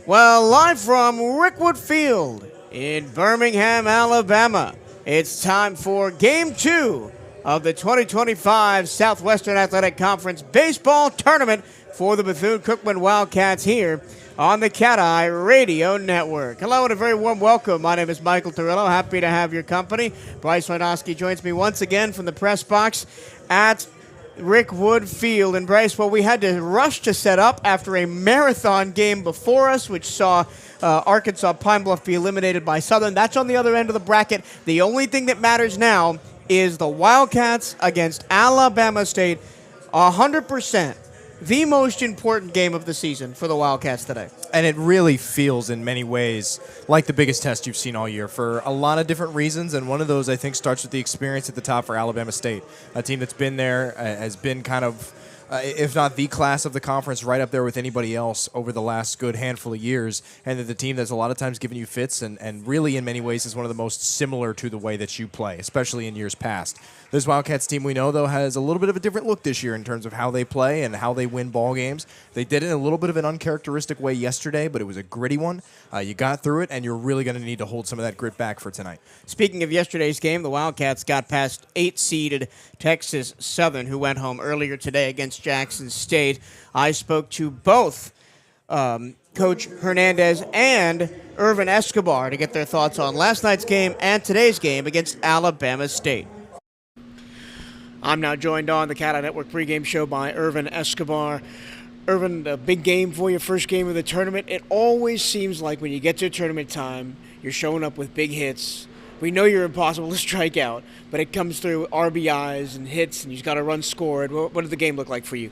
Well, live from Rickwood Field in Birmingham, Alabama, it's time for Game 2 of the 2025 Southwestern Athletic Conference Baseball Tournament for the Bethune-Cookman Wildcats here on the CatEye Radio Network. Hello and a very warm welcome. My name is Michael Torillo. Happy to have your company. Bryce Wojnowski joins me once again from the press box at Rickwood Field. And Bryce, well, we had to rush to set up after a marathon game before us, which saw Arkansas Pine Bluff be eliminated by Southern. That's on the other end of the bracket. The only thing that matters now is the Wildcats against Alabama State. 100% the most important game of the season for the Wildcats today. And it really feels in many ways like the biggest test you've seen all year for a lot of different reasons. And one of those, I think, starts with the experience at the top for Alabama State, a team that's been there, has been kind of, if not the class of the conference, right up there with anybody else over the last good handful of years. And that the team that's a lot of times given you fits and really in many ways is one of the most similar to the way that you play, especially in years past. This Wildcats team we know, though, has a little bit of a different look this year in terms of how they play and how they win ball games. They did it in a little bit of an uncharacteristic way yesterday, but it was a gritty one. You got through it, and you're really going to need to hold some of that grit back for tonight. Speaking of yesterday's game, the Wildcats got past 8-seeded Texas Southern, who went home earlier today against Jackson State. I spoke to both Coach Hernandez and Irvin Escobar to get their thoughts on last night's game and today's game against Alabama State. I'm now joined on the CatEye Network pregame show by Irvin Escobar. Irvin, a big game for your first game of the tournament. It always seems like when you get to tournament time, you're showing up with big hits. We know you're impossible to strike out, but it comes through RBIs and hits, and you've got to run scored. What did the game look like for you?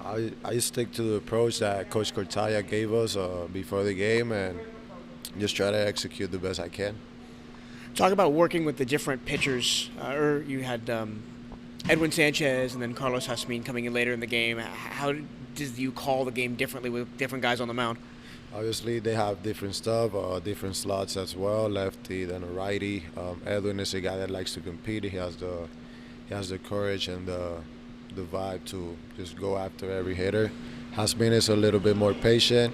I stick to the approach that Coach Cortaya gave us before the game and just try to execute the best I can. Talk about working with the different pitchers. You had Edwin Sanchez and then Carlos Jasmin coming in later in the game. How did you call the game differently with different guys on the mound? Obviously, they have different stuff, different slots as well, lefty, then a righty. Edwin is a guy that likes to compete. He has the courage and the vibe to just go after every hitter. Jasmin is a little bit more patient,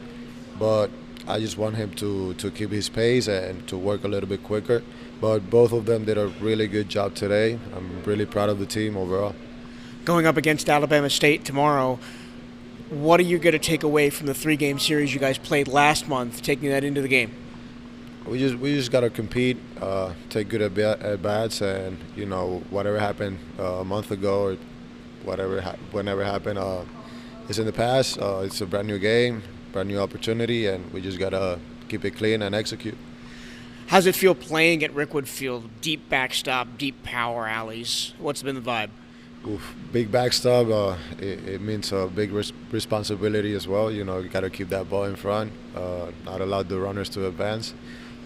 but I just want him to keep his pace and to work a little bit quicker. But both of them did a really good job today. I'm really proud of the team overall. Going up against Alabama State tomorrow, what are you going to take away from the three-game series you guys played last month, taking that into the game? We just got to compete, take good at bats, and whatever happened a month ago or whenever happened, it's in the past. It's a brand new game, brand new opportunity, and we just got to keep it clean and execute. How's it feel playing at Rickwood Field? Deep backstop, deep power alleys. What's been the vibe? Oof, big backstop. It means a big responsibility as well. You got to keep that ball in front, not allow the runners to advance.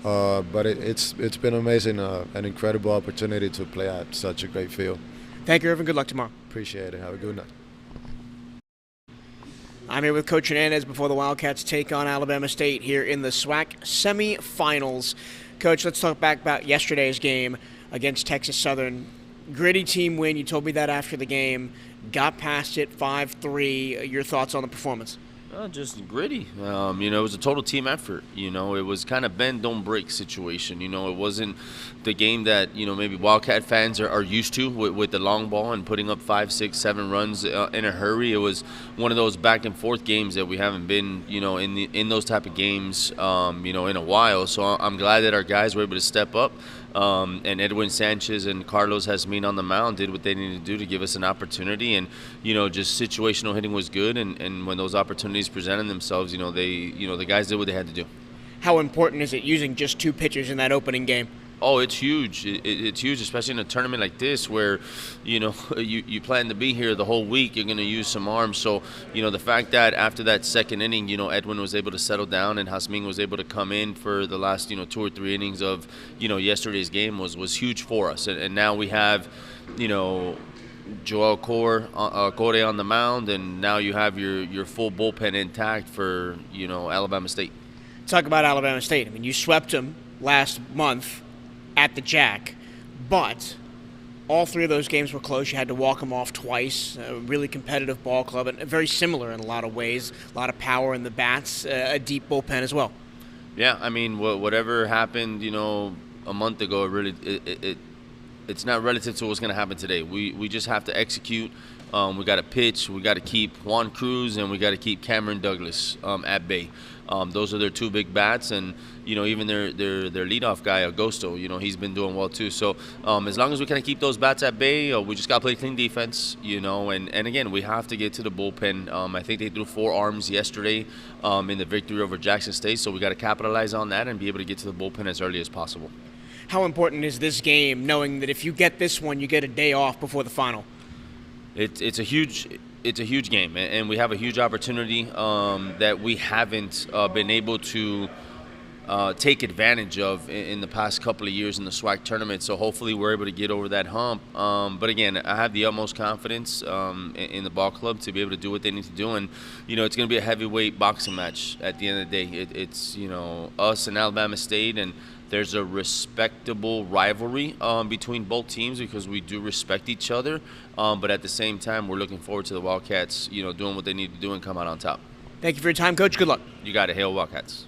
But it's been amazing, an incredible opportunity to play at such a great field. Thank you, Irvin. Good luck tomorrow. Appreciate it. Have a good night. I'm here with Coach Hernandez before the Wildcats take on Alabama State here in the SWAC semifinals. Coach, let's talk back about yesterday's game against Texas Southern. Gritty team win. You told me that after the game. Got past it, 5-3. Your thoughts on the performance? Just gritty. It was a total team effort. It was kind of bend, don't break situation. It wasn't the game that, maybe Wildcat fans are used to with the long ball and putting up 5, 6, 7 runs in a hurry. It was one of those back and forth games that we haven't been, in those type of games, in a while. So I'm glad that our guys were able to step up. And Edwin Sanchez and Carlos Jasmin on the mound did what they needed to do to give us an opportunity. And, just situational hitting was good. And when those opportunities presented themselves, the guys did what they had to do. How important is it using just two pitchers in that opening game? Oh, it's huge. It's huge, especially in a tournament like this where, you plan to be here the whole week. You're going to use some arms. So, the fact that after that second inning, Edwin was able to settle down and Jasmin was able to come in for the last, 2 or 3 innings of, yesterday's game was huge for us. And now we have, Joel Corre on the mound, and now you have your full bullpen intact for, Alabama State. Talk about Alabama State. You swept them last month at the Jack, but All three of those games were close. You had to walk them off twice. A really competitive ball club, and very similar in a lot of ways. A lot of power in the bats, a deep bullpen as well. Yeah, I mean, whatever happened, a month ago, it's not relative to what's going to happen today. We just have to execute. We got to pitch. We got to keep Juan Cruz, and we got to keep Cameron Douglas at bay. Those are their two big bats, and even their leadoff guy Agosto, he's been doing well too. So as long as we kind of keep those bats at bay, we just got to play clean defense, and again, we have to get to the bullpen. I think they threw 4 arms yesterday in the victory over Jackson State, so we got to capitalize on that and be able to get to the bullpen as early as possible. How important is this game, knowing that if you get this one, you get a day off before the final? It's a huge game, and we have a huge opportunity that we haven't been able to take advantage of in the past couple of years in the SWAC tournament. So hopefully we're able to get over that hump. But again, I have the utmost confidence in the ball club to be able to do what they need to do. And it's going to be a heavyweight boxing match at the end of the day. It's us and Alabama State, and there's a respectable rivalry between both teams because we do respect each other. But at the same time, we're looking forward to the Wildcats, doing what they need to do and come out on top. Thank you for your time, Coach. Good luck. You got it. Hail Wildcats.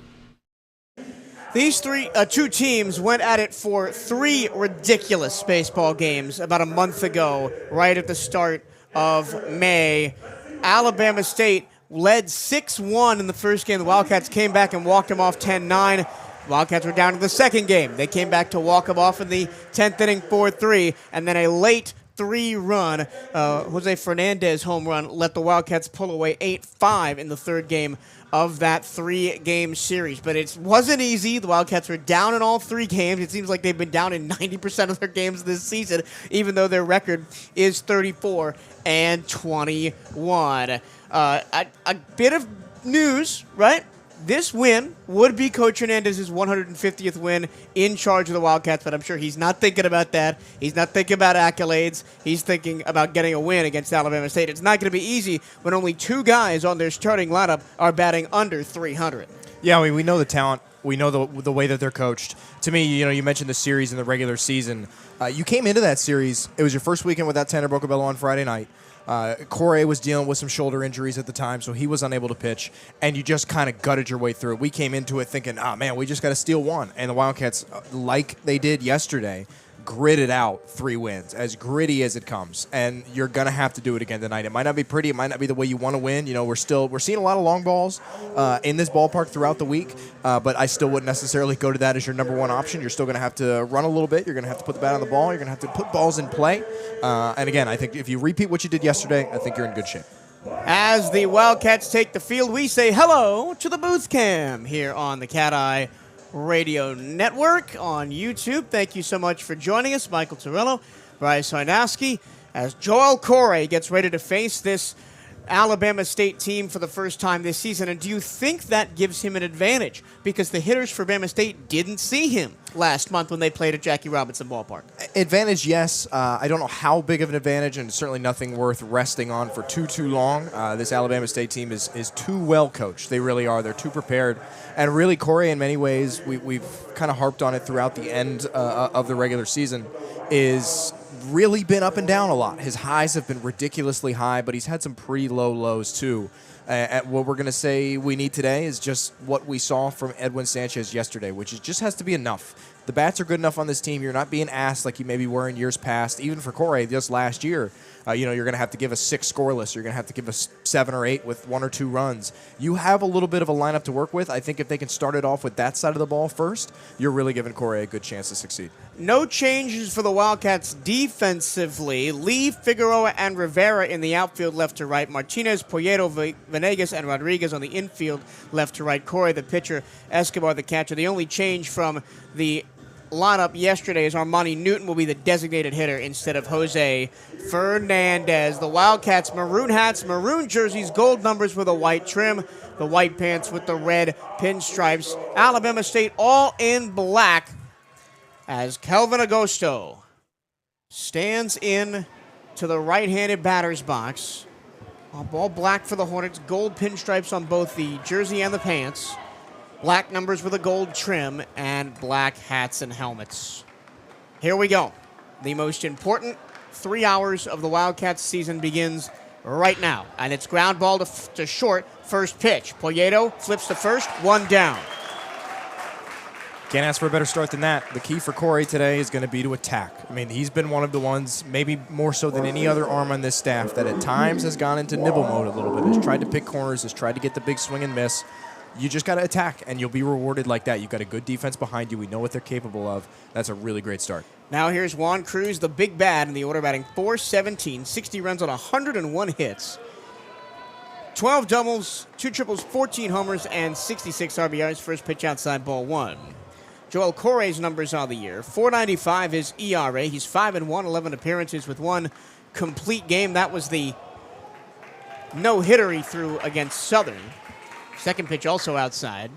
These two teams went at it for 3 ridiculous baseball games about a month ago, right at the start of May. Alabama State led 6-1 in the first game. The Wildcats came back and walked them off 10-9. Wildcats were down in the second game. They came back to walk them off in the 10th inning 4-3, and then a late 3-run Jose Hernandez home run let the Wildcats pull away 8-5 in the third game of that 3-game series. But it wasn't easy. The Wildcats were down in all 3 games. It seems like they've been down in 90% of their games this season, even though their record is 34-21. A bit of news, right? This win would be Coach Hernandez's 150th win in charge of the Wildcats, but I'm sure he's not thinking about that. He's not thinking about accolades. He's thinking about getting a win against Alabama State. It's not going to be easy when only 2 guys on their starting lineup are batting under 300. Yeah, we know the talent. We know the way that they're coached. To me, you mentioned the series in the regular season. You came into that series. It was your first weekend without Tanner Bocabello on Friday night. Corey was dealing with some shoulder injuries at the time, so he was unable to pitch, and you just kind of gutted your way through it. We came into it thinking, man, we just got to steal one. And the Wildcats, like they did yesterday, gritted out 3 wins, as gritty as it comes. And you're going to have to do it again tonight. It might not be pretty. It might not be the way you want to win. We're seeing a lot of long balls in this ballpark throughout the week, but I still wouldn't necessarily go to that as your number one option. You're still going to have to run a little bit. You're going to have to put the bat on the ball. You're going to have to put balls in play. And again, I think if you repeat what you did yesterday, I think you're in good shape. As the Wildcats take the field, we say hello to the booth cam here on the CatEye Radio Network on YouTube. Thank you so much for joining us, Michael Torello, Bryce Harnowski, as Joel Corey gets ready to face this Alabama State team for the first time this season. And do you think that gives him an advantage? Because the hitters for Bama State didn't see him last month when they played at Jackie Robinson Ballpark. Advantage, yes. I don't know how big of an advantage, and certainly nothing worth resting on for too long. This Alabama State team is too well coached. They really are. They're too prepared. And really, Corey, in many ways, we've kind of harped on it throughout the end of the regular season, is really been up and down a lot. His highs have been ridiculously high, but he's had some pretty low lows too. What we're going to say we need today is just what we saw from Edwin Sanchez yesterday, which is just has to be enough. The bats are good enough on this team. You're not being asked like you maybe were in years past. Even for Corey, just last year, you're going to have to give us 6 scoreless. You're going to have to give us 7 or 8 with 1 or 2 runs. You have a little bit of a lineup to work with. I think if they can start it off with that side of the ball first, you're really giving Corey a good chance to succeed. No changes for the Wildcats defensively. Lee, Figueroa, and Rivera in the outfield left to right. Martinez, Poyeto, Venegas, and Rodriguez on the infield left to right. Corey, the pitcher, Escobar, the catcher. The only change from the lineup yesterday is Armani Newton will be the designated hitter instead of Jose Hernandez. The Wildcats maroon hats, maroon jerseys, gold numbers with a white trim, the white pants with the red pinstripes. Alabama State all in black as Kelvin Agosto stands in to the right-handed batter's box. All black for the Hornets, gold pinstripes on both the jersey and the pants. Black numbers with a gold trim, and black hats and helmets. Here we go. The most important 3 hours of the Wildcats season begins right now. And it's ground ball to short, first pitch. Polledo flips to first, 1 down. Can't ask for a better start than that. The key for Corey today is going to be to attack. I mean, he's been one of the ones, maybe more so than any other arm on this staff, that at times has gone into nibble mode a little bit, has tried to pick corners, has tried to get the big swing and miss. You just got to attack, and you'll be rewarded like that. You've got a good defense behind you. We know what they're capable of. That's a really great start. Now here's Juan Cruz, the big bad, in the order, batting .417, 60 runs on 101 hits, 12 doubles, 2 triples, 14 homers, and 66 RBIs. First pitch outside, ball 1. Joel Corey's numbers on the year. .495 is ERA. He's 5-1, 11 appearances with 1 complete game. That was the no-hitter he threw against Southern. Second pitch also outside.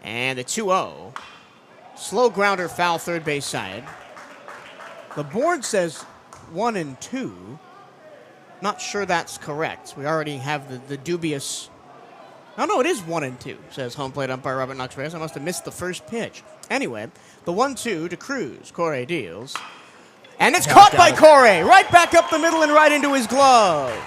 And the 2-0. Slow grounder, foul, third base side. The board says 1 and 2. Not sure that's correct. We already have the dubious... Oh, no, it is 1 and 2, says home plate umpire Robert Knox-Reyes. I must have missed the first pitch. Anyway, the 1-2 to Cruz. Corey deals. And it's caught by Corey. Right back up the middle and right into his glove.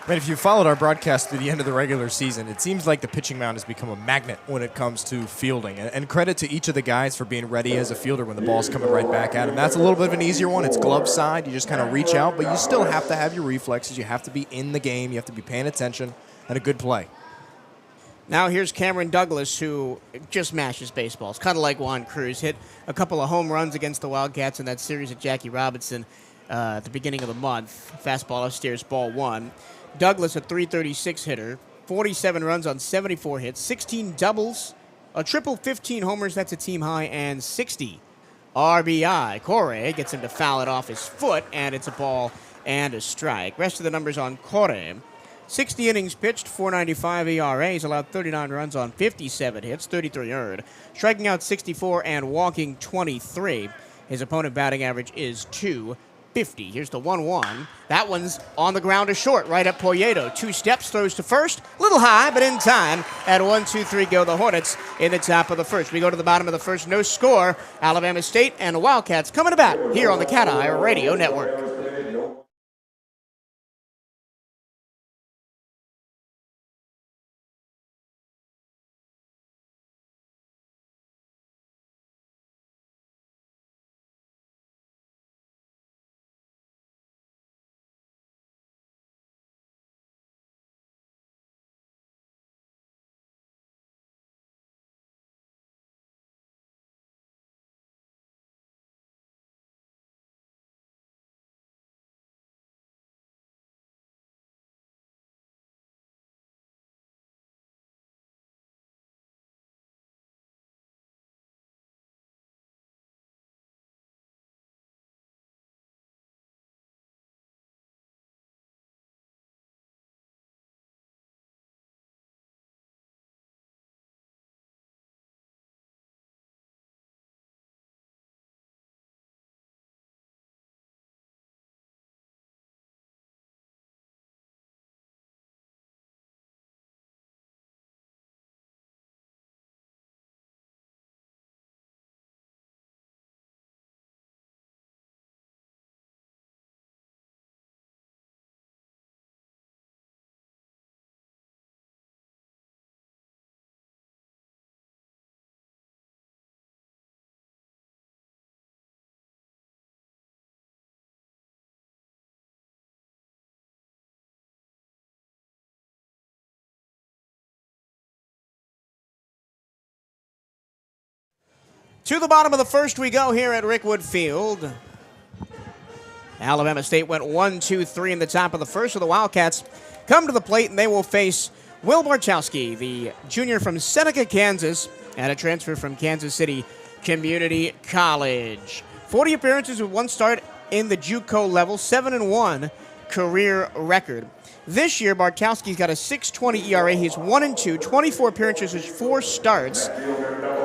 But if you followed our broadcast through the end of the regular season, it seems like the pitching mound has become a magnet when it comes to fielding. And credit to each of the guys for being ready as a fielder when the ball's coming right back at him. That's a little bit of an easier one. It's glove side. You just kind of reach out, but you still have to have your reflexes. You have to be in the game. You have to be paying attention, and a good play. Now here's Cameron Douglas, who just mashes baseballs, kind of like Juan Cruz. Hit a couple of home runs against the Wildcats in that series at Jackie Robinson at the beginning of the month. Fastball upstairs, ball 1. Douglas, a .336 hitter, 47 runs on 74 hits, 16 doubles, a triple, 15 homers, that's a team high, and 60 RBI. Corey gets him to foul it off his foot, and it's a ball and a strike. Rest of the numbers on Corey. 60 innings pitched, .495 ERA. He's allowed 39 runs on 57 hits, 33 earned. Striking out 64 and walking 23. His opponent batting average is .250. Here's the 1-1. That one's on the ground to short, right at Polledo. 2 steps, throws to first. Little high, but in time. At 1-2-3 go the Hornets in the top of the first. We go to the bottom of the first. No score. Alabama State and the Wildcats coming to bat here on the CatEye Radio Network. To the bottom of the first we go here at Rickwood Field. Alabama State went 1-2-3 in the top of the first, so the Wildcats come to the plate, and they will face Will Bartowski, the junior from Seneca, Kansas, and a transfer from Kansas City Community College. 40 appearances with 1 start in the JUCO level, 7-1 career record. This year, Bartowski's got a .620 ERA. He's 1-2, 24 appearances, with 4 starts.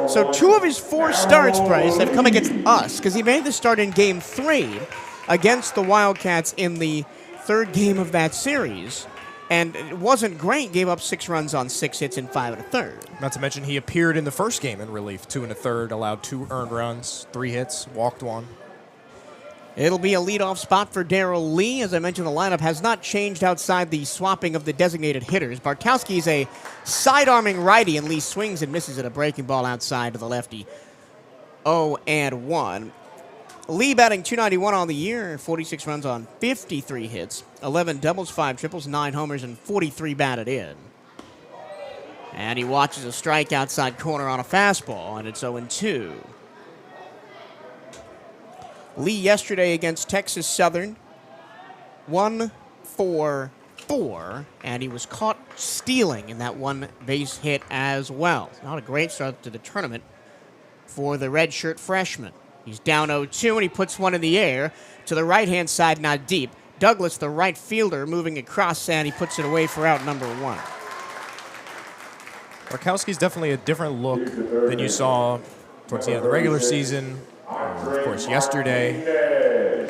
So 2 of his 4 starts, Bryce, have come against us, because he made the start in Game 3 against the Wildcats in the 3rd game of that series. and it wasn't great. Gave up 6 runs on 6 hits in 5 1/3. Not to mention he appeared in the first game in relief, 2 1/3, allowed 2 earned runs, 3 hits, walked 1. It'll be a leadoff spot for Darrell Lee. As I mentioned, the lineup has not changed outside the swapping of the designated hitters. Bartkowski is a side-arming righty, and Lee swings and misses at a breaking ball outside to the lefty. 0-1. Lee batting .291 on the year, 46 runs on 53 hits, 11 doubles, 5 triples, 9 homers, and 43 batted in. And he watches a strike outside corner on a fastball, and it's 0-2. Lee yesterday against Texas Southern, 1-for-4, and he was caught stealing in that one base hit as well. Not a great start to the tournament for the redshirt freshman. He's down 0-2, and he puts one in the air to the right-hand side, not deep. Douglas, the right fielder, moving across, and he puts it away for out number 1. Bartkowski's definitely a different look than you saw towards the end of the regular season. Of course, yesterday,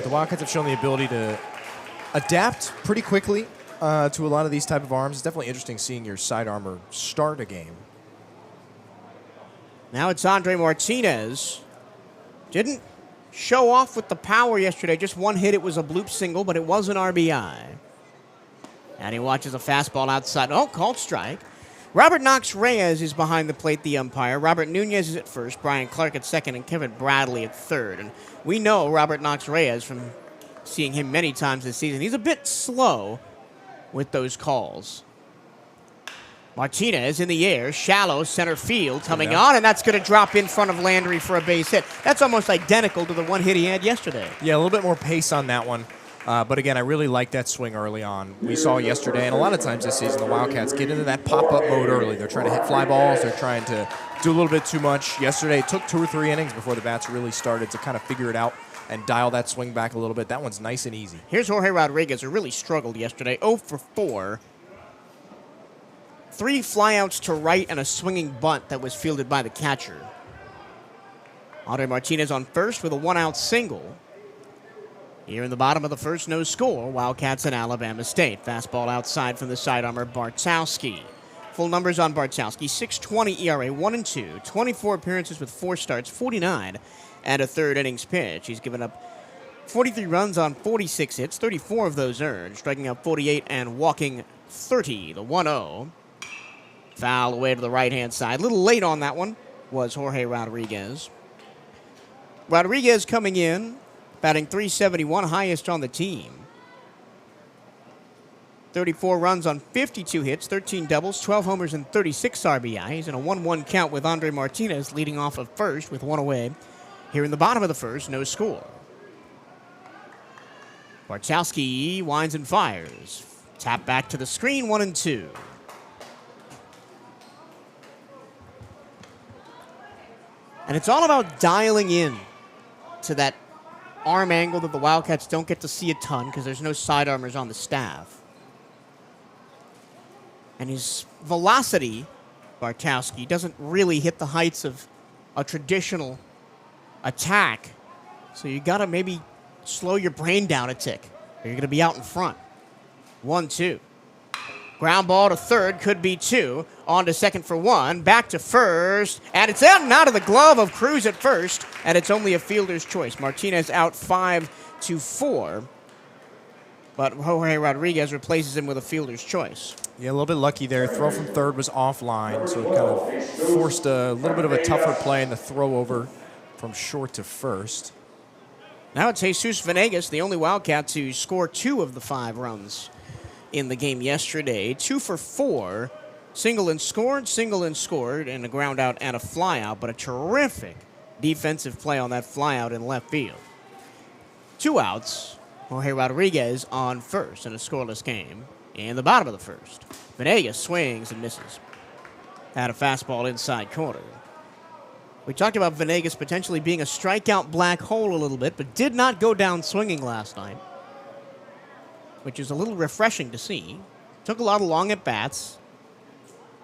the Wildcats have shown the ability to adapt pretty quickly to a lot of these type of arms. It's definitely interesting seeing your side armor start a game. Now it's Andre Martinez. Didn't show off with the power yesterday. Just one hit. It was a bloop single, but it was an RBI. And he watches a fastball outside. Oh, called strike. Robert Knox Reyes is behind the plate, the umpire. Robert Nunez is at first, Brian Clark at second, and Kevin Bradley at third. And we know Robert Knox Reyes from seeing him many times this season. He's a bit slow with those calls. Martinez in the air, shallow center field, coming on, and that's going to drop in front of Landry for a base hit. That's almost identical to the one hit he had yesterday. Yeah, a little bit more pace on that one. But again, I really like that swing early on. We saw yesterday, and a lot of times this season, the Wildcats get into that pop-up mode early. They're trying to hit fly balls. They're trying to do a little bit too much. Yesterday, it took 2 or 3 innings before the bats really started to kind of figure it out and dial that swing back a little bit. That one's nice and easy. Here's Jorge Rodriguez, who really struggled yesterday. 0-for-4. 3 flyouts to right and a swinging bunt that was fielded by the catcher. Andre Martinez on first with a 1-out single. Here in the bottom of the first, no score. Wildcats and Alabama State. Fastball outside from the side armor, Bartkowski. Full numbers on Bartkowski: 6.20 ERA, 1-2, 24 appearances with 4 starts, 49 and a third innings pitch. He's given up 43 runs on 46 hits, 34 of those earned, striking out 48 and walking 30. The 1-0. Foul away to the right-hand side. A little late on that one was Jorge Rodriguez. Rodriguez coming in, batting .371, highest on the team. 34 runs on 52 hits, 13 doubles, 12 homers, and 36 RBIs, and a 1-1 count with Andre Martinez leading off of first with 1 away. Here in the bottom of the first, no score. Bartkowski winds and fires. Tap back to the screen, 1-2. And it's all about dialing in to that arm angle that the Wildcats don't get to see a ton because there's no side armors on the staff. And his velocity, Bartkowski, doesn't really hit the heights of a traditional attack. So you got to maybe slow your brain down a tick, or you're going to be out in front. 1-2. Ground ball to third, could be 2. On to second for 1. Back to first. And it's out and out of the glove of Cruz at first. And it's only a fielder's choice. Martinez out 5-4. But Jorge Rodriguez replaces him with a fielder's choice. Yeah, a little bit lucky there. Throw from third was offline, so it kind of forced a little bit of a tougher play in the throw over from short to first. Now it's Jesus Venegas, the only Wildcat to score 2 of the 5 runs in the game yesterday. 2 for 4. Single and scored, and a ground out and a fly out, but a terrific defensive play on that fly out in left field. 2 outs. Jorge Rodriguez on first in a scoreless game in the bottom of the first. Venegas swings and misses. Had a fastball inside corner. We talked about Venegas potentially being a strikeout black hole a little bit, but did not go down swinging last night, which is a little refreshing to see. Took a lot of long at-bats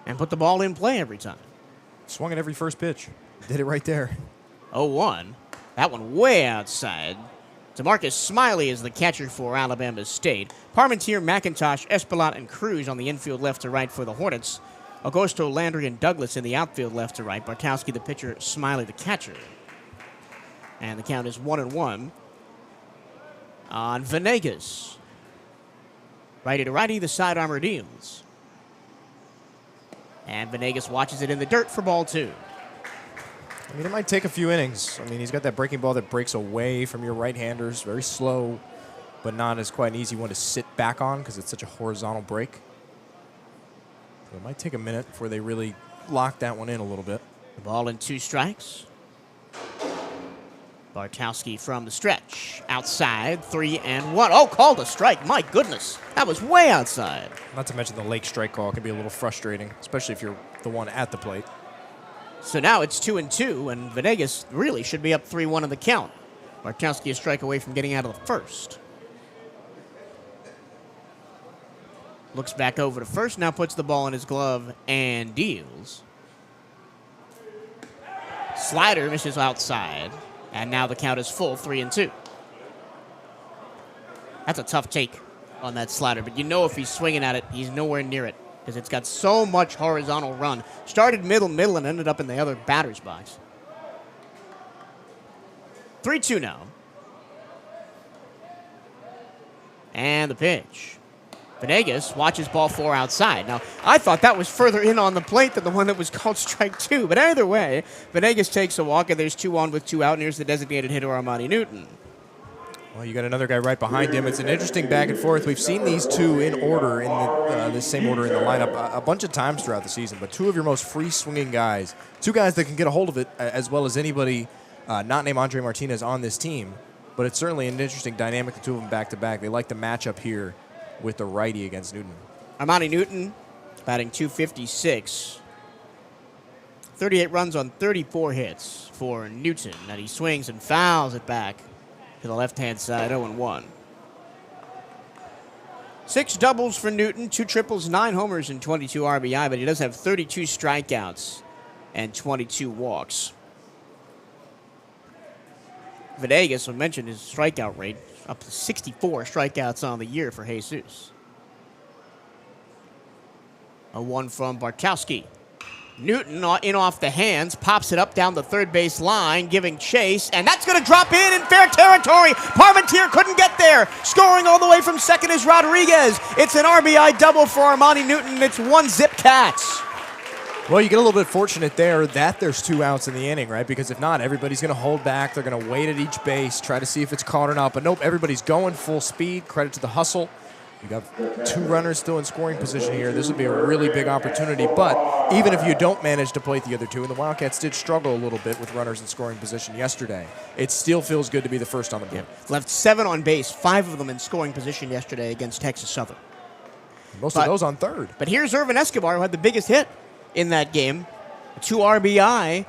and put the ball in play every time. Swung at every first pitch. Did it right there. 0-1. That one way outside. DeMarcus Smiley is the catcher for Alabama State. Parmentier, McIntosh, Espelot, and Cruz on the infield left to right for the Hornets. Augusto, Landry, and Douglas in the outfield left to right. Bartowski the pitcher, Smiley the catcher. And the count is 1-1 on Venegas. Righty to righty, the sidearmer deals. And Venegas watches it in the dirt for ball 2. I mean, it might take a few innings. I mean, he's got that breaking ball that breaks away from your right-handers. Very slow, but not as quite an easy one to sit back on because it's such a horizontal break. So it might take a minute before they really lock that one in a little bit. The ball in 2 strikes. Bartowski from the stretch. Outside, 3-1. Oh, called a strike. My goodness. That was way outside. Not to mention the lake strike call can be a little frustrating, especially if you're the one at the plate. So now it's 2-2, and Venegas really should be up 3-1 in the count. Bartowski a strike away from getting out of the first. Looks back over to first, now puts the ball in his glove and deals. Slider misses outside, and now the count is full, 3-2. That's a tough take on that slider, but you know if he's swinging at it, he's nowhere near it because it's got so much horizontal run. Started middle, and ended up in the other batter's box. 3-2 now. And the pitch. Venegas watches ball 4 outside. Now, I thought that was further in on the plate than the one that was called strike 2. But either way, Venegas takes a walk, and there's 2 on with 2 out, and here's the designated hitter, Armani Newton. Well, you got another guy right behind him. It's an interesting back and forth. We've seen these two in order, in the same order in the lineup a bunch of times throughout the season. But 2 of your most free-swinging guys, 2 guys that can get a hold of it as well as anybody not named Andre Martinez on this team. But it's certainly an interesting dynamic, the 2 of them back-to-back. They like the matchup here with the righty against Newton. Armani Newton batting .256. 38 runs on 34 hits for Newton. And he swings and fouls it back to the left-hand side, 0-1. 6 doubles for Newton, 2 triples, 9 homers, and 22 RBI, but he does have 32 strikeouts and 22 walks. Venegas, I mentioned his strikeout rate, up to 64 strikeouts on the year for Jesus. A 1 from Bartowski. Newton in off the hands, pops it up down the third base line, giving chase, and that's going to drop in fair territory. Parmentier couldn't get there. Scoring all the way from second is Rodriguez. It's an RBI double for Armani Newton. It's 1-zip Cats. Well, you get a little bit fortunate there that there's 2 outs in the inning, right? Because if not, everybody's going to hold back. They're going to wait at each base, try to see if it's caught or not. But nope, everybody's going full speed. Credit to the hustle. You got 2 runners still in scoring position here. This would be a really big opportunity. But even if you don't manage to plate the other 2, and the Wildcats did struggle a little bit with runners in scoring position yesterday, it still feels good to be the first on the board. Yeah. Left 7 on base, 5 of them in scoring position yesterday against Texas Southern. Most of those on third. But here's Irvin Escobar, who had the biggest hit in that game. A 2 RBI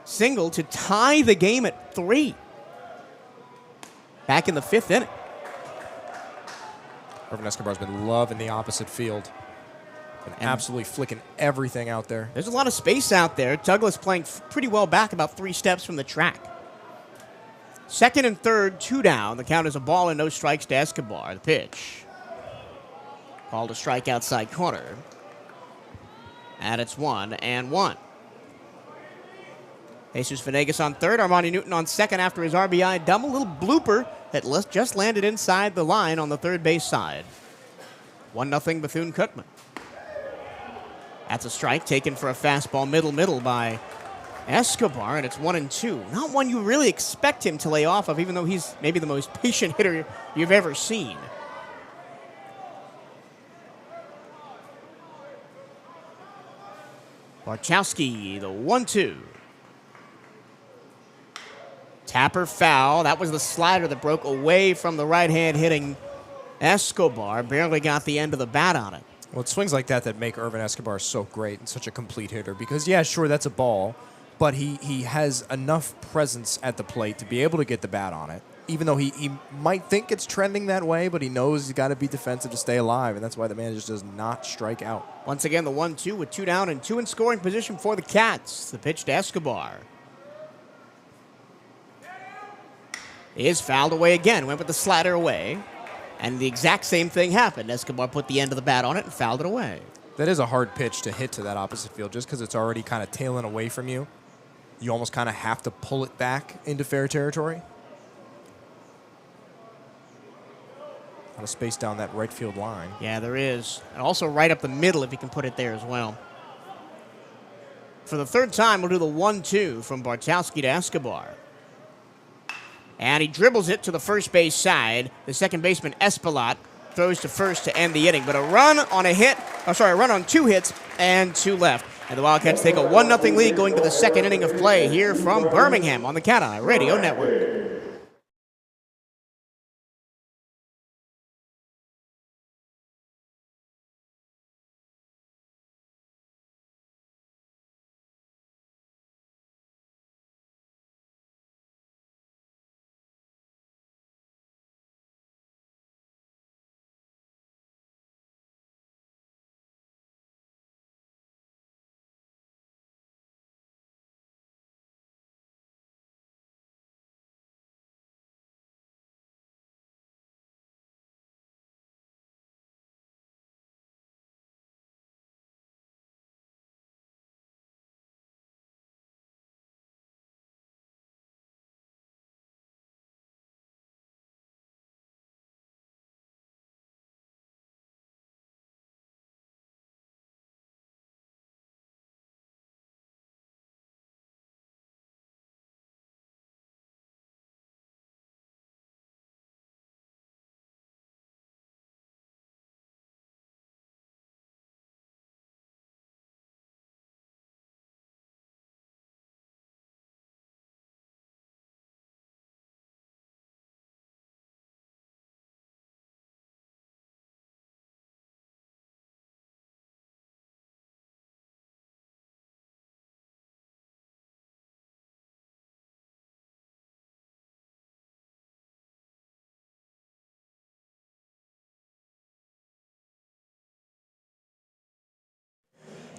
single to tie the game at 3. Back in the 5th inning. Irvin Escobar's been loving the opposite field. Been absolutely flicking everything out there. There's a lot of space out there. Douglas playing pretty well back, about 3 steps from the track. Second and third, 2 down. The count is a ball and no strikes to Escobar. The pitch. Called a strike outside corner. And it's 1-1. Jesus Venegas on third. Armani Newton on second after his RBI double. A little blooper that just landed inside the line on the third base side. 1-0 Bethune-Cookman. That's a strike taken for a fastball middle by Escobar, and it's 1-2. Not one you really expect him to lay off of, even though he's maybe the most patient hitter you've ever seen. Bartowski, the 1-2. Tapper foul. That was the slider that broke away from the right hand hitting Escobar. Barely got the end of the bat on it. Well, it's swings like that make Irvin Escobar so great and such a complete hitter because, yeah, sure, that's a ball, but he has enough presence at the plate to be able to get the bat on it, even though he might think it's trending that way, but he knows he's got to be defensive to stay alive, and that's why the man just does not strike out. Once again, the 1-2 with 2 down and 2 in scoring position for the Cats. The pitch to Escobar. is fouled away again. Went with the slider away. And the exact same thing happened. Escobar put the end of the bat on it and fouled it away. That is a hard pitch to hit to that opposite field just because it's already kind of tailing away from you. You almost kind of have to pull it back into fair territory. A lot of space down that right field line. Yeah, there is. And also right up the middle if you can put it there as well. For the third time, we'll do the 1-2 from Bartowski to Escobar. And he dribbles it to the first base side. The second baseman, Espelot, throws to first to end the inning. But a run on 2 hits and 2 left. And the Wildcats take a 1-0 lead going to the second inning of play here from Birmingham on the CatEye Radio Network.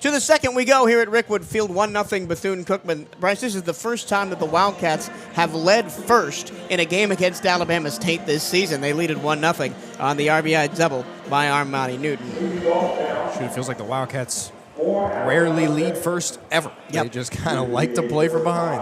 To the second we go here at Rickwood Field, 1-0 Bethune-Cookman. Bryce, this is the first time that the Wildcats have led first in a game against Alabama State this season. They lead at 1-0 on the RBI double by Armani Newton. Shoot, it feels like the Wildcats rarely lead first ever. Yep. They just kind of like to play from behind.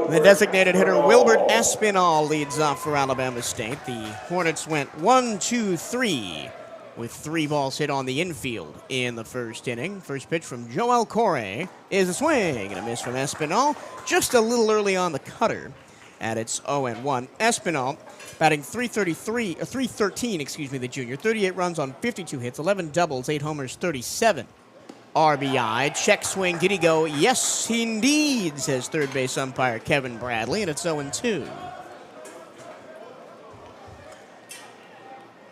The designated hitter Wilbert Espinal leads off for Alabama State. The Hornets went 1-2-3 with 3 balls hit on the infield in the first inning. First pitch from Joel Corey is a swing and a miss from Espinal. Just a little early on the cutter. And it's 0-1. Espinal batting .313, the junior. 38 runs on 52 hits, 11 doubles, 8 homers, 37 RBI. Check swing, did he go? Yes, indeed, says third base umpire Kevin Bradley, and it's 0-2.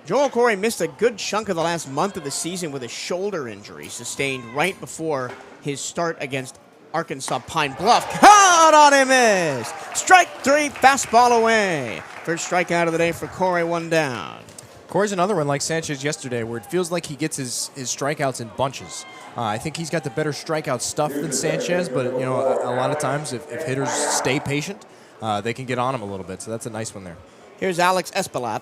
Joel Corey missed a good chunk of the last month of the season with a shoulder injury sustained right before his start against Arkansas Pine Bluff. Caught on a miss. Strike 3, fastball away. First strikeout of the day for Corey, 1 down. Corey's another one like Sanchez yesterday where it feels like he gets his strikeouts in bunches. I think he's got the better strikeout stuff than Sanchez, but a lot of times if hitters stay patient, they can get on him a little bit. So that's a nice one there. Here's Alex Espelot.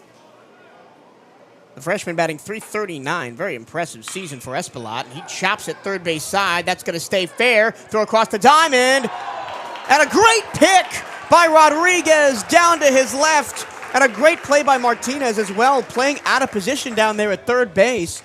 The freshman batting .339. Very impressive season for Espelot. He chops at third base side. That's going to stay fair. Throw across the diamond. And a great pick by Rodriguez down to his left. And a great play by Martinez as well, playing out of position down there at third base.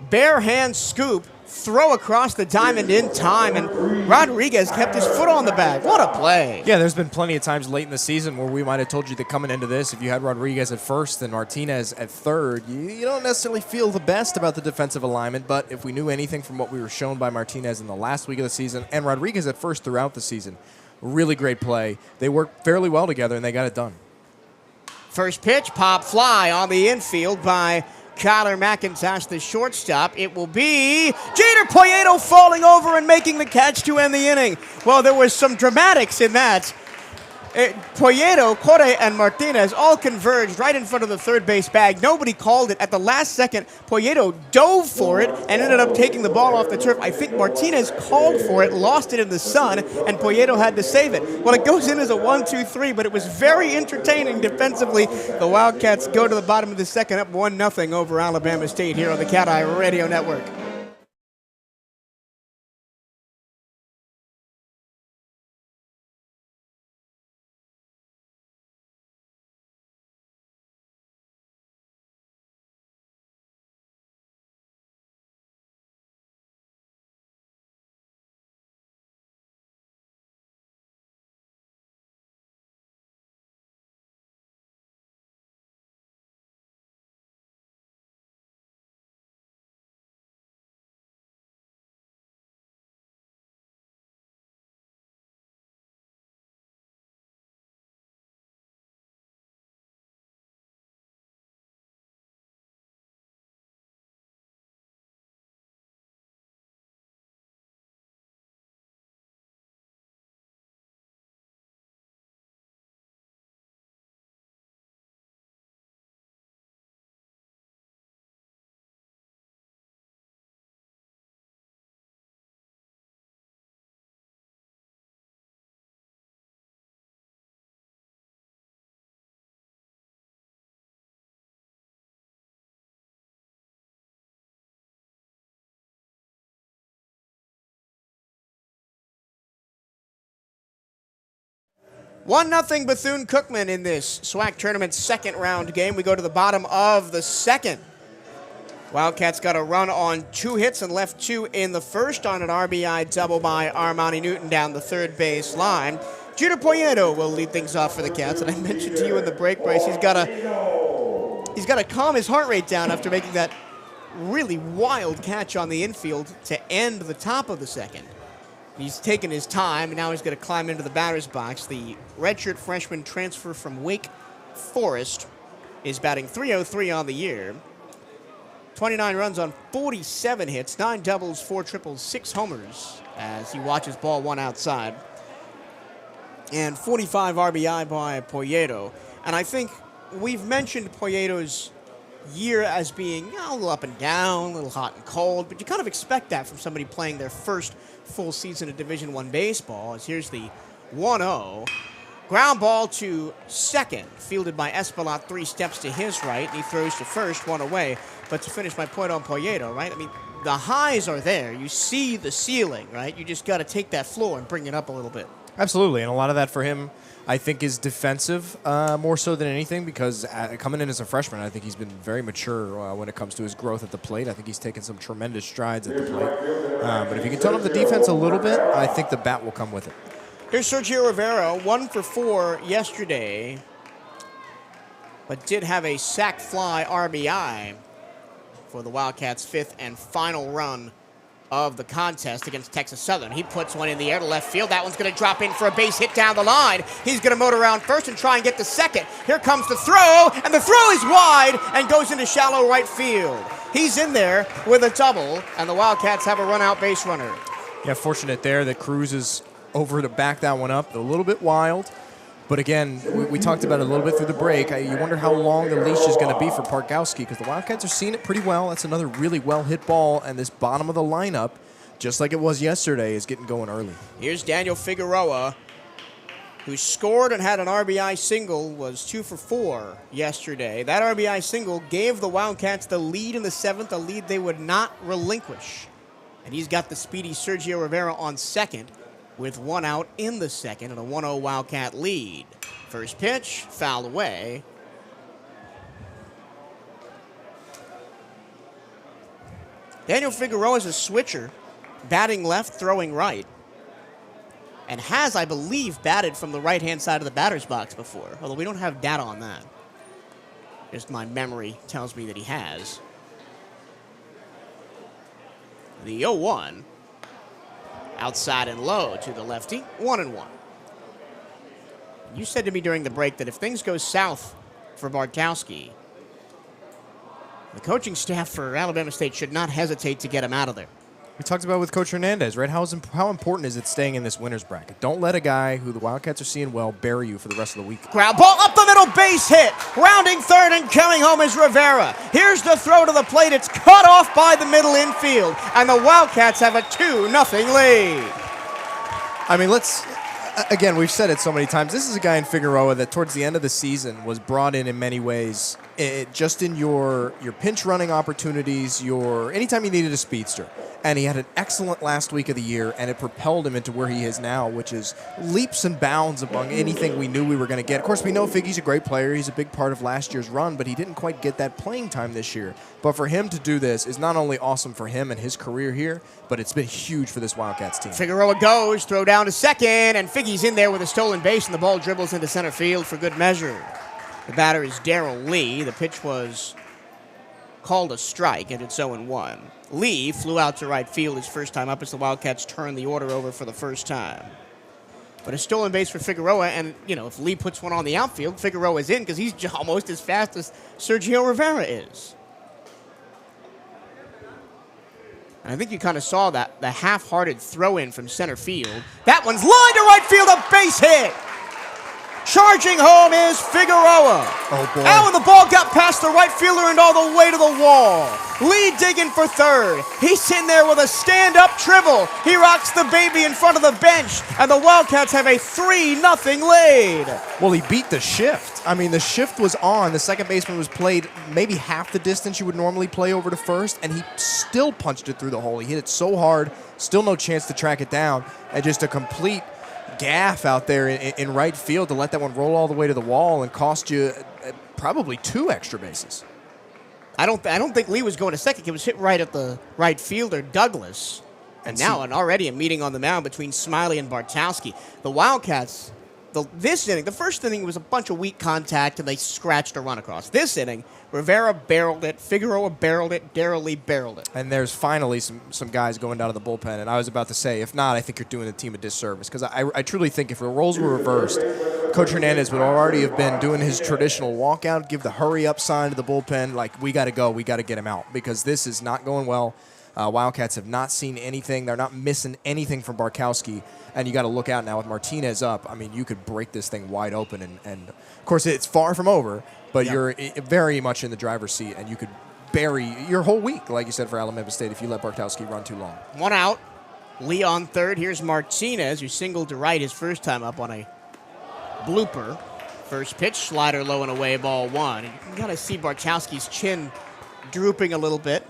Bare hand scoop. Throw across the diamond in time, and Rodriguez kept his foot on the bag. What a play. Yeah, there's been plenty of times late in the season where we might have told you that coming into this, if you had Rodriguez at first and Martinez at third, you don't necessarily feel the best about the defensive alignment, but if we knew anything from what we were shown by Martinez in the last week of the season and Rodriguez at first throughout the season, really great play. They worked fairly well together, and they got it done. First pitch, pop fly on the infield by Kyler McIntosh, the shortstop. It will be Jeter Poyeto falling over and making the catch to end the inning. Well, there was some dramatics in that. Poyedo, Corre, and Martinez all converged right in front of the third base bag. Nobody called it. At the last second, Poyedo dove for it and ended up taking the ball off the turf. I think Martinez called for it, lost it in the sun, and Poyedo had to save it. Well, it goes in as a 1-2-3, but it was very entertaining defensively. The Wildcats go to the bottom of the second, up 1-0 over Alabama State here on the CatEye Radio Network. One nothing Bethune-Cookman in this SWAC tournament's second round game. We go to the bottom of the second. Wildcats got a run on 2 hits and left 2 in the first on an RBI double by Armani Newton down the third base line. Judah Poyedo will lead things off for the Cats, and I mentioned to you in the break, Bryce, he's got to calm his heart rate down after making that really wild catch on the infield to end the top of the second. He's taken his time, and now he's going to climb into the batter's box. The redshirt freshman transfer from Wake Forest is batting .303 on the year. 29 runs on 47 hits, 9 doubles, 4 triples, 6 homers as he watches ball 1 outside. And 45 RBI by Poyedo. And I think we've mentioned Poyedo's year as being a little up and down, a little hot and cold, but you kind of expect that from somebody playing their first full season of Division I baseball. As here's the 1-0. Ground ball to second, fielded by Espelot, 3 steps to his right, and he throws to first, 1 away. But to finish my point on Poyedo, right? I mean, the highs are there. You see the ceiling, right? You just got to take that floor and bring it up a little bit. Absolutely, and a lot of that for him, I think, is defensive more so than anything, because coming in as a freshman, I think he's been very mature when it comes to his growth at the plate. I think he's taken some tremendous strides at the plate. But if you can tone up the defense a little bit, I think the bat will come with it. Here's Sergio Rivera, 1 for 4 yesterday, but did have a sac fly RBI for the Wildcats' 5th and final run of the contest against Texas Southern. He puts one in the air to left field. That one's going to drop in for a base hit down the line. He's going to motor around first and try and get to second. Here comes the throw, and the throw is wide and goes into shallow right field. He's in there with a double, and the Wildcats have a run-out base runner. Yeah, fortunate there that Cruz is over to back that one up. A little bit wild. But again, we talked about it a little bit through the break. You wonder how long the leash is going to be for Parkowski, because the Wildcats are seeing it pretty well. That's another really well-hit ball, and this bottom of the lineup, just like it was yesterday, is getting going early. Here's Daniel Figueroa, who scored and had an RBI single, was 2 for 4 yesterday. That RBI single gave the Wildcats the lead in the 7th, a lead they would not relinquish. And he's got the speedy Sergio Rivera on second, with 1 out in the second and a 1-0 Wildcat lead. First pitch, fouled away. Daniel Figueroa is a switcher, batting left, throwing right, and has, I believe, batted from the right-hand side of the batter's box before, although we don't have data on that. Just my memory tells me that he has. The 0-1. Outside and low to the lefty, 1-1. You said to me during the break that if things go south for Bartkowski, the coaching staff for Alabama State should not hesitate to get him out of there. We talked about it with Coach Hernandez, right? How important is it staying in this winner's bracket? Don't let a guy who the Wildcats are seeing well bury you for the rest of the week. Ground ball up the middle, base hit. Rounding third and coming home is Rivera. Here's the throw to the plate. It's cut off by the middle infield, and the Wildcats have a 2-0 lead. I mean, again, we've said it so many times. This is a guy in Figueroa that towards the end of the season was brought in many ways, just in your pinch running opportunities, anytime you needed a speedster. And he had an excellent last week of the year, and it propelled him into where he is now, which is leaps and bounds among anything we knew we were going to get. Of course, we know Figgy's a great player. He's a big part of last year's run, but he didn't quite get that playing time this year. But for him to do this is not only awesome for him and his career here, but it's been huge for this Wildcats team. Figueroa goes, throw down to second, and Figgy's in there with a stolen base, and the ball dribbles into center field for good measure. The batter is Darrell Lee. The pitch was called a strike, and it's 0-1. Lee flew out to right field his first time up as the Wildcats turned the order over for the first time. But a stolen base for Figueroa, and, if Lee puts one on the outfield, Figueroa's in because he's almost as fast as Sergio Rivera is. And I think you kind of saw that, the half-hearted throw-in from center field. That one's lined to right field, a base hit! Charging home is Figueroa. Oh, boy. And when the ball got past the right fielder and all the way to the wall. Lee digging for third. He's in there with a stand-up triple. He rocks the baby in front of the bench, and the Wildcats have a 3-0 lead. Well, he beat the shift. I mean, the shift was on. The second baseman was played maybe half the distance you would normally play over to first, and he still punched it through the hole. He hit it so hard, still no chance to track it down, and just a complete gaff out there in right field to let that one roll all the way to the wall and cost you probably 2 extra bases. I don't think Lee was going to second. It was hit right at the right fielder, Douglas. And now already a meeting on the mound between Smiley and Bartowski. The Wildcats, this inning, the first inning was a bunch of weak contact and they scratched a run across. This inning, Rivera barreled it, Figueroa barreled it, Darrell Lee barreled it. And there's finally some guys going down to the bullpen. And I was about to say, if not, I think you're doing the team a disservice. Because I truly think if the roles were reversed, Coach Hernandez would already have been doing his traditional walkout, give the hurry-up sign to the bullpen, like, we got to go, we got to get him out. Because this is not going well. Wildcats have not seen anything. They're not missing anything from Barkowski. And you got to look out now with Martinez up. I mean, you could break this thing wide open. And of course, it's far from over. But you're very much in the driver's seat, and you could bury your whole week, like you said, for Alabama State if you let Bartowski run too long. One out. Lee on third. Here's Martinez, who singled to right his first time up on a blooper. First pitch, slider low and away, ball 1. And you can kind of see Bartowski's chin drooping a little bit.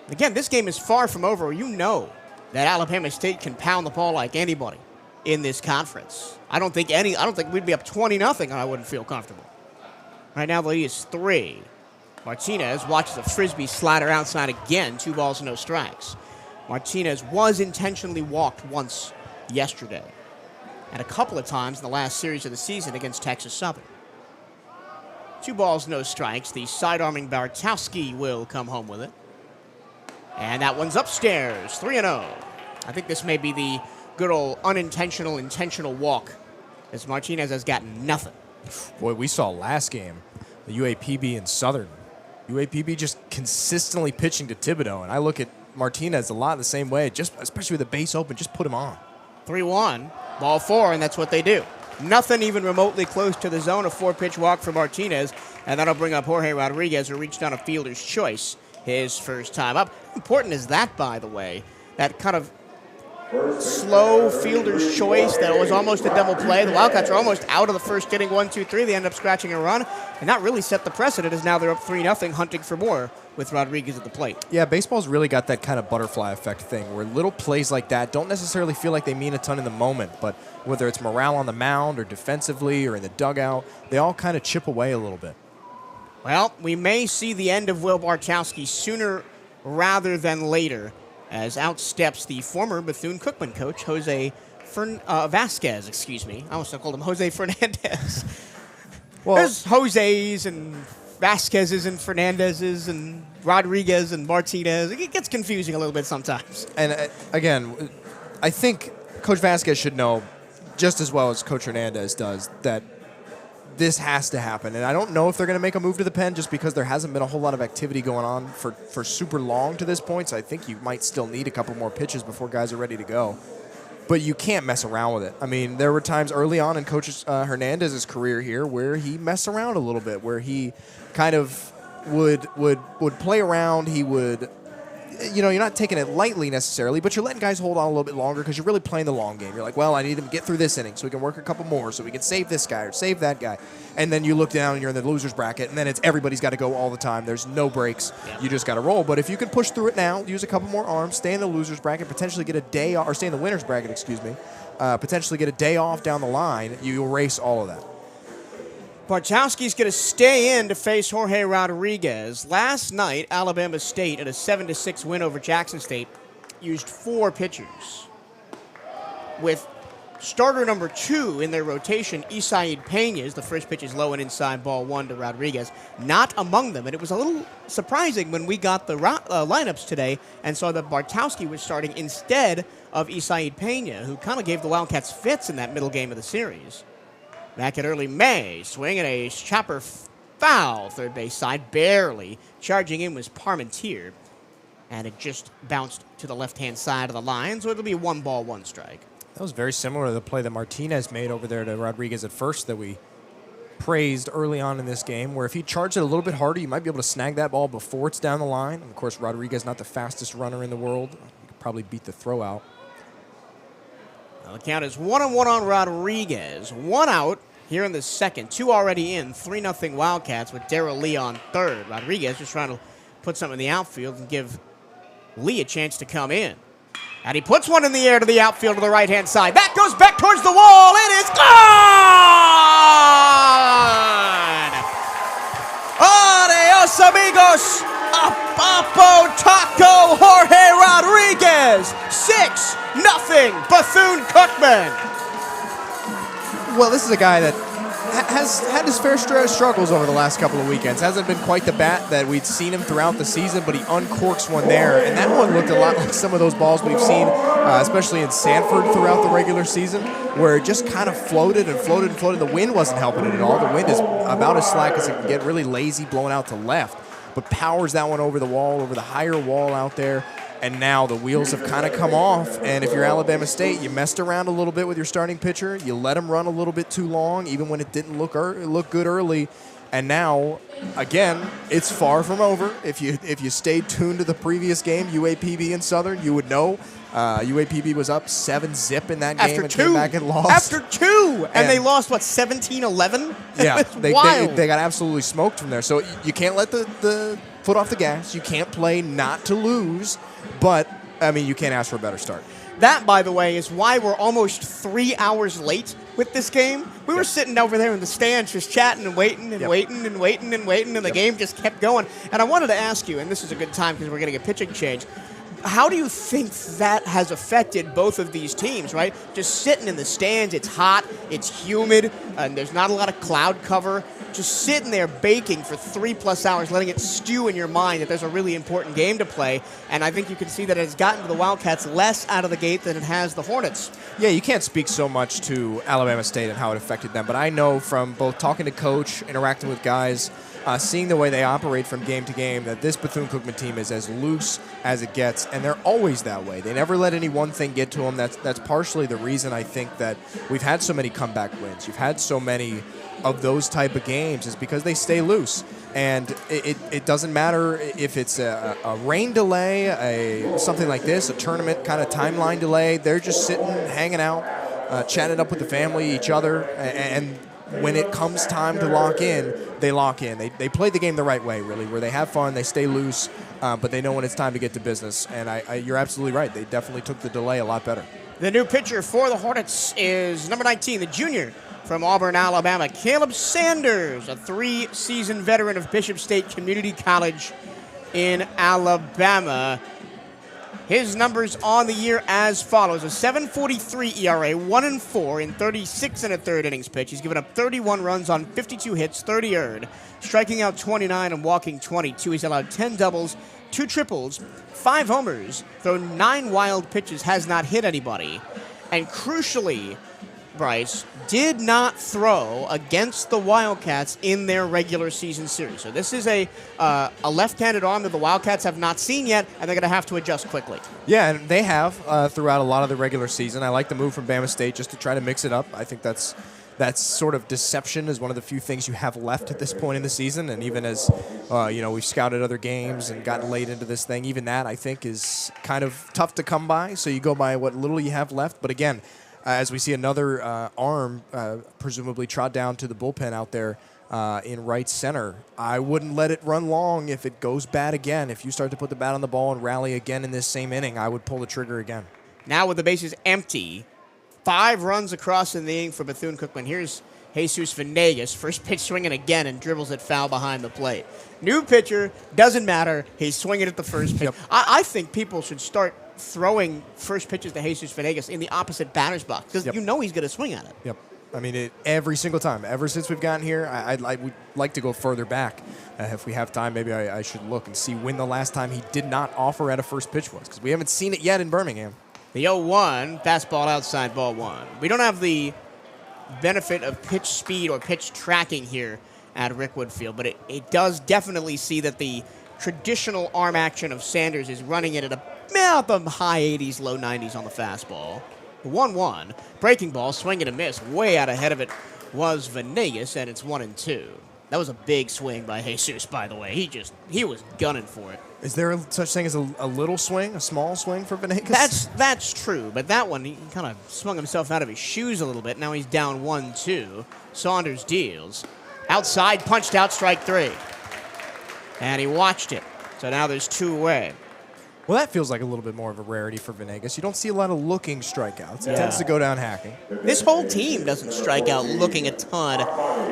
Again, this game is far from over. You know that Alabama State can pound the ball like anybody in this conference. I don't think we'd be up 20-0 and I wouldn't feel comfortable. Right now, the lead is 3. Martinez watches a frisbee slider outside again. 2 balls, no strikes. Martinez was intentionally walked once yesterday, and a couple of times in the last series of the season against Texas Southern. 2 balls, no strikes. The side-arming Bartowski will come home with it. And that one's upstairs, 3-0. I think this may be the good old unintentional, intentional walk, as Martinez has gotten nothing. Boy, we saw last game, the UAPB and Southern. UAPB just consistently pitching to Thibodeau, and I look at Martinez a lot the same way, just especially with the base open, just put him on. 3-1, ball 4, and that's what they do. Nothing even remotely close to the zone, a 4-pitch walk for Martinez, and that'll bring up Jorge Rodriguez, who reached on a fielder's choice his first time up. How important is that, by the way? That kind of slow fielder's choice that was almost a double play. The Wildcats are almost out of the first inning, 1-2-3. They end up scratching a run, and that really set the precedent as now they're up 3-0, hunting for more with Rodriguez at the plate. Yeah, baseball's really got that kind of butterfly effect thing where little plays like that don't necessarily feel like they mean a ton in the moment, but whether it's morale on the mound or defensively or in the dugout, they all kind of chip away a little bit. Well, we may see the end of Will Bartowski sooner rather than later, as out steps the former Bethune-Cookman coach, Vasquez, excuse me. I almost called him Jose Fernandez. Well, there's Jose's and Vasquez's and Fernandez's and Rodriguez and Martinez. It gets confusing a little bit sometimes. And again, I think Coach Vasquez should know just as well as Coach Hernandez does that this has to happen. And I don't know if they're going to make a move to the pen just because there hasn't been a whole lot of activity going on for super long to this point. So I think you might still need a couple more pitches before guys are ready to go. But you can't mess around with it. I mean, there were times early on in Coach Hernandez's career here where he messed around a little bit, where he kind of would play around. He would, you're not taking it lightly necessarily, but you're letting guys hold on a little bit longer because you're really playing the long game. You're like, well, I need him to get through this inning so we can work a couple more so we can save this guy or save that guy. And then you look down and you're in the loser's bracket, and then it's everybody's got to go all the time. There's no breaks. Yeah. You just got to roll. But if you can push through it now, use a couple more arms, stay in the loser's bracket, potentially get a day off, or stay in the winner's bracket, potentially get a day off down the line, you erase all of that. Bartowski's going to stay in to face Jorge Rodriguez. Last night, Alabama State, in a 7-6 win over Jackson State, used 4 pitchers. With starter number 2 in their rotation, Isaid Peña, the first pitch is low and inside, ball 1 to Rodriguez, not among them. And it was a little surprising when we got the lineups today and saw that Bartowski was starting instead of Isaid Peña, who kind of gave the Wildcats fits in that middle game of the series. Back in early May, swinging a chopper foul, third base side, barely. Charging in was Parmentier, and it just bounced to the left-hand side of the line, so it'll be 1 ball, 1 strike. That was very similar to the play that Martinez made over there to Rodriguez at first that we praised early on in this game, where if he charged it a little bit harder, you might be able to snag that ball before it's down the line. And of course, Rodriguez not the fastest runner in the world. He could probably beat the throw out. Well, the count is 1-1 on Rodriguez. 1 out here in the second. 2 already in. 3-0 Wildcats with Darrell Lee on third. Rodriguez just trying to put something in the outfield and give Lee a chance to come in. And he puts one in the air to the outfield to the right-hand side. That goes back towards the wall. It is gone! Adios, amigos! A Papo Taco Jorge Rodriguez. 6-0 Bethune-Cookman. Well, this is a guy that has had his fair share of struggles over the last couple of weekends. Hasn't been quite the bat that we'd seen him throughout the season, but he uncorks one there. And that one looked a lot like some of those balls we've seen, especially in Sanford throughout the regular season, where it just kind of floated and floated and floated. The wind wasn't helping it at all. The wind is about as slack as it can get, really lazy, blowing out to left, but powers that one over the wall, over the higher wall out there. And now the wheels have kind of come off. And if you're Alabama State, you messed around a little bit with your starting pitcher. You let him run a little bit too long, even when it didn't look good early. And now, again, it's far from over. If you stayed tuned to the previous game, UAPB and Southern, you would know. UAPB was up 7-0 in that game and came back and lost. After 2! And they lost, 17-11? Yeah, they got absolutely smoked from there. So you can't let the foot off the gas. You can't play not to lose. But, I mean, you can't ask for a better start. That, by the way, is why we're almost 3 hours late with this game. We were sitting over there in the stands just chatting and waiting and waiting and waiting and waiting, and the game just kept going. And I wanted to ask you, and this is a good time because we're getting a pitching change, how do you think that has affected both of these teams, right? Just sitting in the stands, it's hot, it's humid, and there's not a lot of cloud cover. Just sitting there baking for 3+ hours, letting it stew in your mind that there's a really important game to play. And I think you can see that it has gotten to the Wildcats less out of the gate than it has the Hornets. Yeah, you can't speak so much to Alabama State and how it affected them. But I know from both talking to Coach, interacting with guys, seeing the way they operate from game to game, that this Bethune-Cookman team is as loose as it gets, and they're always that way. They never let any one thing get to them. That's partially the reason I think that we've had so many comeback wins. You've had so many of those type of games is because they stay loose. And it doesn't matter if it's a rain delay, something like this, a tournament kind of timeline delay. They're just sitting, hanging out, chatting up with the family, each other, and when it comes time to lock in, they lock in. They play the game the right way, really, where they have fun, they stay loose, but they know when it's time to get to business. And you're absolutely right. They definitely took the delay a lot better. The new pitcher for the Hornets is number 19, the junior from Auburn, Alabama, Caleb Sanders, a 3-season veteran of Bishop State Community College in Alabama. His numbers on the year as follows: a 7.43 ERA, 1-4 in 36 1/3 innings pitched. He's given up 31 runs on 52 hits, 30 earned, striking out 29 and walking 22. He's allowed 10 doubles, 2 triples, 5 homers, thrown 9 wild pitches, has not hit anybody. And crucially, Bryce, did not throw against the Wildcats in their regular season series. So this is a left-handed arm that the Wildcats have not seen yet, and they're going to have to adjust quickly. Yeah, and they have throughout a lot of the regular season. I like the move from Bama State just to try to mix it up. I think that's sort of deception is one of the few things you have left at this point in the season. And even as, we've scouted other games and gotten late into this thing, even that I think is kind of tough to come by. So you go by what little you have left. But again, as we see another arm presumably trot down to the bullpen out there in right center, I wouldn't let it run long if it goes bad again. If you start to put the bat on the ball and rally again in this same inning, I would pull the trigger again. Now with the bases empty, 5 runs across in the inning for Bethune-Cookman. Here's Jesus Venegas. First pitch swinging again and dribbles it foul behind the plate. New pitcher, doesn't matter. He's swinging at the first pitch. Yep. I think people should start throwing first pitches to Jesus Venegas in the opposite batter's box because Yep. you know he's going to swing at it. Yep. I mean, every single time, ever since we've gotten here, we'd like to go further back. If we have time, maybe I should look and see when the last time he did not offer at a first pitch was, because we haven't seen it yet in Birmingham. The 0-1, fastball outside, ball 1. We don't have the benefit of pitch speed or pitch tracking here at Rickwood Field, but it does definitely see that the traditional arm action of Sanders is running it at about the high 80s, low 90s on the fastball. 1-1, breaking ball, swing and a miss. Way out ahead of it was Venegas, and it's 1-2. That was a big swing by Jesus, by the way. He was gunning for it. Is there such thing as a little swing, a small swing for Venegas? That's true, but that one, he kind of swung himself out of his shoes a little bit. Now he's down 1-2. Saunders deals. Outside, punched out, strike 3. And he watched it. So now there's 2 away. Well, that feels like a little bit more of a rarity for Venegas. You don't see a lot of looking strikeouts. It Yeah. tends to go down hacking. This whole team doesn't strike out looking a ton,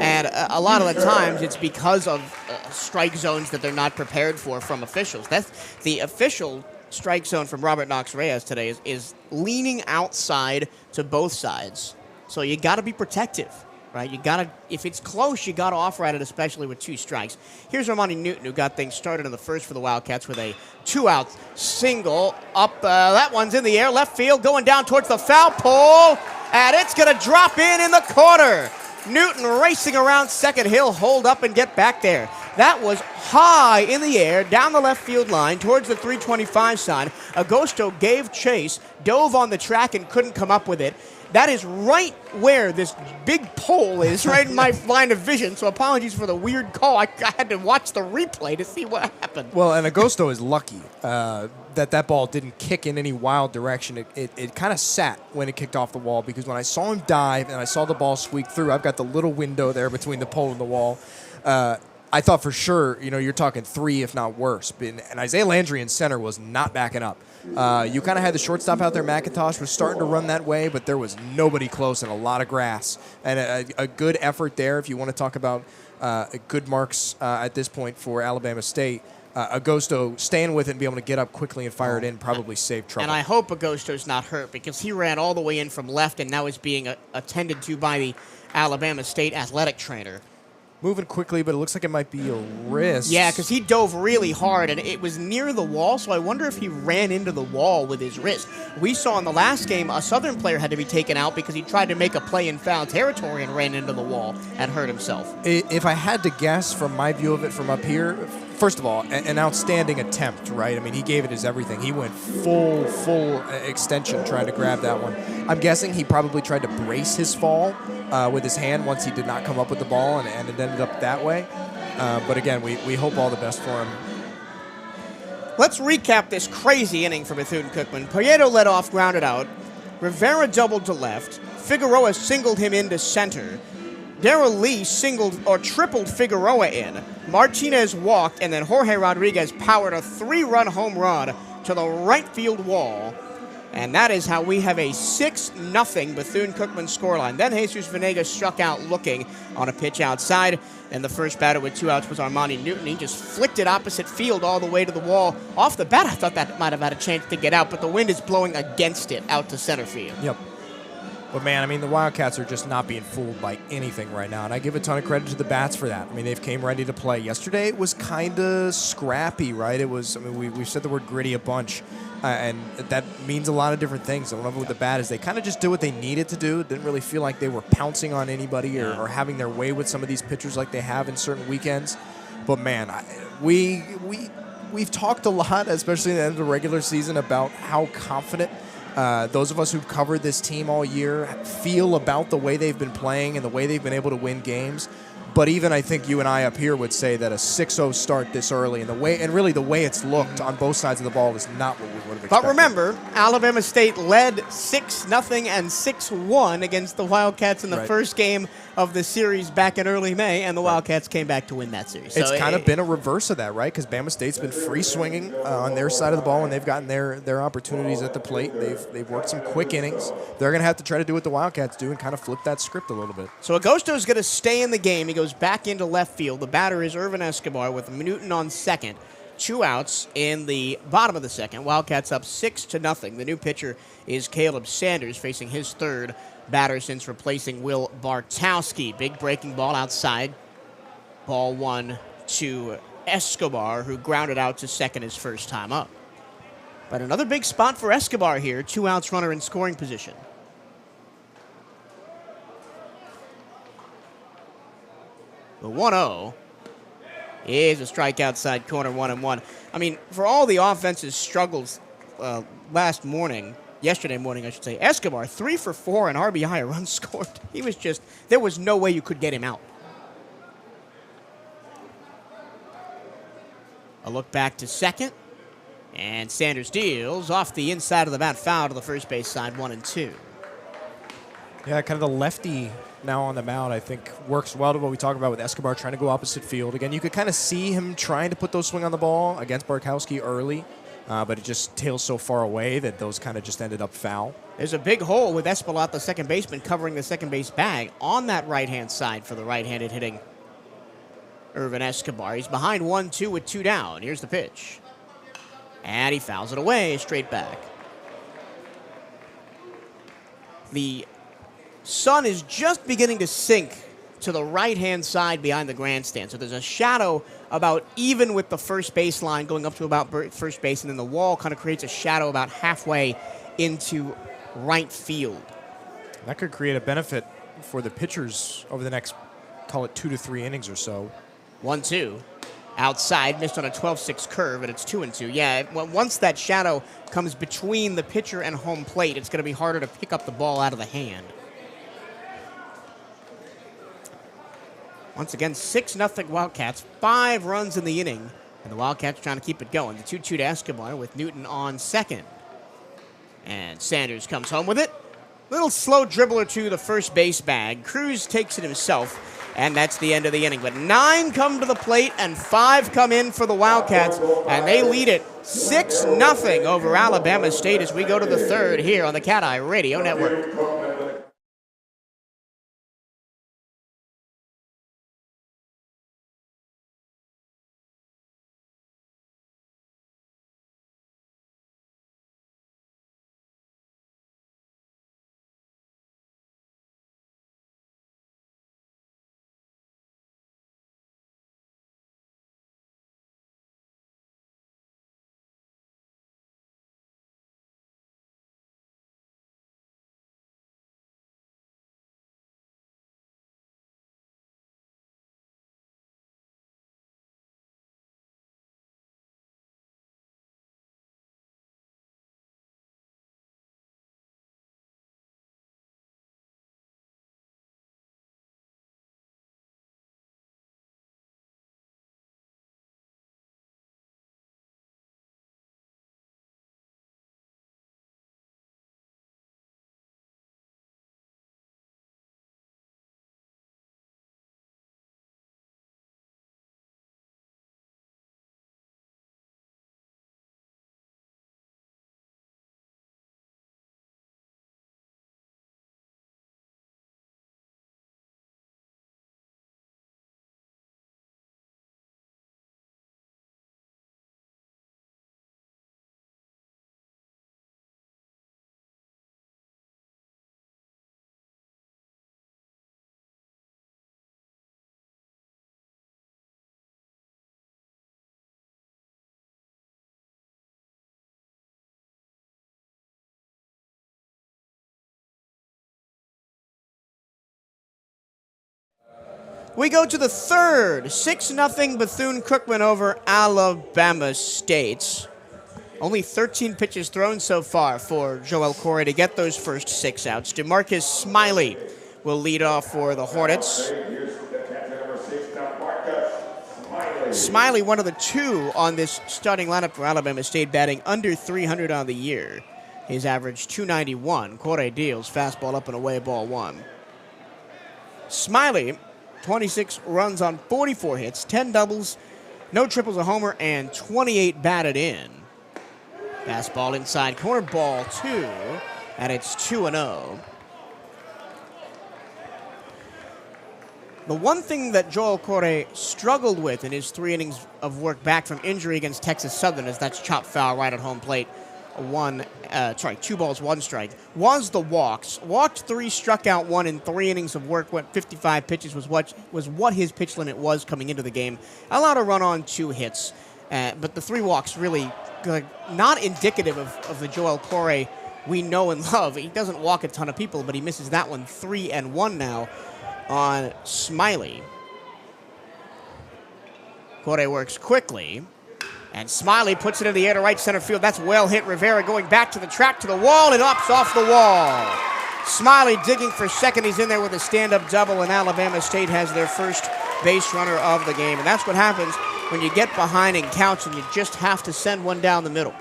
and a lot of the times it's because of strike zones that they're not prepared for from officials. That's the official strike zone from Robert Knox Reyes today is leaning outside to both sides. So you got to be protective, right? You got to, if it's close, you got to offer at it, especially with 2 strikes. Here's Armani Newton, who got things started in the first for the Wildcats with a 2-out single up. That one's in the air, left field, going down towards the foul pole, and it's going to drop in the corner. Newton racing around second. He'll hold up and get back there. That was high in the air, down the left field line, towards the 325 side. Agosto gave chase, dove on the track, and couldn't come up with it. That is right where this big pole is, right in my line of vision, so apologies for the weird call. I had to watch the replay to see what happened. Well, and Agosto is lucky that ball didn't kick in any wild direction. It kind of sat when it kicked off the wall, because when I saw him dive and I saw the ball squeak through, I've got the little window there between the pole and the wall. I thought for sure, you're talking 3, if not worse. And Isaiah Landry in center was not backing up. You kind of had the shortstop out there. McIntosh was starting to run that way, but there was nobody close and a lot of grass. And a good effort there, if you want to talk about good marks at this point for Alabama State. Agosto staying with it and being able to get up quickly and fire it in probably saved trouble. And I hope Agosto's not hurt, because he ran all the way in from left and now is being attended to by the Alabama State athletic trainer. Moving quickly, but it looks like it might be a wrist. Yeah, because he dove really hard, and it was near the wall, so I wonder if he ran into the wall with his wrist. We saw in the last game a Southern player had to be taken out because he tried to make a play in foul territory and ran into the wall and hurt himself. If I had to guess from my view of it from up here, first of all, an outstanding attempt, right? I mean, he gave it his everything. He went full extension trying to grab that one. I'm guessing he probably tried to brace his fall with his hand once he did not come up with the ball, and it ended up that way. But again, we hope all the best for him. Let's recap this crazy inning for Bethune-Cookman. Prieto led off, grounded out. Rivera doubled to left. Figueroa singled him into center. Darrell Lee singled or tripled Figueroa in. Martinez walked, and then Jorge Rodriguez powered a 3-run home run to the right field wall. And that is how we have a 6-0 Bethune-Cookman scoreline. Then Jesus Venegas struck out looking on a pitch outside. And the first batter with 2 outs was Armani Newton. He just flicked it opposite field all the way to the wall. Off the bat, I thought that might have had a chance to get out, but the wind is blowing against it out to center field. Yep. But, man, I mean, the Wildcats are just not being fooled by anything right now, and I give a ton of credit to the bats for that. I mean, they've came ready to play. Yesterday it was kind of scrappy, right? It was, I mean, we've said the word gritty a bunch, and that means a lot of different things. And one of them with the bat is they kind of just did what they needed to do. Didn't really feel like they were pouncing on anybody or having their way with some of these pitchers like they have in certain weekends. But, man, we've talked a lot, especially at the end of the regular season, about how confident those of us who've covered this team all year feel about the way they've been playing and the way they've been able to win games. But even I think you and I up here would say that a 6-0 start this early and the way it's looked on both sides of the ball is not what we would have expected. But remember, Alabama State led 6-0 and 6-1 against the Wildcats in the first game of the series back in early May, and the Wildcats came back to win that series. It's kind of been a reverse of that, right? Because Bama State's been free swinging on their side of the ball, and they've gotten their opportunities at the plate. They've worked some quick innings. They're going to have to try to do what the Wildcats do and kind of flip that script a little bit. So Agosto's going to stay in the game. He goes back into left field. The batter is Irvin Escobar with Newton on second. 2 outs in the bottom of the second. Wildcats up 6-0. The new pitcher is Caleb Sanders, facing his third batter since replacing Will Bartowski. Big breaking ball outside. Ball 1 to Escobar, who grounded out to second his first time up. But another big spot for Escobar here. 2 outs, runner in scoring position. The 1-0 is a strike outside corner, 1-1. I mean, for all the offense's struggles yesterday morning, I should say, Escobar, 3 for 4 and RBI, a run scored. There was no way you could get him out. A look back to second, and Sanders deals off the inside of the bat, foul to the first base side, 1-2. Yeah, kind of the lefty now on the mound, I think, works well to what we talk about with Escobar trying to go opposite field. Again, you could kind of see him trying to put those swing on the ball against Barkowski early, but it just tails so far away that those kind of just ended up foul. There's a big hole with Espelot, the second baseman, covering the second base bag on that right-hand side for the right-handed hitting Irvin Escobar. He's behind 1-2 with 2 down. Here's the pitch. And he fouls it away, straight back. The sun is just beginning to sink to the right-hand side behind the grandstand. So there's a shadow about even with the first baseline going up to about first base, and then the wall kind of creates a shadow about halfway into right field. That could create a benefit for the pitchers over the next, call it 2 to 3 innings or so. 1-2. Outside, missed on a 12-6 curve, and it's 2-2. Yeah, once that shadow comes between the pitcher and home plate, it's going to be harder to pick up the ball out of the hand. Once again, 6-0 Wildcats, 5 runs in the inning, and the Wildcats trying to keep it going. The 2-2 to Escobar with Newton on second. And Sanders comes home with it. Little slow dribbler to the first base bag. Cruz takes it himself, and that's the end of the inning. But 9 come to the plate, and 5 come in for the Wildcats, and they lead it 6-0 over Alabama State as we go to the third here on the CatEye Radio Network. We go to the third, 6-0 Bethune-Cookman over Alabama State. Only 13 pitches thrown so far for Joel Corey to get those first 6 outs. DeMarcus Smiley will lead off for the Hornets. Smiley, one of the 2 on this starting lineup for Alabama State, batting under 300 on the year. His average 291. Corey deals fastball up and away, ball 1. Smiley, 26 runs on 44 hits, 10 doubles, no triples, a homer, and 28 batted in. Fastball inside corner, ball 2, and it's 2-0. The one thing that Joel Corey struggled with in his 3 innings of work back from injury against Texas Southern, as that's chopped foul right at home plate, 2 balls, 1 strike, was the walks. Walked 3, struck out 1 in 3 innings of work. Went 55 pitches was what his pitch limit was coming into the game. Allowed a run on 2 hits, but the 3 walks really not indicative of the Joel Corey we know and love. He doesn't walk a ton of people, but he misses that one. 3-1 now on Smiley. Corey works quickly. And Smiley puts it in the air to right center field. That's well hit. Rivera going back to the track, to the wall, and ups off the wall. Smiley digging for second. He's in there with a stand-up double, and Alabama State has their first base runner of the game. And that's what happens when you get behind in counts and you just have to send one down the middle.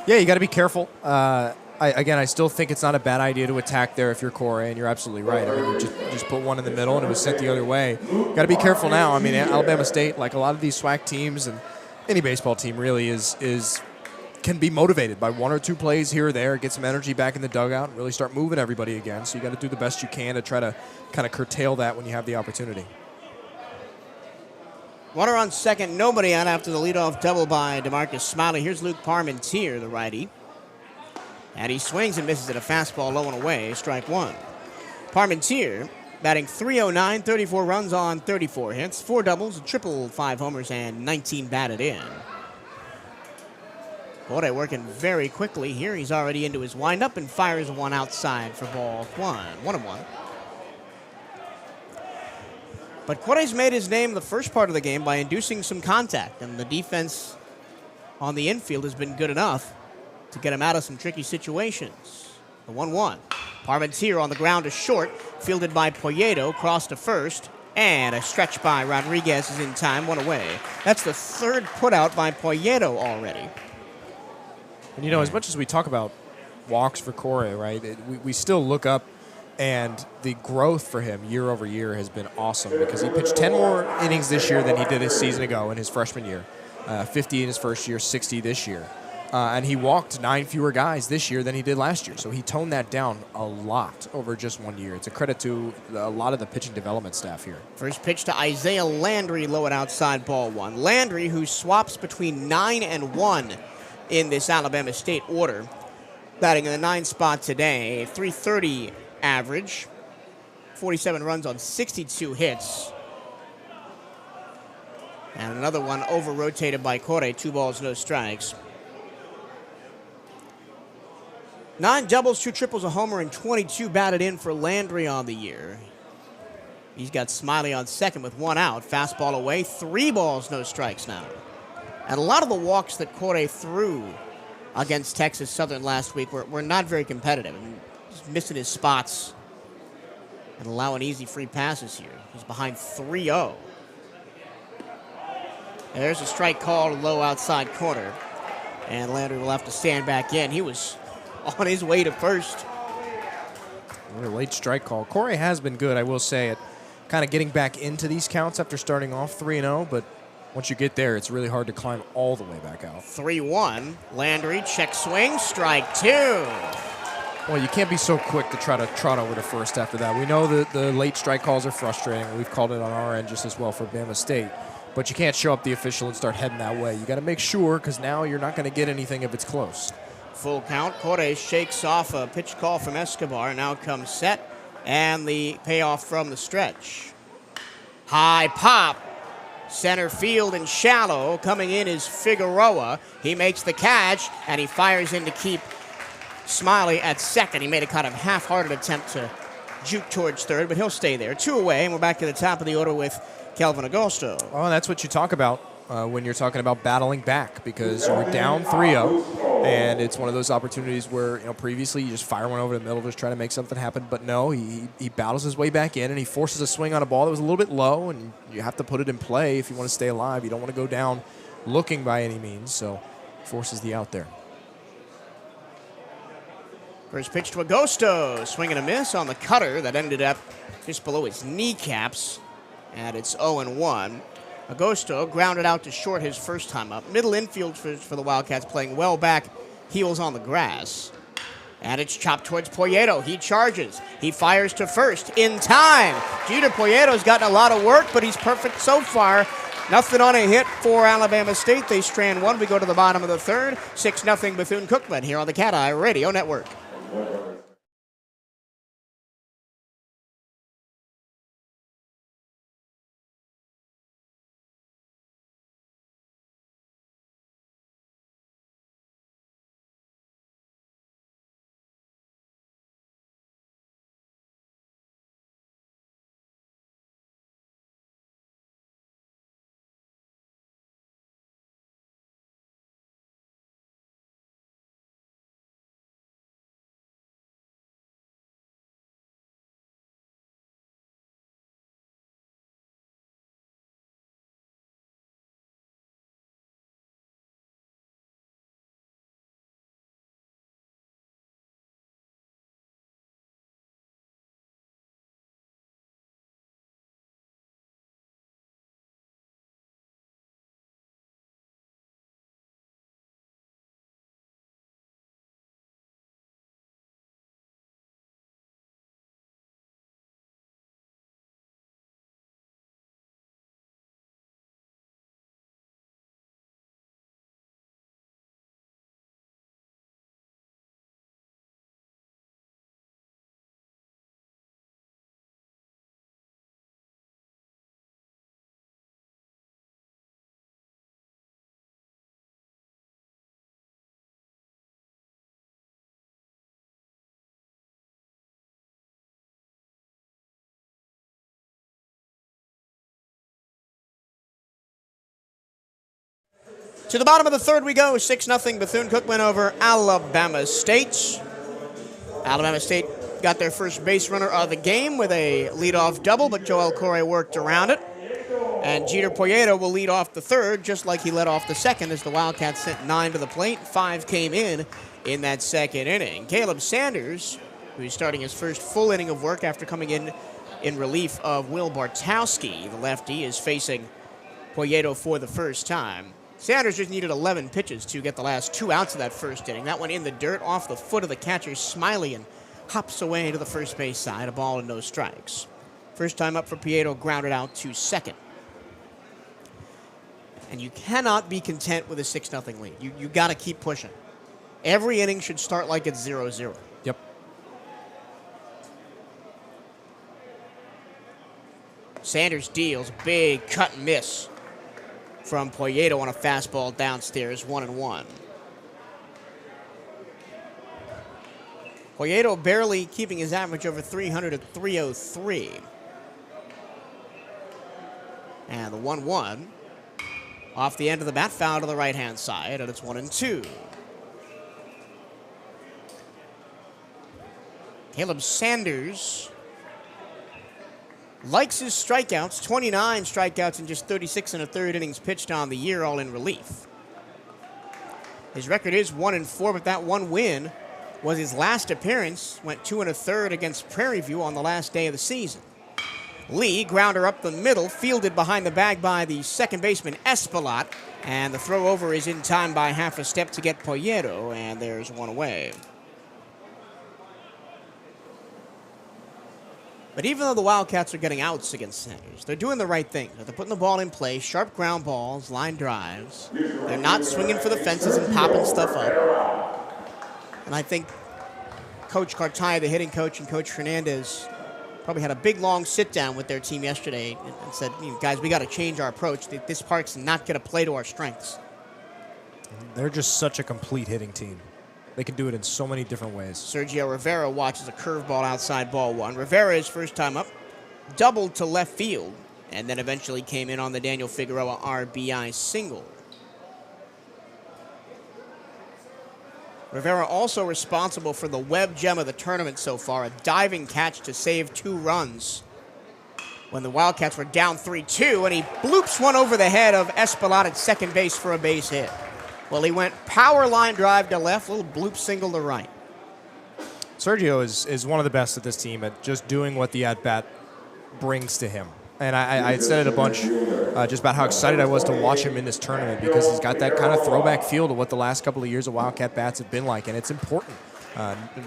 Yeah, you got to be careful. I still think it's not a bad idea to attack there if you're Corey, and you're absolutely right. I mean, you just put one in the middle, and it was sent the other way. Got to be careful now. I mean, Alabama State, like a lot of these SWAC teams and any baseball team really can be motivated by 1 or 2 plays here or there, get some energy back in the dugout, and really start moving everybody again. So you got to do the best you can to try to kind of curtail that when you have the opportunity. Runner on second, nobody out after the leadoff double by DeMarcus Smiley. Here's Luke Parmentier, the righty. And he swings and misses at a fastball low and away, strike 1. Parmentier batting .309, 34 runs on 34 hits, 4 doubles, a triple, 5 homers, and 19 batted in. Corey working very quickly here. He's already into his windup and fires one outside for ball 1-1. But Corey's made his name the first part of the game by inducing some contact, and the defense on the infield has been good enough to get him out of some tricky situations. The 1-1. Parmentier on the ground to short, fielded by Poyeto, cross to first, and a stretch by Rodriguez is in time, 1 away. That's the 3rd putout by Poyeto already. And, as much as we talk about walks for Corey, right, we still look up, and the growth for him year over year has been awesome because he pitched 10 more innings this year than he did a season ago in his freshman year. 50 in his first year, 60 this year. And he walked 9 fewer guys this year than he did last year. So he toned that down a lot over just 1 year. It's a credit to a lot of the pitching development staff here. First pitch to Isaiah Landry, low and outside, ball 1. Landry, who swaps between 9 and 1 in this Alabama State order, batting in the 9 spot today, .330 average, 47 runs on 62 hits. And another one over-rotated by Corey, 2 balls, no strikes. 9 doubles, 2 triples, a homer, and 22 batted in for Landry on the year. He's got Smiley on second with 1 out. Fastball away, 3 balls, no strikes now. And a lot of the walks that Corey threw against Texas Southern last week were not very competitive. And just missing his spots and allowing easy free passes here. He's behind 3-0. There's a strike called low outside corner. And Landry will have to stand back in. He was on his way to first. What a late strike call. Corey has been good, I will say, at kind of getting back into these counts after starting off 3-0, but once you get there, it's really hard to climb all the way back out. 3-1. Landry, check swing, strike 2. Well, you can't be so quick to try to trot over to first after that. We know that the late strike calls are frustrating. We've called it on our end just as well for Bama State. But you can't show up the official and start heading that way. You got to make sure, because now you're not going to get anything if it's close. Full count. Corey shakes off a pitch call from Escobar. Now comes set, and the payoff from the stretch. High pop. Center field and shallow. Coming in is Figueroa. He makes the catch, and he fires in to keep Smiley at second. He made a kind of half-hearted attempt to juke towards third, but he'll stay there. 2 away, and we're back to the top of the order with Kelvin Agosto. Oh, that's what you talk about when you're talking about battling back, because you were down 3-0, and it's one of those opportunities where, previously you just fire one over the middle, just try to make something happen. But no, he battles his way back in, and he forces a swing on a ball that was a little bit low, and you have to put it in play if you want to stay alive. You don't want to go down looking by any means, so forces the out there. First pitch to Agosto. Swing and a miss on the cutter that ended up just below his kneecaps. And it's 0-1. Agosto grounded out to short his first time up. Middle infield for the Wildcats, playing well back, heels on the grass. And it's chopped towards Poyeto. He charges. He fires to first in time. Jeter Poyeto's gotten a lot of work, but he's perfect so far. Nothing on a hit for Alabama State. They strand one. We go to the bottom of the third. 6-0 Bethune-Cookman here on the CatEye Radio Network. To the bottom of the third we go. 6-0 Bethune-Cookman over Alabama State. Alabama State got their first base runner of the game with a leadoff double, but Joel Corey worked around it. And Jeter Poyeto will lead off the third, just like he led off the second, as the Wildcats sent 9 to the plate. 5 came in that second inning. Caleb Sanders, who's starting his first full inning of work after coming in relief of Will Bartowski, the lefty, is facing Poyeto for the first time. Sanders just needed 11 pitches to get the last 2 outs of that first inning. That one in the dirt off the foot of the catcher, Smiley, and hops away to the first base side. A ball and no strikes. First time up for Poyeto, grounded out to second. And you cannot be content with a 6-0 lead. You got to keep pushing. Every inning should start like it's 0-0. Yep. Sanders deals, big cut and miss from Poyeto on a fastball downstairs, 1-1. Poyeto barely keeping his average over 300 at 303. And the 1-1 off the end of the bat, foul to the right-hand side, and it's 1-2. Caleb Sanders likes his strikeouts, 29 strikeouts in just 36 1/3 innings pitched on the year, all in relief. His record is 1-4, but that one win was his last appearance, went 2 1/3 against Prairie View on the last day of the season. Lee, grounder up the middle, fielded behind the bag by the second baseman Espelot, and the throw over is in time by half a step to get Poyeto, and there's one away. But even though the Wildcats are getting outs against Sanders, they're doing the right thing. They're putting the ball in play, sharp ground balls, line drives. They're not swinging for the fences and popping stuff up. And I think Coach CatEye, the hitting coach, and Coach Hernandez probably had a big, long sit-down with their team yesterday and said, guys, we got to change our approach. This park's not going to play to our strengths. They're just such a complete hitting team. They can do it in so many different ways. Sergio Rivera watches a curveball outside ball one. Rivera, his first time up, doubled to left field, and then eventually came in on the Daniel Figueroa RBI single. Rivera also responsible for the web gem of the tournament so far, a diving catch to save 2 runs when the Wildcats were down 3-2, and he bloops one over the head of Escobar at second base for a base hit. Well, he went power line drive to left, little bloop single to right. Sergio is one of the best at this team at just doing what the at-bat brings to him. And I said it a bunch just about how excited I was to watch him in this tournament because he's got that kind of throwback feel to what the last couple of years of Wildcat bats have been like, and it's important.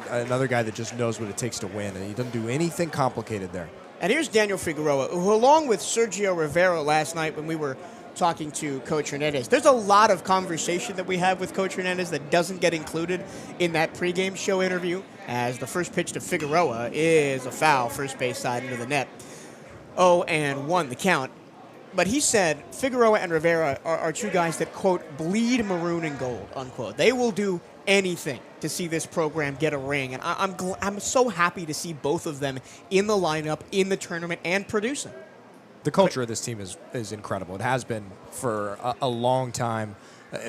Another guy that just knows what it takes to win, and he doesn't do anything complicated there. And here's Daniel Figueroa, who along with Sergio Rivera last night when we were talking to Coach Hernandez, there's a lot of conversation that we have with Coach Hernandez that doesn't get included in that pregame show interview, as the first pitch to Figueroa is a foul, first base side into the net. 0-1 the count. But he said Figueroa and Rivera are 2 guys that, quote, bleed maroon and gold, unquote. They will do anything to see this program get a ring. And I'm so happy to see both of them in the lineup, in the tournament, and producing. The culture of this team is incredible. It has been for a long time.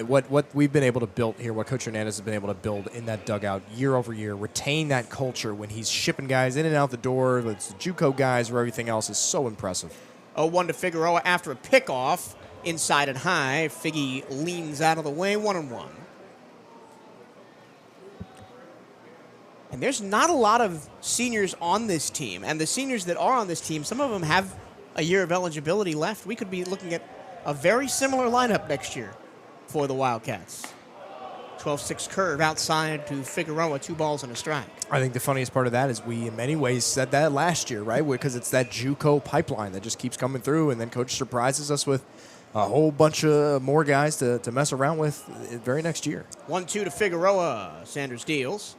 What we've been able to build here, what Coach Hernandez has been able to build in that dugout year over year, retain that culture when he's shipping guys in and out the door, it's the JUCO guys or everything else, is so impressive. 0-1 to Figueroa after a pickoff, inside and high. Figgy leans out of the way, 1-1. And there's not a lot of seniors on this team, and the seniors that are on this team, some of them have a year of eligibility left. We could be looking at a very similar lineup next year for the Wildcats. 12-6 curve outside to Figueroa, 2 balls and a strike. I think the funniest part of that is we, in many ways, said that last year, right? Because it's that JUCO pipeline that just keeps coming through, and then Coach surprises us with a whole bunch of more guys to mess around with very next year. 1-2 to Figueroa. Sanders deals.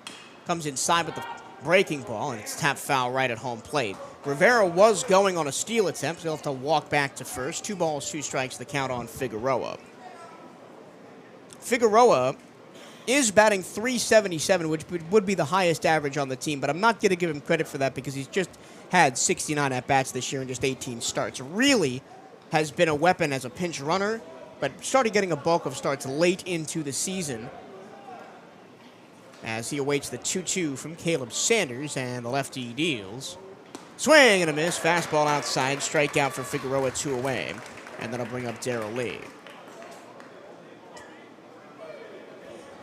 Comes inside with the breaking ball, and it's tapped foul right at home plate. Rivera was going on a steal attempt, so he'll have to walk back to first. 2 balls, 2 strikes, the count on Figueroa. Figueroa is batting .377, which would be the highest average on the team, but I'm not going to give him credit for that because he's just had 69 at-bats this year and just 18 starts. Really has been a weapon as a pinch runner, but started getting a bulk of starts late into the season as he awaits the 2-2 from Caleb Sanders, and the lefty deals. Swing and a miss, fastball outside, strikeout for Figueroa, 2 away, and that'll bring up Darrell Lee.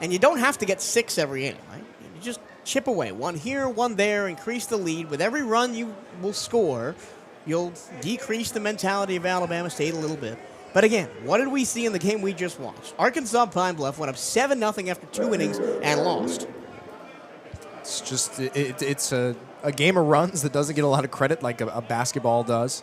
And you don't have to get 6 every inning, right? You just chip away. 1 here, 1 there, increase the lead. With every run you will score, you'll decrease the mentality of Alabama State a little bit. But again, what did we see in the game we just watched? Arkansas Pine Bluff went up 7-0 after 2 innings and lost. It's just it's a game of runs that doesn't get a lot of credit like a basketball does.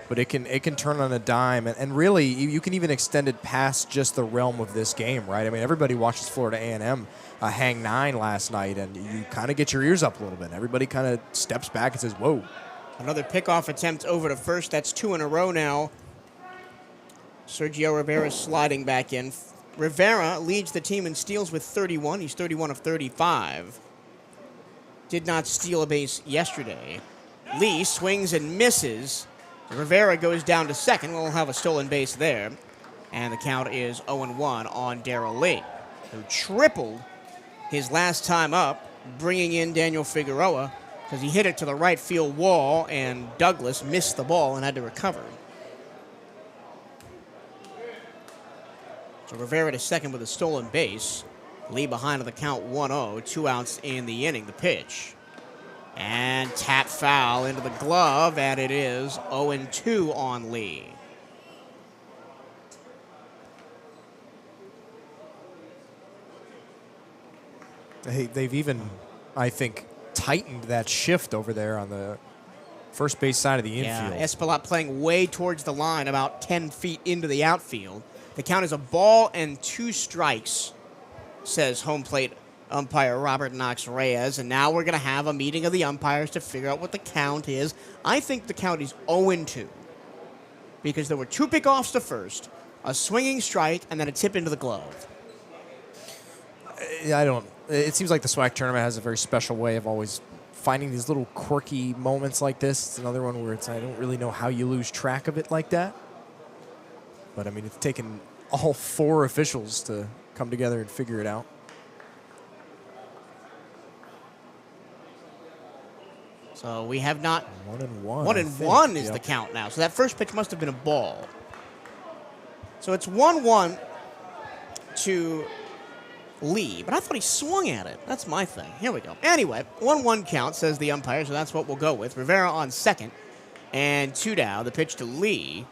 But it can turn on a dime, and really you can even extend it past just the realm of this game, right? I mean, everybody watches Florida A&M hang 9 last night, and you kind of get your ears up a little bit. Everybody kind of steps back and says, "Whoa!" Another pickoff attempt over to first. That's 2 in a row now. Sergio Rivera sliding back in. Rivera leads the team in steals with 31. He's 31 of 35. Did not steal a base yesterday. Lee swings and misses. Rivera goes down to second. We'll have a stolen base there. And the count is 0-1 on Darrell Lee, who tripled his last time up, bringing in Daniel Figueroa because he hit it to the right field wall, and Douglas missed the ball and had to recover. So Rivera to second with a stolen base. Lee behind on the count 1-0. 2 outs in the inning. The pitch. And tap foul into the glove, and it is 0-2 on Lee. They've even, I think, tightened that shift over there on the first base side of the infield. Yeah, Escobar playing way towards the line, about 10 feet into the outfield. The count is a ball and 2 strikes, says home plate umpire Robert Knox Reyes, and now we're going to have a meeting of the umpires to figure out what the count is. I think the count is 0-2 because there were 2 pickoffs to first, a swinging strike, and then a tip into the glove. I don't it seems like the SWAC tournament has a very special way of always finding these little quirky moments like this. It's another one where I don't really know how you lose track of it like that. But, I mean, it's taken all 4 officials to come together and figure it out. So we have not. 1-1. 1-1 is the count now. So that first pitch must have been a ball. So it's 1-1 to Lee, but I thought he swung at it. That's my thing. Here we go. Anyway, 1-1 count, says the umpire, so that's what we'll go with. Rivera on second, and 2 down. The pitch to Lee.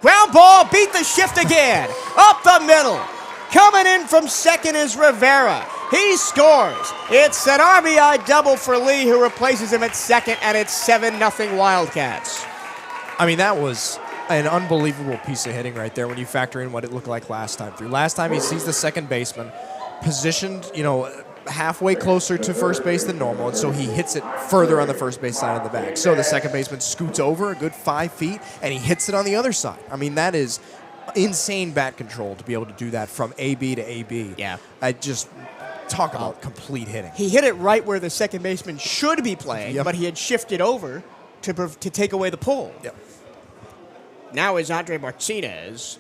Ground ball, beat the shift again. Up the middle. Coming in from second is Rivera. He scores. It's an RBI double for Lee, who replaces him at second, and it's 7-0 Wildcats. I mean, that was an unbelievable piece of hitting right there when you factor in what it looked like last time through. Last time he sees the second baseman positioned, halfway closer to first base than normal, and so he hits it further on the first base side of the bag. So the second baseman scoots over a good 5 feet, and he hits it on the other side. I mean, that is insane bat control to be able to do that from AB to AB. Yeah. I just talk about complete hitting. He hit it right where the second baseman should be playing, but he had shifted over to take away the pull. Yep. Now is Andre Martinez.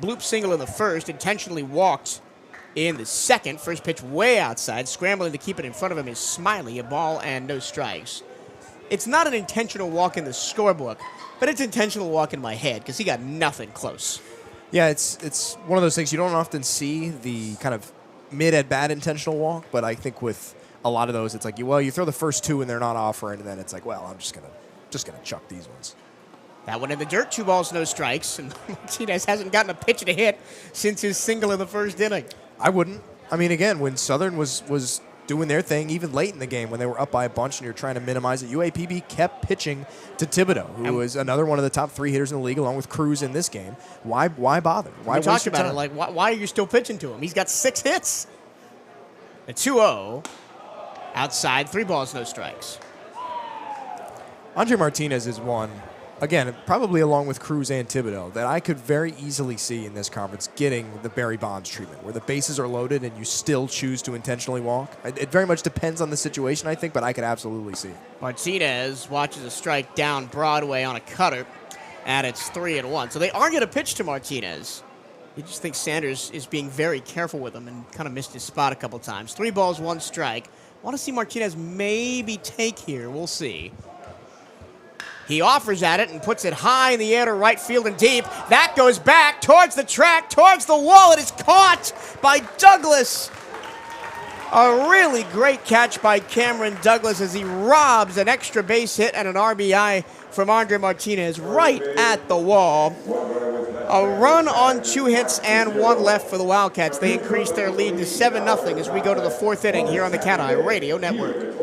Bloop single in the first, intentionally walked in the second. First pitch way outside. Scrambling to keep it in front of him is Smiley. A ball and no strikes. It's not an intentional walk in the scorebook, but it's intentional walk in my head because he got nothing close. Yeah, it's one of those things you don't often see, the kind of mid-at-bat intentional walk, but I think with a lot of those, it's like, you throw the first 2 and they're not offering, and then it's like, well, I'm just gonna chuck these ones. That one in the dirt, 2 balls, no strikes, and Martinez hasn't gotten a pitch to hit since his single in the first inning. I wouldn't. I mean, again, when Southern was doing their thing, even late in the game when they were up by a bunch and you're trying to minimize it, UAPB kept pitching to Thibodeau, who is another one of the top 3 hitters in the league, along with Cruz in this game. Why bother? Why we talked about it, like, why are you still pitching to him? He's got 6 hits. A 2-0. Outside, 3 balls, no strikes. Andre Martinez is one, again, probably along with Cruz and Thibodeau, that I could very easily see in this conference getting the Barry Bonds treatment, where the bases are loaded and you still choose to intentionally walk. It very much depends on the situation, I think, but I could absolutely see it. Martinez watches a strike down Broadway on a cutter, and it's 3-1. So they are going to pitch to Martinez. You just think Sanders is being very careful with him and kind of missed his spot a couple times. 3 balls, 1 strike. Want to see Martinez maybe take here. We'll see. He offers at it and puts it high in the air to right field and deep. That goes back towards the track, towards the wall. It is caught by Douglas. A really great catch by Cameron Douglas as he robs an extra base hit and an RBI from Andre Martinez right at the wall. A run on 2 hits and 1 left for the Wildcats. They increase their lead to 7-0 as we go to the 4th inning here on the CatEye Radio Network.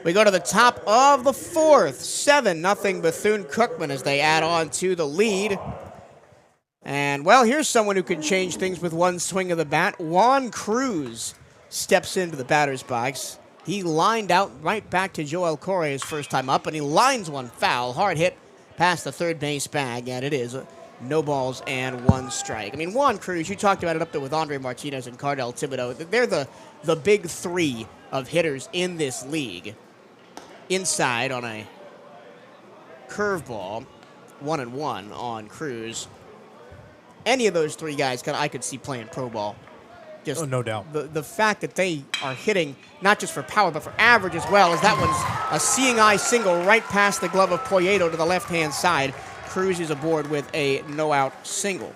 We go to the top of the 4th. 7-0 Bethune-Cookman as they add on to the lead. And, well, here's someone who can change things with one swing of the bat. Juan Cruz steps into the batter's box. He lined out right back to Joel Correa his first time up, and he lines one foul. Hard hit past the third base bag, and it is no balls and one strike. I mean, Juan Cruz, you talked about it up there with Andre Martinez and Cardell Thibodeau. They're the big three of hitters in this league. Inside on a curveball, 1-1 on Cruz. Any of those three guys I could see playing pro ball. Just no doubt. The fact that they are hitting not just for power but for average as well, as that one's a seeing eye single right past the glove of Poyeto to the left-hand side. Cruz is aboard with a no-out single.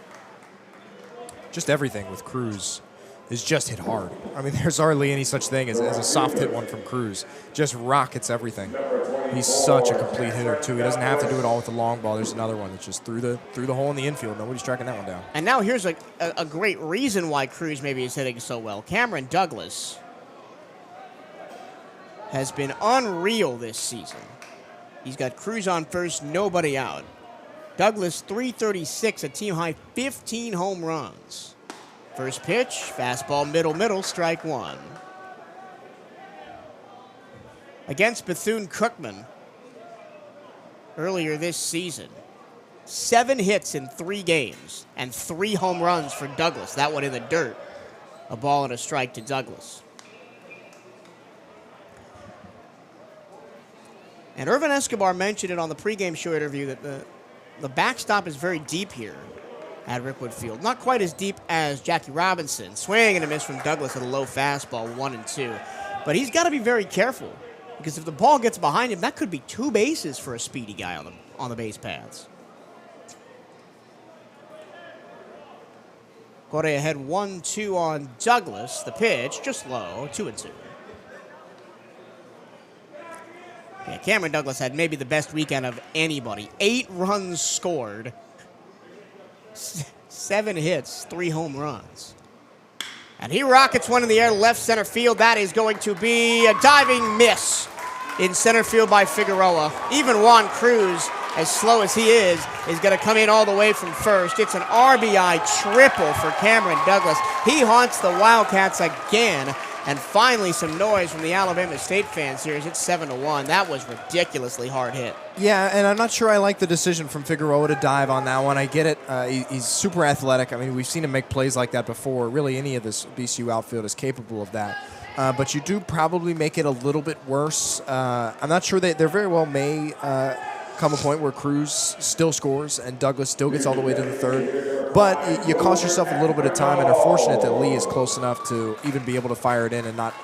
Just everything with Cruz is just hit hard. I mean, there's hardly any such thing as a soft hit one from Cruz. Just rockets everything. He's such a complete hitter, too. He doesn't have to do it all with the long ball. There's another one that's just through the hole in the infield. Nobody's tracking that one down. And now here's a great reason why Cruz maybe is hitting so well. Cameron Douglas has been unreal this season. He's got Cruz on first, nobody out. Douglas, 336, a team-high 15 home runs. First pitch, fastball middle, strike one. Against Bethune-Cookman earlier this season, 7 hits in 3 games and 3 home runs for Douglas. That one in the dirt. A ball and a strike to Douglas. And Irvin Escobar mentioned it on the pregame show interview that the backstop is very deep here at Rickwood Field. Not quite as deep as Jackie Robinson. Swing and a miss from Douglas at a low fastball, 1-2. But he's got to be very careful, because if the ball gets behind him, that could be 2 bases for a speedy guy on the base paths. Correa had 1-2 on Douglas. The pitch, just low, 2-2. Yeah, Cameron Douglas had maybe the best weekend of anybody. 8 runs scored, 7 hits, 3 home runs. And he rockets one in the air to left center field. That is going to be a diving miss in center field by Figueroa. Even Juan Cruz, as slow as he is going to come in all the way from first. It's an RBI triple for Cameron Douglas. He haunts the Wildcats again. And finally, some noise from the Alabama State fans here as it's 7-1. That was ridiculously hard hit. Yeah, and I'm not sure I like the decision from Figueroa to dive on that one. I get it. He's super athletic. I mean, we've seen him make plays like that before. Really, any of this BCU outfield is capable of that. But you do probably make it a little bit worse. I'm not sure there very well may come a point where Cruz still scores and Douglas still gets all the way to the third. But you cost yourself a little bit of time, and are fortunate that Lee is close enough to even be able to fire it in and not,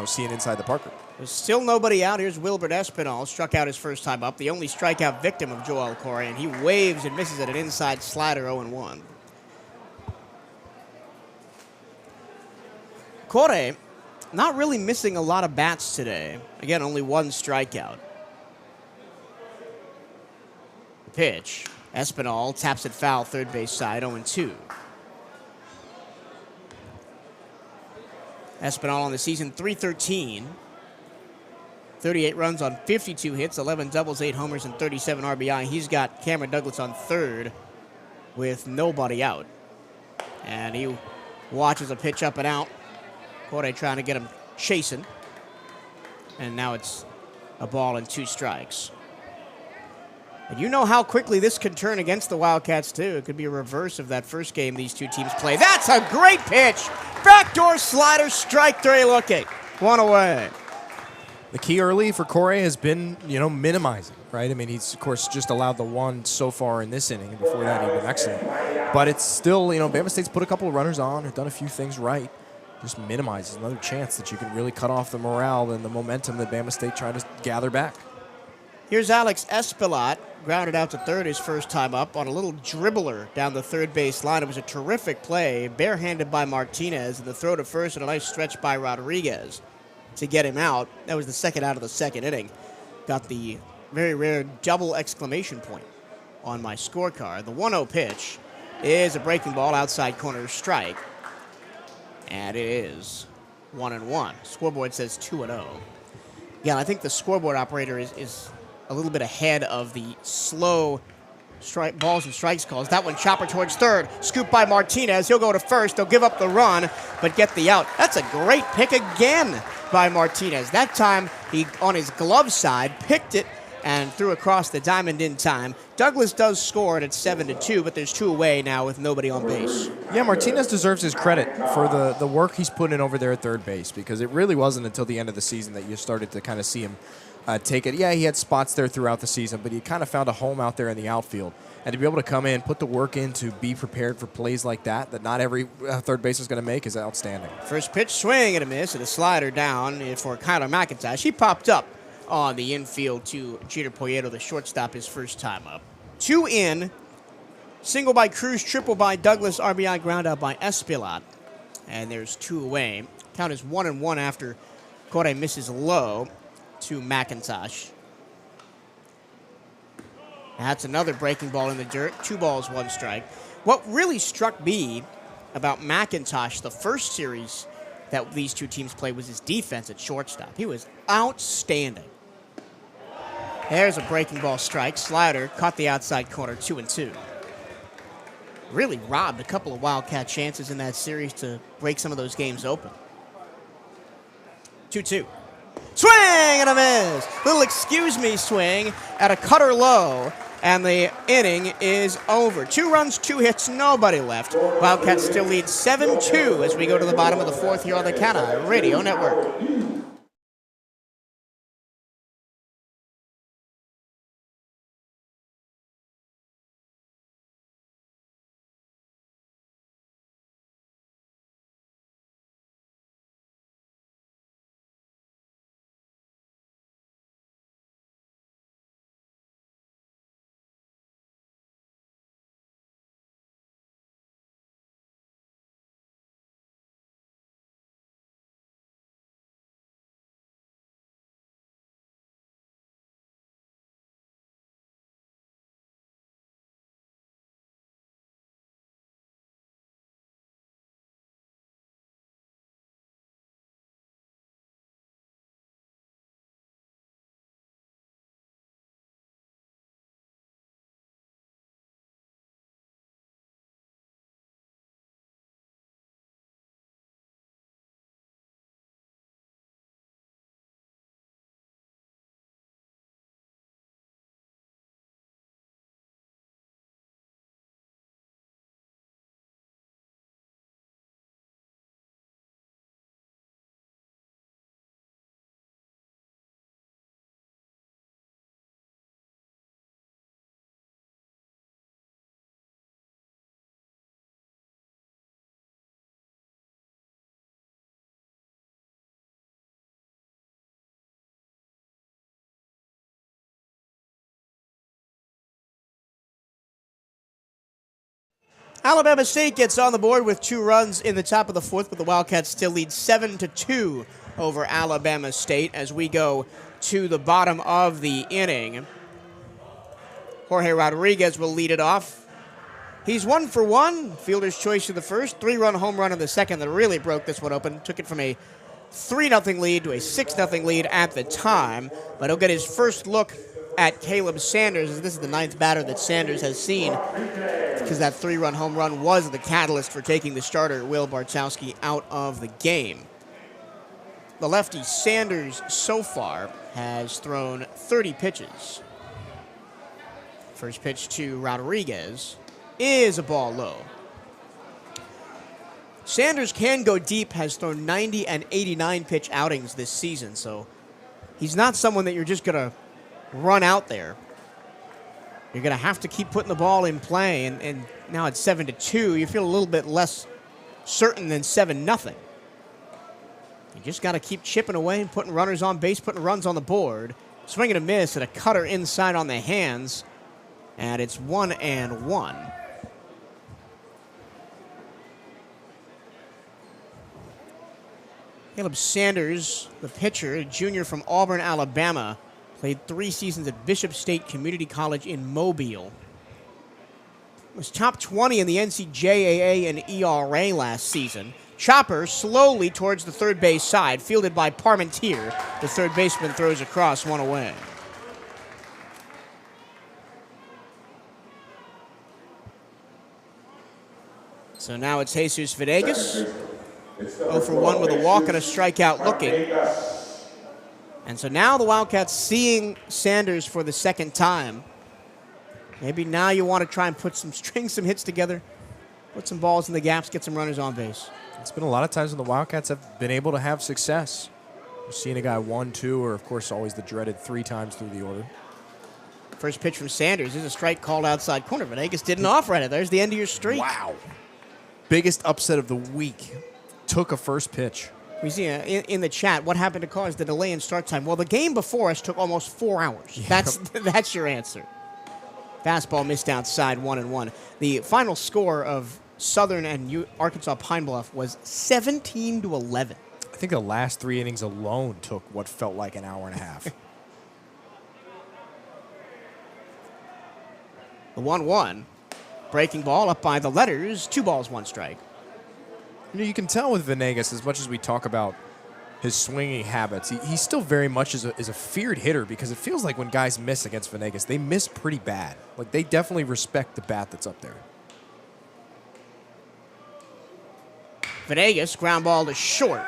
see it inside the Parker. There's still nobody out. Here's Wilbert Espinal, struck out his first time up, the only strikeout victim of Joel Correa, and he waves and misses at an inside slider, 0-1. Correa not really missing a lot of bats today. Again, only 1 strikeout. The pitch. Espinal taps it foul, third base side, 0-2. Espinal on the season, 313. 38 runs on 52 hits, 11 doubles, 8 homers, and 37 RBI. He's got Cameron Douglas on third with nobody out. And he watches a pitch up and out. Correa trying to get him chasing. And now it's a ball and 2 strikes. And you know how quickly this can turn against the Wildcats, too. It could be a reverse of that first game these two teams play. That's a great pitch. Backdoor slider, strike 3 looking. 1 away. The key early for Correa has been, minimizing, right? I mean, he's, of course, just allowed the 1 so far in this inning, and before that, he'd been excellent. But it's still, Bama State's put a couple of runners on, have done a few things right. Just minimizes another chance that you can really cut off the morale and the momentum that Bama State tried to gather back. Here's Alex Espilat, grounded out to third his first time up on a little dribbler down the third base line. It was a terrific play, barehanded by Martinez, and the throw to first and a nice stretch by Rodriguez to get him out. That was the second out of the second inning. Got the very rare double exclamation point on my scorecard. The 1-0 pitch is a breaking ball outside corner strike. And it is 1-1. Scoreboard says 2-0. Yeah, I think the scoreboard operator is a little bit ahead of the slow balls and strikes calls. That one chopper towards third. Scoop by Martinez. He'll go to first. They'll give up the run, but get the out. That's a great pick again by Martinez. That time, he, on his glove side, picked it and threw across the diamond in time. Douglas does score it at 7-2, but there's 2 away now with nobody on base. Yeah, Martinez deserves his credit for the work he's put in over there at third base, because it really wasn't until the end of the season that you started to kind of see him take it. Yeah, he had spots there throughout the season, but he kind of found a home out there in the outfield. And to be able to come in, put the work in to be prepared for plays like that not every third baseman is going to make is outstanding. First pitch, swing and a miss, and a slider down for Kyler McIntosh. He popped up on the infield to Jeter Poyeto, the shortstop, his first time up. 2 in, single by Cruz, triple by Douglas, RBI ground out by Espillat. And there's 2 away. Count is 1-1 after Corey misses low to McIntosh. That's another breaking ball in the dirt. 2 balls, 1 strike. What really struck me about McIntosh the first series that these 2 teams played was his defense at shortstop. He was outstanding. There's a breaking ball strike. Slider caught the outside corner, 2-2. Really robbed a couple of Wildcat chances in that series to break some of those games open. 2-2. Swing and a miss. Little excuse me swing at a cutter low, and the inning is over. 2 runs, 2 hits, nobody left. Wildcats still lead 7-2 as we go to the bottom of the 4th here on the CatEye Radio Network. Alabama State gets on the board with 2 runs in the top of the 4th, but the Wildcats still lead 7-2 over Alabama State as we go to the bottom of the inning. Jorge Rodriguez will lead it off. He's 1 for 1. Fielder's choice in the first. 3-run home run in the second that really broke this one open. Took it from a 3-0 lead to a 6-0 lead at the time. But he'll get his first look at Caleb Sanders. This is the 9th batter that Sanders has seen, because that 3-run home run was the catalyst for taking the starter, Will Bartowski, out of the game. The lefty Sanders so far has thrown 30 pitches. First pitch to Rodriguez is a ball low. Sanders can go deep, has thrown 90 and 89 pitch outings this season, so he's not someone that you're just going to run out there. You're going to have to keep putting the ball in play, and now at 7-2, you feel a little bit less certain than 7-0. You just got to keep chipping away and putting runners on base, putting runs on the board. Swing and a miss and a cutter inside on the hands, and it's 1-1. Caleb Sanders, the pitcher, a junior from Auburn, Alabama, played 3 seasons at Bishop State Community College in Mobile. Was top 20 in the NCJAA and ERA last season. Chopper slowly towards the third base side, fielded by Parmentier. The third baseman throws across, 1 away. So now it's Jesus Venegas. 0 for 1 with a walk and a strikeout looking. And so now the Wildcats seeing Sanders for the second time. Maybe now you want to try and string some hits together, put some balls in the gaps, get some runners on base. It's been a lot of times when the Wildcats have been able to have success. We're seeing a guy 1, 2, or of course always the dreaded 3 times through the order. First pitch from Sanders is a strike called outside corner. Venegas didn't offer it. There's the end of your streak. Wow. Biggest upset of the week. Took a first pitch. We see in the chat what happened to cause the delay in start time. Well, the game before us took almost 4 hours. Yeah. That's your answer. Fastball missed outside, 1-1. The final score of Southern and Arkansas Pine Bluff was 17-11. I think the last 3 innings alone took what felt like an hour and a half. The 1-1. Breaking ball up by the letters. 2 balls, 1 strike. You can tell with Venegas, as much as we talk about his swinging habits, he still very much is a feared hitter because it feels like when guys miss against Venegas, they miss pretty bad. Like, they definitely respect the bat that's up there. Venegas, ground ball to short.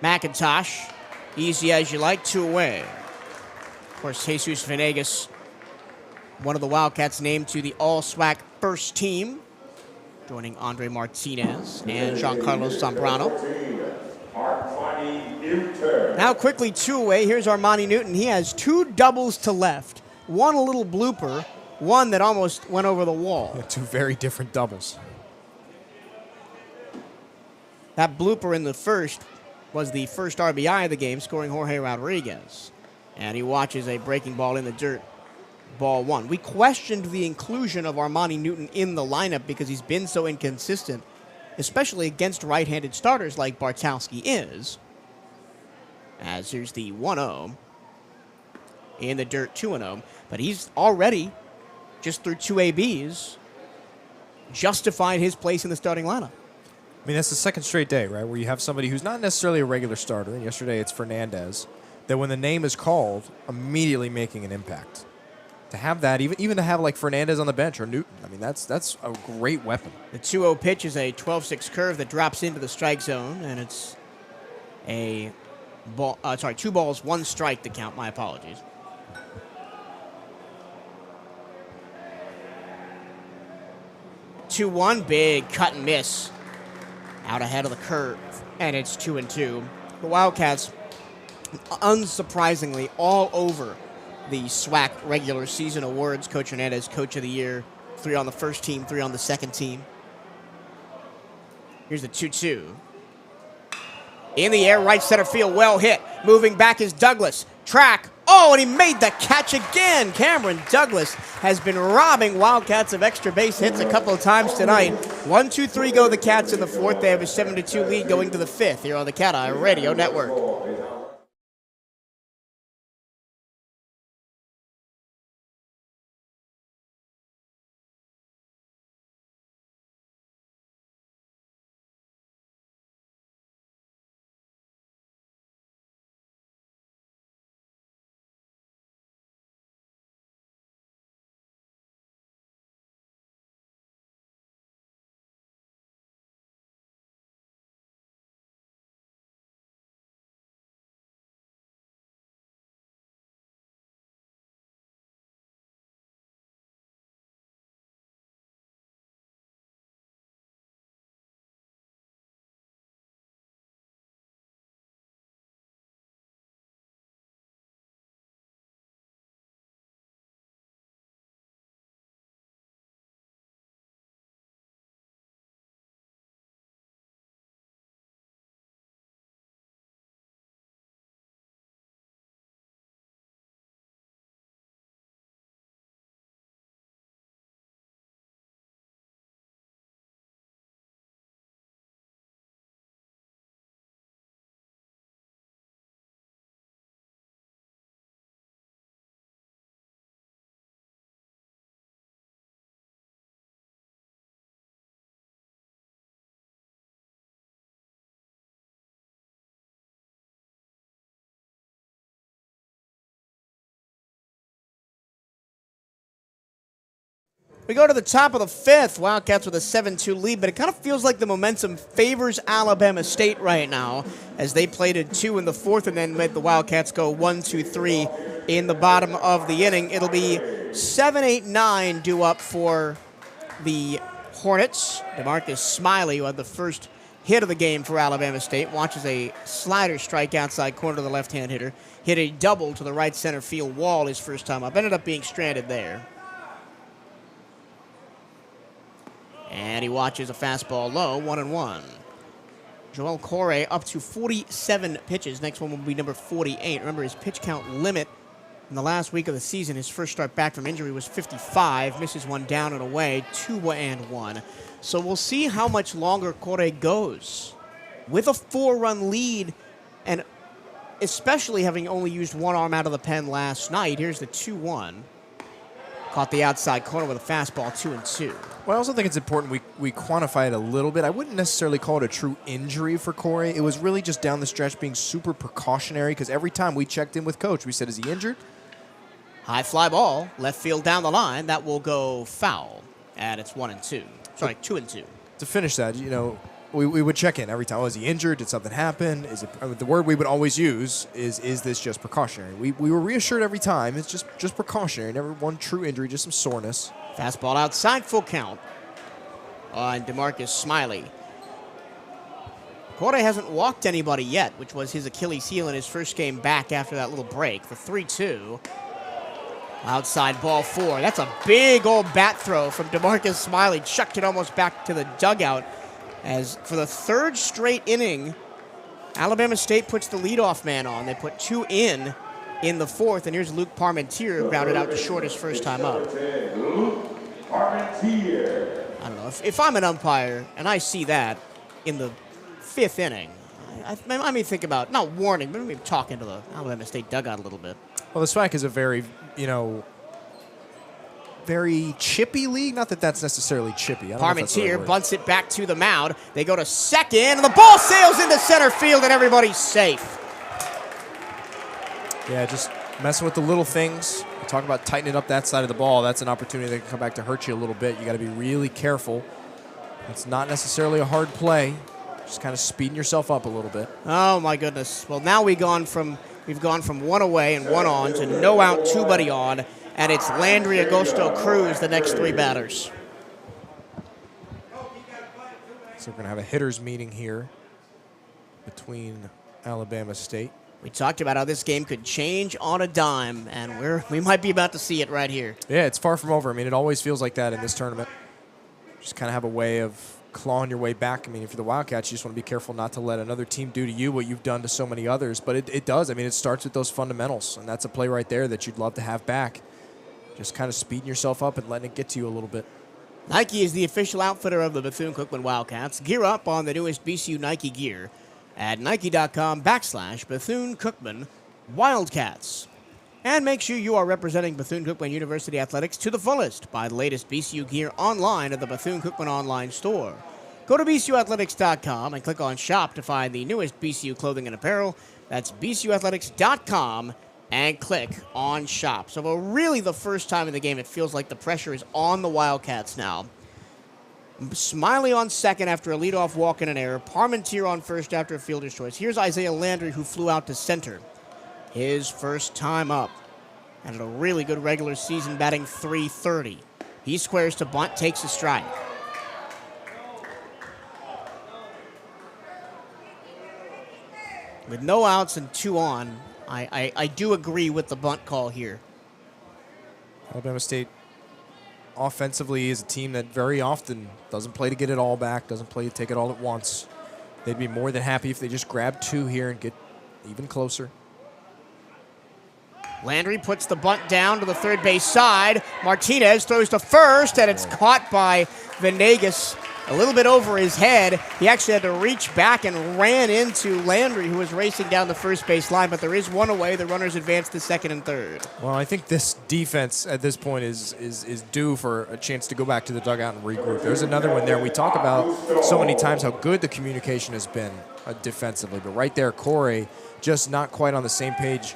McIntosh, easy as you like, 2 away. Of course, Jesus Venegas, one of the Wildcats named to the All-SWAC first team, joining Andre Martinez and Giancarlo Zambrano. Now quickly 2 away. Here's Armani Newton. He has 2 doubles to left. 1 a little blooper. 1 that almost went over the wall. Yeah, 2 very different doubles. That blooper in the first was the first RBI of the game, scoring Jorge Rodriguez. And he watches a breaking ball in the dirt. Ball 1. We questioned the inclusion of Armani Newton in the lineup because he's been so inconsistent, especially against right-handed starters like Bartowski is. As here's the 1-0 in the dirt, 2-0. But he's already, just through 2 ABs, justified his place in the starting lineup. I mean, that's the second straight day, right, where you have somebody who's not necessarily a regular starter, and yesterday it's Hernandez, that when the name is called, immediately making an impact. To have that, even to have like Fernandez on the bench or Newton, I mean, that's a great weapon. The 2-0 pitch is a 12-6 curve that drops into the strike zone, and it's a ball. 2 balls, 1 strike to count. My apologies. Two 2-1, big cut and miss, out ahead of the curve, and it's 2-2. The Wildcats, unsurprisingly, all over the SWAC regular season awards. Coach Hernandez, Coach of the Year, 3 on the first team, 3 on the second team. Here's the 2-2. In the air, right center field, well hit. Moving back is Douglas. Track. Oh, and he made the catch again. Cameron Douglas has been robbing Wildcats of extra base hits a couple of times tonight. 1-2-3 go the Cats in the 4th. They have a 7-2 lead going to the 5th here on the CatEye Radio Network. We go to the top of the fifth. Wildcats with a 7-2 lead, but it kind of feels like the momentum favors Alabama State right now as they played at 2 in the fourth and then made the Wildcats go 1-2-3 in the bottom of the inning. It'll be 7-8-9 due up for the Hornets. DeMarcus Smiley, who had the first hit of the game for Alabama State, watches a slider strike outside corner to the left-hand hitter. Hit a double to the right center field wall his first time up. Ended up being stranded there. And he watches a fastball low, 1-1. Joel Corey up to 47 pitches. Next one will be number 48. Remember, his pitch count limit in the last week of the season, his first start back from injury was 55. Misses one down and away, 2-1. So we'll see how much longer Corey goes. With a 4-run lead, and especially having only used one arm out of the pen last night, here's the 2-1. Caught the outside corner with a fastball, 2-2. Well, I also think it's important we quantify it a little bit. I wouldn't necessarily call it a true injury for Corey. It was really just down the stretch being super precautionary because every time we checked in with Coach, we said, is he injured? High fly ball, left field down the line. That will go foul. And it's 1-2. Sorry, 2-2. To finish that, we would check in every time. Oh, is he injured? Did something happen? The word we would always use is this just precautionary? We were reassured every time. It's just precautionary. Never one true injury, just some soreness. Fastball outside, full count on DeMarcus Smiley. Corey hasn't walked anybody yet, which was his Achilles heel in his first game back after that little break. The 3-2. Outside ball 4. That's a big old bat throw from DeMarcus Smiley. Chucked it almost back to the dugout. As for the third straight inning, Alabama State puts the leadoff man on. They put 2 in the fourth, and here's Luke Parmentier, grounded out to short his first time up. I don't know. If I'm an umpire and I see that in the 5th inning, I may think about, not warning, but maybe talking to the Alabama State dugout a little bit. Well, the SWAC is a very, very chippy league. Not that that's necessarily chippy. Parmentier bunts it back to the mound. They go to second, and the ball sails into center field, and everybody's safe. Yeah, just messing with the little things. We talk about tightening up that side of the ball. That's an opportunity that can come back to hurt you a little bit. You got to be really careful. It's not necessarily a hard play. Just kind of speeding yourself up a little bit. Oh my goodness. Well, now we've gone from 1 away and 1 on to no out, 2 on, and it's Landry Agosto Cruz, the next 3 batters. So we're going to have a hitters meeting here between Alabama State. We talked about how this game could change on a dime, and we might be about to see it right here. Yeah, it's far from over. I mean, it always feels like that in this tournament. Just kind of have a way of clawing your way back. I mean, if you're the Wildcats, you just want to be careful not to let another team do to you what you've done to so many others. But it does. I mean, it starts with those fundamentals, and that's a play right there that you'd love to have back. Just kind of speeding yourself up and letting it get to you a little bit. Nike is the official outfitter of the Bethune-Cookman Wildcats. Gear up on the newest BCU Nike gear at Nike.com/Bethune-Cookman Wildcats. And make sure you are representing Bethune-Cookman University Athletics to the fullest. Buy the latest BCU gear online at the Bethune-Cookman online store. Go to BCUathletics.com and click on Shop to find the newest BCU clothing and apparel. That's BCUathletics.com and click on Shop. So really the first time in the game, it feels like the pressure is on the Wildcats now. Smiley on second after a leadoff walk and an error. Parmentier on first after a fielder's choice. Here's Isaiah Landry, who flew out to center. His first time up. And a really good regular season, batting .330. He squares to bunt, takes a strike. With no outs and 2 on, I do agree with the bunt call here. Alabama State offensively is a team that very often doesn't play to get it all back, doesn't play to take it all at once. They'd be more than happy if they just grab 2 here and get even closer. Landry puts the bunt down to the third base side. Martinez throws to first, and it's caught by Venegas a little bit over his head. He actually had to reach back and ran into Landry, who was racing down the first base line, but there is 1 away. The runners advance to second and third. Well, I think this defense at this point is due for a chance to go back to the dugout and regroup. There's another one there. We talk about so many times how good the communication has been defensively, but right there, Corey just not quite on the same page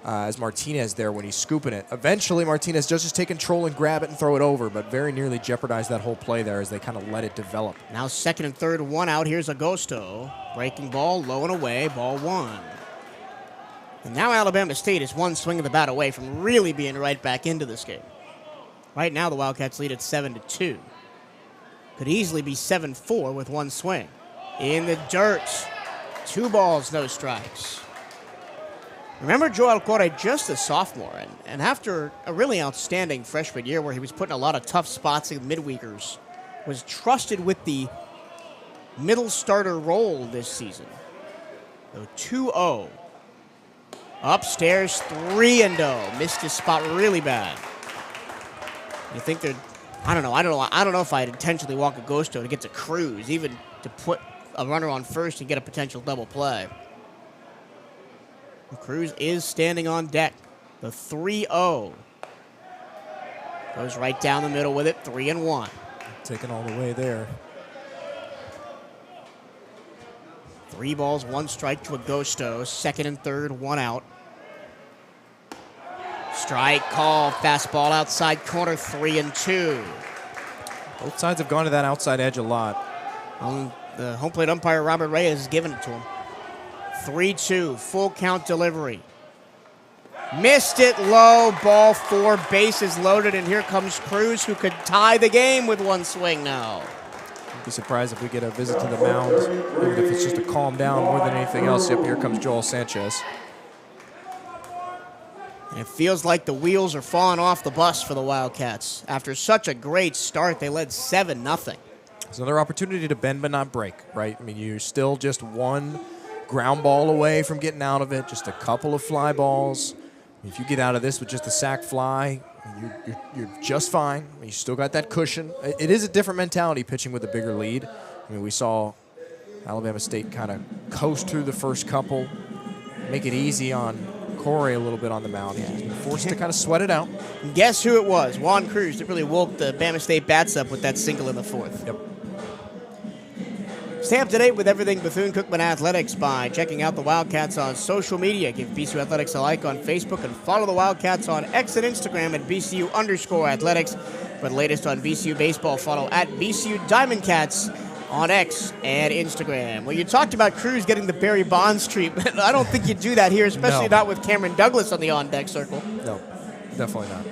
as Martinez there when he's scooping it. Eventually, Martinez does just take control and grab it and throw it over, but very nearly jeopardized that whole play there as they kind of let it develop. Now second and third, one out. Here's Agosto. Breaking ball, low and away, ball one. And now Alabama State is one swing of the bat away from really being right back into this game. Right now, the Wildcats lead at 7-2. Could easily be 7-4 with one swing. In the dirt. 2 balls, no strikes. Remember Joel Corre, just a sophomore, and after a really outstanding freshman year where he was put in a lot of tough spots in midweekers, was trusted with the middle starter role this season. So 2-0. Upstairs, 3-0. Missed his spot really bad. You think they're, I don't know if I'd intentionally walk Agosto to get to Cruz, even to put a runner on first and get a potential double play. Cruz is standing on deck. The 3-0. Goes right down the middle with it, 3-1. Taking all the way there. 3 balls, 1 strike to Agosto. Second and third, 1 out. Strike call, fastball outside corner, 3-2. Both sides have gone to that outside edge a lot. The home plate umpire, Robert Reyes, has given it to him. 3-2, full count delivery. Missed it low, ball 4, bases loaded, and here comes Cruz, who could tie the game with 1 swing now. I'd be surprised if we get a visit to the mound, even if it's just a calm down more than anything else. Yep, here comes Joel Sanchez. And it feels like the wheels are falling off the bus for the Wildcats. After such a great start, they led 7-0. It's another opportunity to bend but not break, right? I mean, you're still just 1 ground ball away from getting out of it, just a couple of fly balls. If you get out of this with just a sac fly, you're just fine. I mean, you still got that cushion. It is a different mentality pitching with a bigger lead. I mean, we saw Alabama State kind of coast through the first couple, make it easy on Corey a little bit on the mound. He's been forced to kind of sweat it out. Guess who it was? Juan Cruz that really woke the Bama State bats up with that single in the 4th. Yep. Stay up to date with everything Bethune-Cookman Athletics by checking out the Wildcats on social media. Give BCU Athletics a like on Facebook and follow the Wildcats on X and Instagram at BCU_Athletics. For the latest on BCU baseball, follow at BCU Diamondcats on X and Instagram. Well, you talked about Cruz getting the Barry Bonds treatment. I don't think you'd do that here, especially not with Cameron Douglas on the on-deck circle. No, definitely not.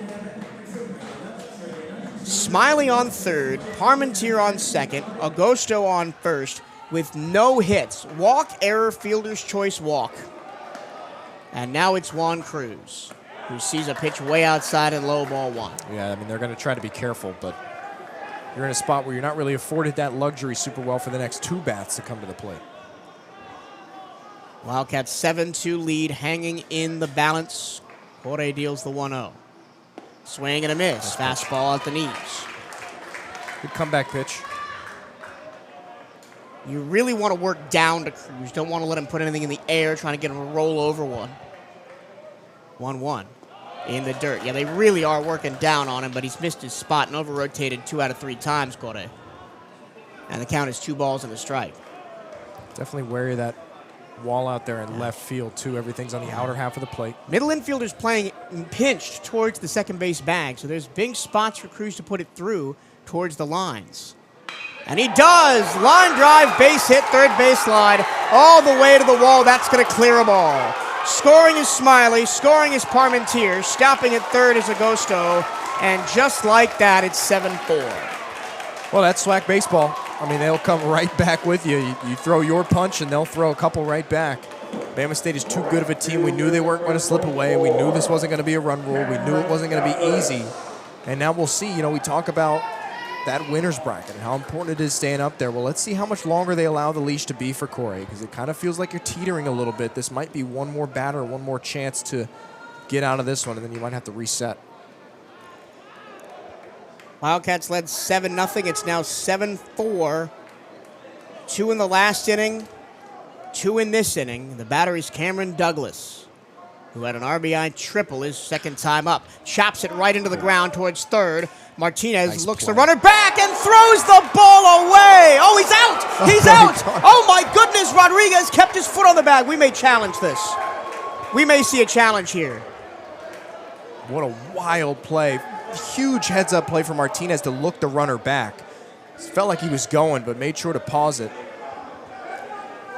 Smiley on third, Parmentier on second, Agosto on first with no hits. Walk, error, fielder's choice, walk. And now it's Juan Cruz, who sees a pitch way outside and low, ball 1. Yeah, I mean, they're going to try to be careful, but you're in a spot where you're not really afforded that luxury super well for the next 2 bats to come to the plate. Wildcats 7-2 lead, hanging in the balance. Corre deals the 1-0. Swing and a miss. Fastball at the knees. Good comeback pitch. You really want to work down to Cruz. Don't want to let him put anything in the air, trying to get him to roll over one. 1-1 in the dirt. Yeah, they really are working down on him, but he's missed his spot and over-rotated 2 out of 3 times, Corre. And the count is 2 balls and a strike. Definitely wary of that wall out there in left field, too. Everything's on the outer half of the plate. Middle infielder's playing pinched towards the second base bag, so there's big spots for Cruz to put it through towards the lines. And he does! Line drive, base hit, third base slide, all the way to the wall. That's going to clear a ball. Scoring is Smiley, scoring is Parmentier, stopping at third is Agosto, and just like that, it's 7-4. Well, that's SWAC baseball. I mean, they'll come right back with you. You throw your punch, and they'll throw a couple right back. Bama State is too good of a team. We knew they weren't going to slip away. We knew this wasn't going to be a run rule. We knew it wasn't going to be easy. And now we'll see. You know, we talk about that winner's bracket and how important it is staying up there. Well, let's see how much longer they allow the leash to be for Corey, because it kind of feels like you're teetering a little bit. This might be one more batter, one more chance to get out of this one, and then you might have to reset. Wildcats led 7-0. It's now 7-4. 2 in the last inning, 2 in this inning. The batter is Cameron Douglas, who had an RBI triple his second time up. Chops it right into the ground towards third. Martinez looks the runner back and throws the ball away. Oh, he's out! He's out! Oh, my goodness, Rodriguez kept his foot on the bag. We may challenge this. we may see a challenge here. What a wild play. Huge heads-up play for Martinez to look the runner back. Felt like he was going, but made sure to pause it.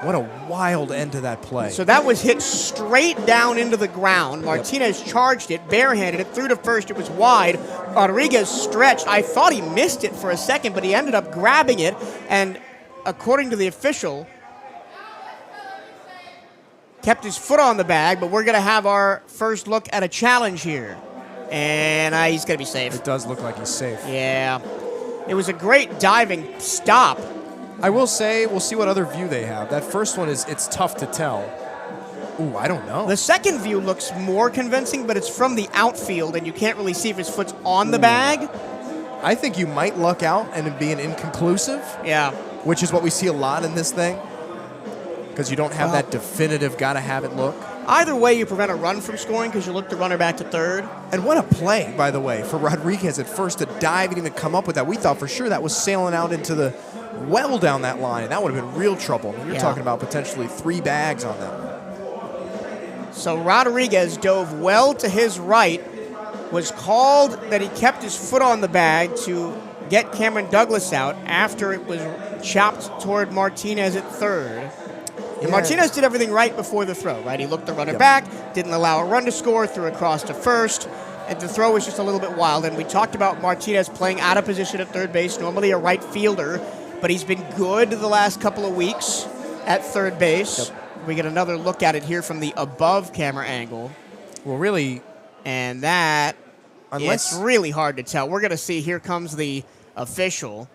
What a wild end to that play. So that was hit straight down into the ground. Martinez charged it, barehanded it, threw to first. It was wide. Rodriguez stretched. I thought he missed it for a second, but he ended up grabbing it. And according to the official, kept his foot on the bag, but we're going to have our first look at a challenge here. And he's going to be safe. It does look like he's safe. Yeah. It was a great diving stop. I will say, we'll see what other view they have. That first one it's tough to tell. Ooh, I don't know. The second view looks more convincing, but it's from the outfield, and you can't really see if his foot's on the bag. I think you might luck out and it be an inconclusive. Yeah. Which is what we see a lot in this thing. Because you don't have that definitive, gotta have it look. Either way, you prevent a run from scoring because you look the runner back to third. And what a play, by the way, for Rodriguez at first to dive and even come up with that. We thought for sure that was sailing out into the well down that line, and that would have been real trouble. I mean, you're talking about potentially 3 bags on that one. So Rodriguez dove well to his right, was called that he kept his foot on the bag to get Cameron Douglas out after it was chopped toward Martinez at third. And Martinez did everything right before the throw, right? He looked the runner back, didn't allow a run to score, threw across to first, and the throw was just a little bit wild. And we talked about Martinez playing out of position at third base, normally a right fielder, but he's been good the last couple of weeks at third base. We get another look at it here from the above camera angle. Well, really, and that, it's really hard to tell. We're going to see, here comes the official.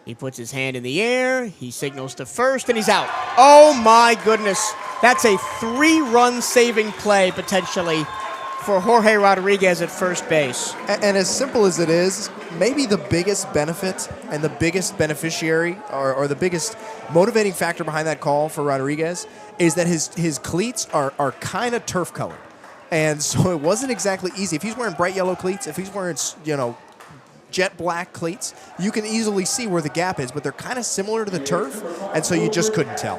He puts his hand in the air, he signals to first, and he's out. Oh my goodness. That's a 3-run saving play, potentially, for Jorge Rodriguez at first base. And as simple as it is, maybe the biggest benefit and the biggest beneficiary or the biggest motivating factor behind that call for Rodriguez is that his cleats are kind of turf colored. And so it wasn't exactly easy. If he's wearing bright yellow cleats, if he's wearing, jet black cleats, you can easily see where the gap is, but they're kind of similar to the turf, and so you just couldn't tell.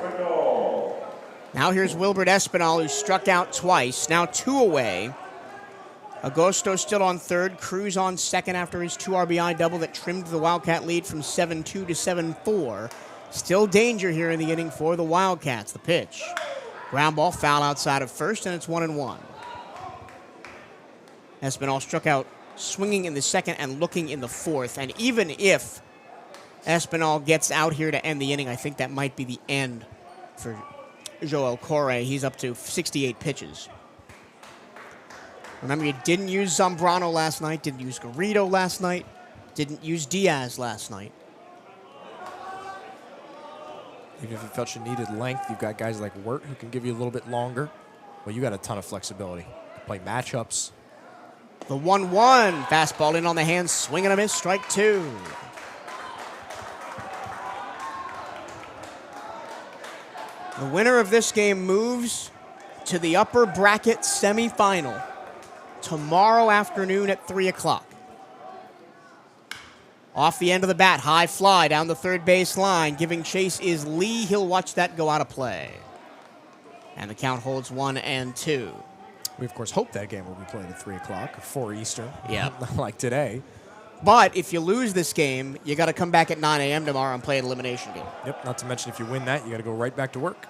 Now here's Wilbert Espinal, who struck out twice, now 2 away. Agosto still on third, Cruz on second after his 2 RBI double that trimmed the Wildcat lead from 7-2 to 7-4. Still danger here in the inning for the Wildcats. The pitch. Ground ball, foul outside of first, and it's 1-1. Espinal struck out swinging in the second and looking in the fourth. And even if Espinal gets out here to end the inning, I think that might be the end for Joel Correa. He's up to 68 pitches. Remember, you didn't use Zambrano last night, didn't use Garrido last night, didn't use Diaz last night. Even if you felt you needed length, you've got guys like Wirt who can give you a little bit longer. Well, you got a ton of flexibility. Play matchups. The 1-1, fastball in on the hand, swing and a miss, strike 2. The winner of this game moves to the upper bracket semifinal tomorrow afternoon at 3 o'clock. Off the end of the bat, high fly down the third base line. Giving chase is Lee. He'll watch that go out of play. And the count holds 1-2. We, of course, hope that game will be played at 3 o'clock, 4 Eastern. Yeah. Like today. But if you lose this game, you got to come back at 9 a.m. tomorrow and play an elimination game. Yep, not to mention if you win that, you got to go right back to work.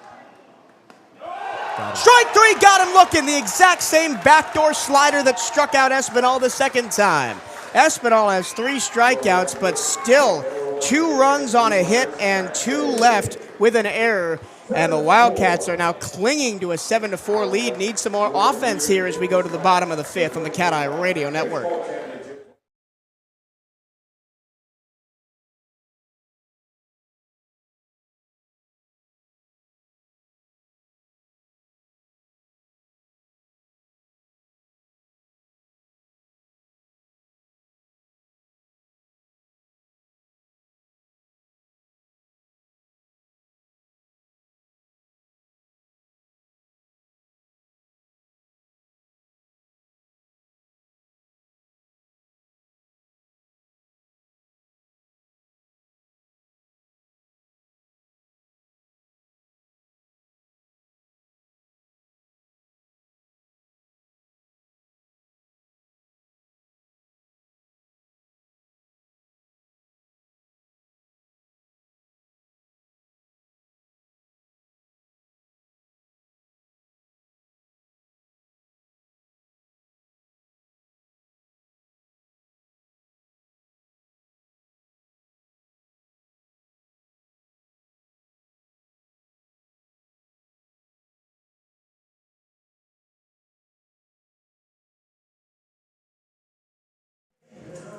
Strike 3, got him looking. The exact same backdoor slider that struck out Espinal the second time. Espinal has 3 strikeouts, but still 2 runs on a hit and 2 left with an error. And the Wildcats are now clinging to a 7-4 lead. Need some more offense here as we go to the bottom of the 5th on the CatEye Radio Network.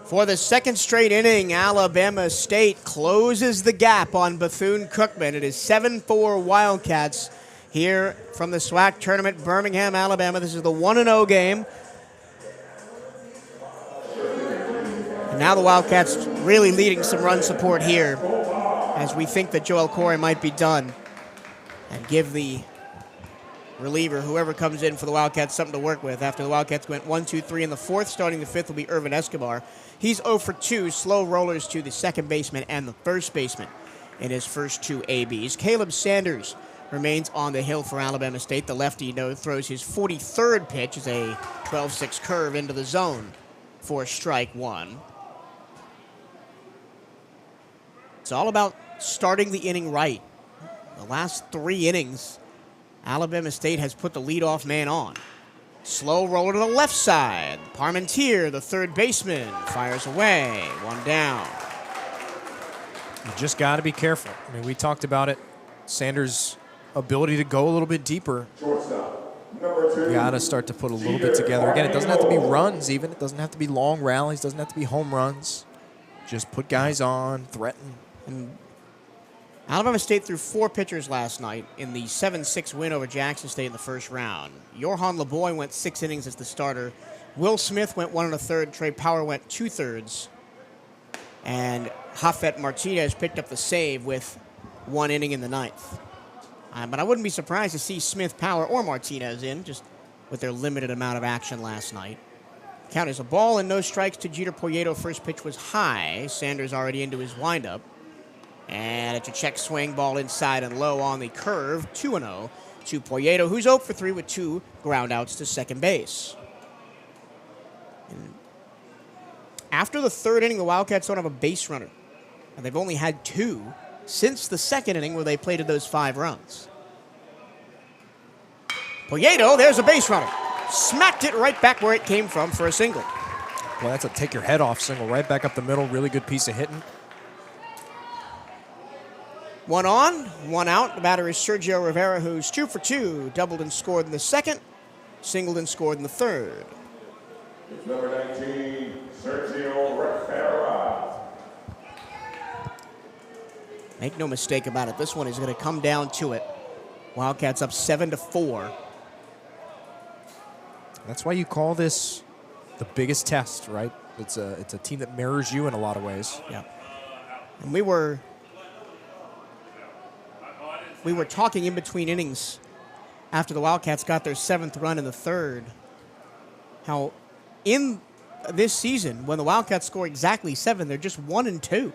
For the second straight inning, Alabama State closes the gap on Bethune-Cookman. It is 7-4 Wildcats here from the SWAC tournament, Birmingham, Alabama. This is the 1-0 game. And now the Wildcats really leading some run support here as we think that Joel Corey might be done and give the reliever, whoever comes in for the Wildcats, something to work with. After the Wildcats went 1-2-3 in the fourth, starting the fifth will be Irvin Escobar. He's 0 for 2, slow rollers to the second baseman and the first baseman in his first two ABs. Caleb Sanders remains on the hill for Alabama State. The lefty throws his 43rd pitch as a 12-6 curve into the zone for strike one. It's all about starting the inning right. The last three innings, Alabama State has put the leadoff man on. Slow roller to the left side. Parmentier, the third baseman, fires away. One down. You just got to be careful. I mean, we talked about it. Sanders' ability to go a little bit deeper. You got to start to put a little bit together. Again, it doesn't have to be runs even. It doesn't have to be long rallies. It doesn't have to be home runs. Just put guys on, threaten. And Alabama State threw 4 pitchers last night in the 7-6 win over Jackson State in the first round. Johan LeBoy went 6 innings as the starter. Will Smith went 1 1/3. Trey Power went 2/3. And Jafet Martinez picked up the save with 1 inning in the ninth. But I wouldn't be surprised to see Smith, Power, or Martinez in, just with their limited amount of action last night. Count is a ball and no strikes to Jeter Poyeto. First pitch was high. Sanders already into his windup. And it's a check swing, ball inside and low on the curve. 2-0 to Poyeto, who's 0 for 3 with 2 ground outs to second base. And after the third inning, the Wildcats don't have a base runner. And they've only had 2 since the second inning where they plated those 5 runs. Poyeto, there's a base runner. Smacked it right back where it came from for a single. Well, that's a take your head off single right back up the middle. Really good piece of hitting. 1 on, 1 out. The batter is Sergio Rivera, who's 2 for 2. Doubled and scored in the second, singled and scored in the third. It's number 19, Sergio Rivera. Make no mistake about it, this one is going to come down to it. Wildcats up 7-4. That's why you call this the biggest test, right? It's a team that mirrors you in a lot of ways. Yeah. And we were talking in between innings after the Wildcats got their 7th run in the third, how in this season, when the Wildcats score exactly 7, they're just 1-2.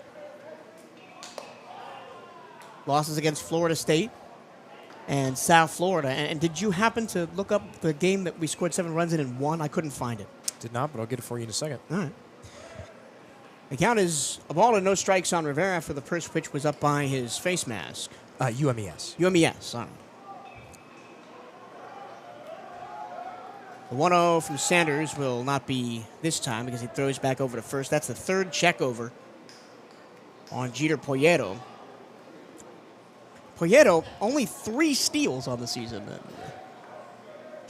Losses against Florida State and South Florida. And did you happen to look up the game that we scored 7 runs in and won? I couldn't find it. Did not, but I'll get it for you in a second. All right. The count is a ball and no strikes on Rivera after the first pitch was up by his face mask. UMES. UMES, all right. The 1-0 from Sanders will not be this time because he throws back over to first. That's the 3rd check over on Jeter Poyeto. Poyeto, only 3 steals on the season.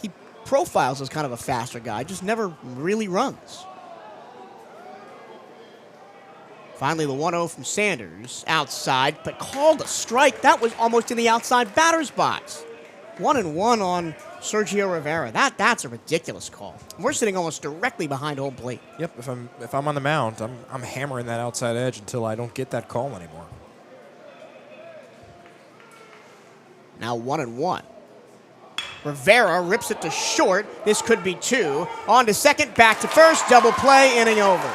He profiles as kind of a faster guy, just never really runs. Finally, the 1-0 from Sanders, outside, but called a strike. That was almost in the outside batter's box. 1-1 on Sergio Rivera. That's a ridiculous call. We're sitting almost directly behind home plate. Yep. If I'm on the mound, I'm hammering that outside edge until I don't get that call anymore. Now 1-1. Rivera rips it to short. This could be 2. On to second, back to first. Double play, inning over.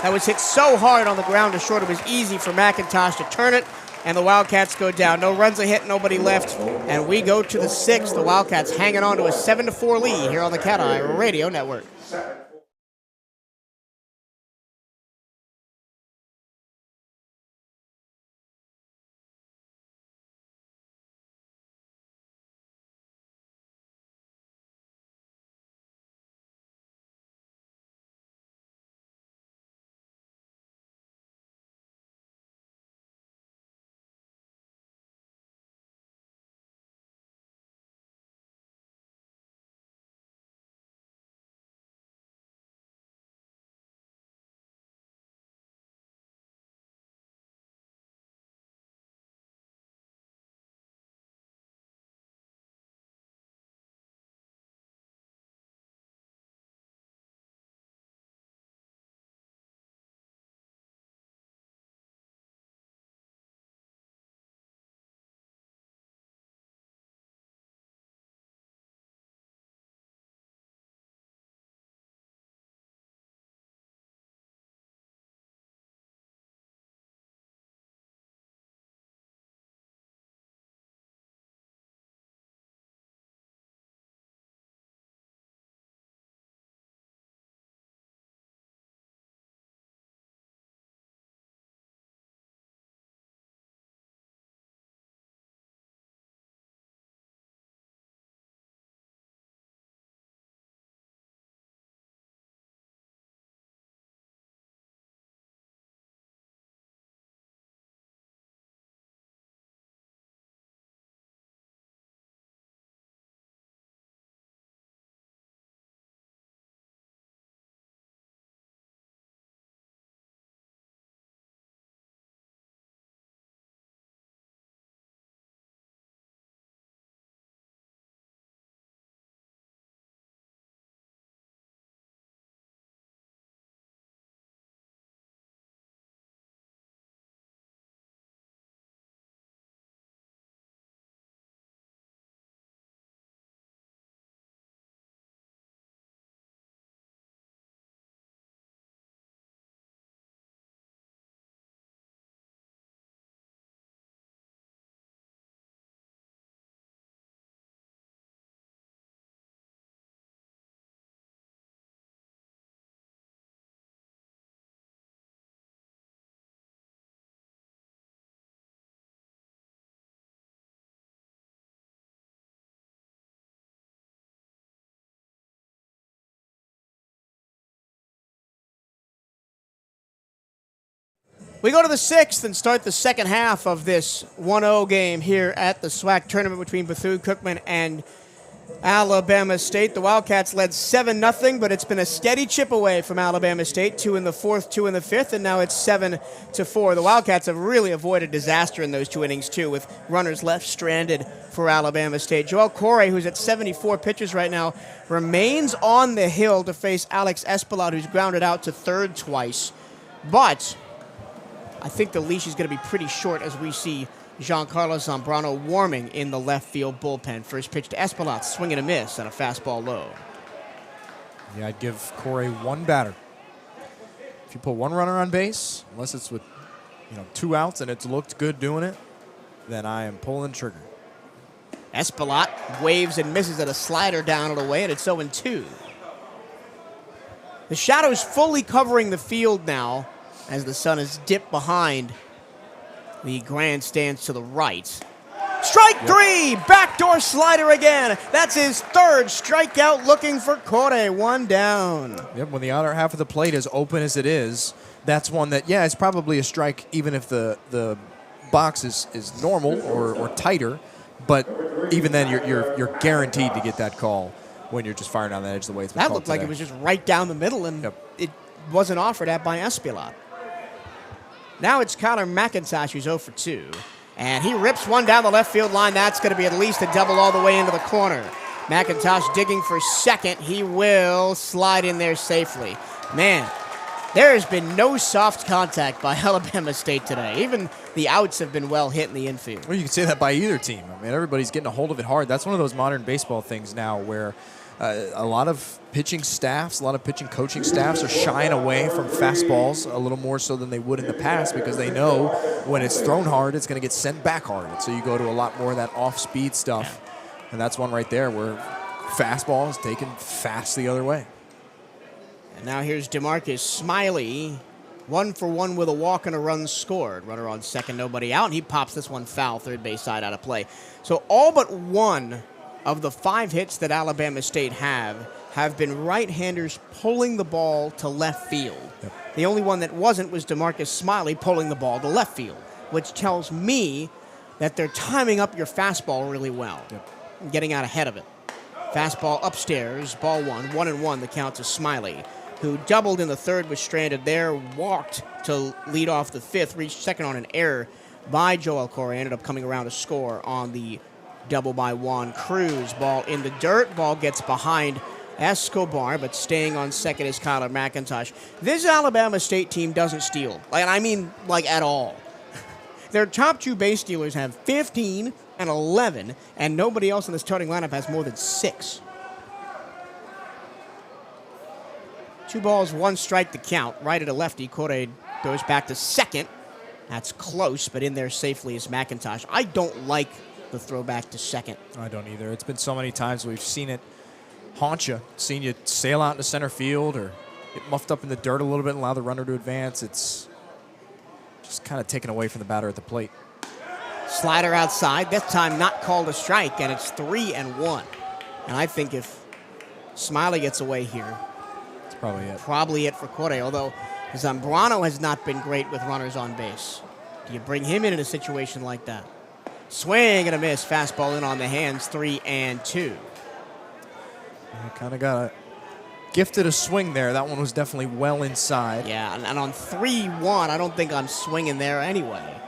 That was hit so hard on the ground to short, it was easy for McIntosh to turn it, and the Wildcats go down. No runs a hit, nobody left, and we go to the 6th. The Wildcats hanging on to a 7-4 lead here on the CatEye Radio Network. We go to the 6th and start the second half of this 1-0 game here at the SWAC tournament between Bethune-Cookman and Alabama State. The Wildcats led 7-0, but it's been a steady chip away from Alabama State. 2 in the 4th, 2 in the 5th, and now it's 7-4. The Wildcats have really avoided disaster in those 2 innings, too, with runners left stranded for Alabama State. Joel Corey, who's at 74 pitches right now, remains on the hill to face Alex Escobar, who's grounded out to third twice. But I think the leash is going to be pretty short as we see Giancarlo Zambrano warming in the left field bullpen. First pitch to Escobar, swing and a miss and a fastball low. Yeah, I'd give Corey 1 batter. If you put 1 runner on base, unless it's with 2 outs and it's looked good doing it, then I am pulling the trigger. Escobar waves and misses at a slider down and away, and it's 0-2. The shadow's fully covering the field now as the sun is dipped behind the grandstands to the right. Strike 3! Backdoor slider again. That's his 3rd strikeout, looking for Corey. 1 down. Yep, when the outer half of the plate is open as it is, that's one that, it's probably a strike even if the box is normal or tighter. But even then, you're guaranteed to get that call when you're just firing down the edge the way it's been That called looked like today. it was just right down the middle, and it wasn't offered at by Escobar. Now it's Connor McIntosh, who's 0 for 2. And he rips one down the left field line. That's going to be at least a double all the way into the corner. McIntosh digging for second. He will slide in there safely. Man, there has been no soft contact by Alabama State today. Even the outs have been well hit in the infield. Well, you can say that by either team. I mean, everybody's getting a hold of it hard. That's one of those modern baseball things now where a lot of pitching staffs, a lot of pitching coaching staffs are shying away from fastballs a little more so than they would in the past because they know when it's thrown hard, it's going to get sent back hard. And so you go to a lot more of that off-speed stuff. And that's one right there where fastball is taken fast the other way. And now here's DeMarcus Smiley. 1 for 1 with a walk and a run scored. Runner on second, nobody out. And he pops this one foul, third base side out of play. So all but 1 of the 5 hits that Alabama State have been right-handers pulling the ball to left field. Yep. The only one that wasn't was DeMarcus Smiley pulling the ball to left field, which tells me that they're timing up your fastball really well and getting out ahead of it. Fastball upstairs, ball 1, 1-1, the count to Smiley, who doubled in the 3rd, was stranded there, walked to lead off the 5th, reached second on an error by Joel Corey, ended up coming around to score on the double by Juan Cruz. Ball in the dirt. Ball gets behind Escobar, but staying on second is Kyler McIntosh. This Alabama State team doesn't steal. At all. Their top 2 base stealers have 15 and 11, and nobody else in the starting lineup has more than 6. 2 balls, 1 strike to count. Right at a lefty. Corey goes back to second. That's close, but in there safely is McIntosh. I don't like the throwback to second. I don't either. It's been so many times we've seen it haunt you, seen you sail out into center field or get muffed up in the dirt a little bit and allow the runner to advance. It's just kind of taken away from the batter at the plate. Slider outside. This time not called a strike, and it's 3-1. And I think if Smiley gets away here, that's probably it. Probably it for Corey, although Zambrano has not been great with runners on base. Do you bring him in a situation like that? Swing and a miss. Fastball in on the hands. 3-2. I kind of got gifted a swing there. That one was definitely well inside. Yeah, and on 3-1, I don't think I'm swinging there anyway.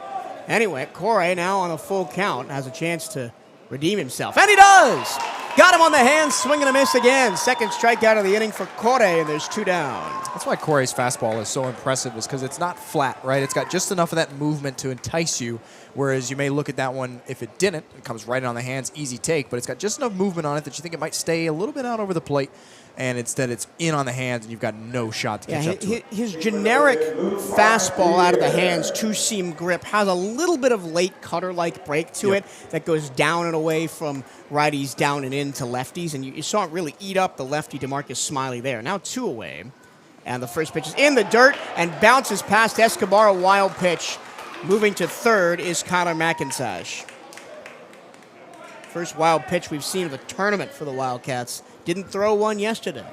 Anyway, Corey now on a full count has a chance to redeem himself. And he does! Got him on the hands. Swing and a miss again. Second strikeout of the inning for Corey, and there's 2 down. That's why Corey's fastball is so impressive, is because it's not flat, right? It's got just enough of that movement to entice you, whereas you may look at that one, if it didn't, it comes right on the hands, easy take, but it's got just enough movement on it that you think it might stay a little bit out over the plate, and instead it's in on the hands, and you've got no shot to catch up to it. His generic fastball out of the hands, 2-seam grip, has a little bit of late cutter-like break to it that goes down and away from righties down and into lefties, and you saw it really eat up the lefty DeMarcus Smiley there. Now 2 away, and the first pitch is in the dirt and bounces past Escobar, a wild pitch. Moving to third is Kyler McIntosh. First wild pitch we've seen of the tournament for the Wildcats. Didn't throw one yesterday.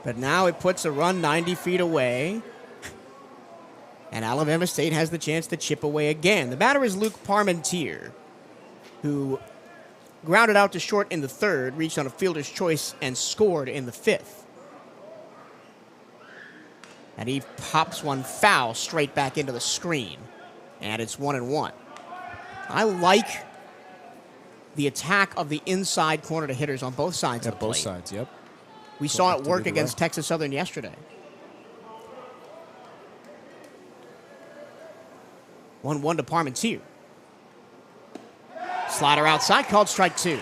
But now it puts a run 90 feet away. And Alabama State has the chance to chip away again. The batter is Luke Parmentier, who grounded out to short in the third, reached on a fielder's choice, and scored in the fifth. And he pops one foul straight back into the screen. And it's 1-1. I like the attack of the inside corner to hitters on both sides of the plate. Both sides, yep. We saw it work against Texas Southern yesterday. 1-1 to Parmentier. Slider outside, called strike 2.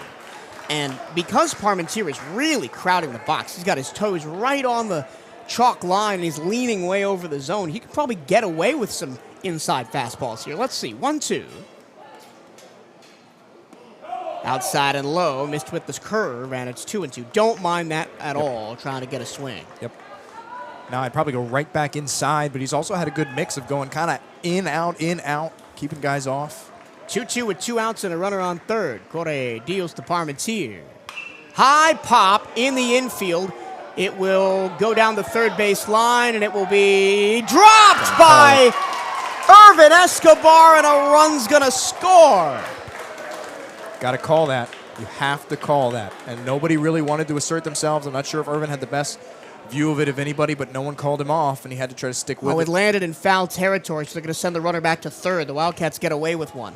And because Parmentier is really crowding the box, he's got his toes right on the chalk line and he's leaning way over the zone, he could probably get away with some inside fastballs here. Let's see, 1-2. Outside and low, missed with this curve, and it's 2-2. Don't mind that at all, trying to get a swing. Yep. Now I'd probably go right back inside, but he's also had a good mix of going kind of in, out, keeping guys off. 2-2 with 2 outs and a runner on third. Corey deals to Parmentier. High pop in the infield. It will go down the third base line, and it will be dropped by Irvin Escobar, and a run's going to score. Got to call that. You have to call that. And nobody really wanted to assert themselves. I'm not sure if Irvin had the best view of it of anybody, but no one called him off, and he had to try to stick with it. It landed in foul territory, so they're going to send the runner back to third. The Wildcats get away with one.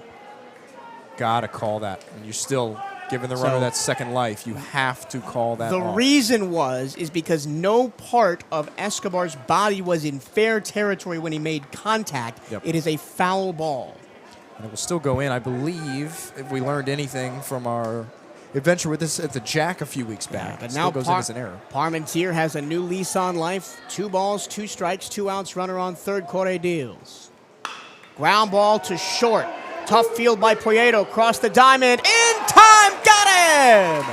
Got to call that. And you're still giving the runner that second life. You have to call that The off. reason is because no part of Escobar's body was in fair territory when he made contact. Yep. It is a foul ball. And it will still go in, I believe, if we learned anything from our adventure with this at the Jack a few weeks back. But It now still goes in as an error. Parmentier has a new lease on life. 2 balls, 2 strikes, 2 outs, runner on third. Corey deals. Ground ball to short. Tough field by Prieto. Cross the diamond. In time. Got him!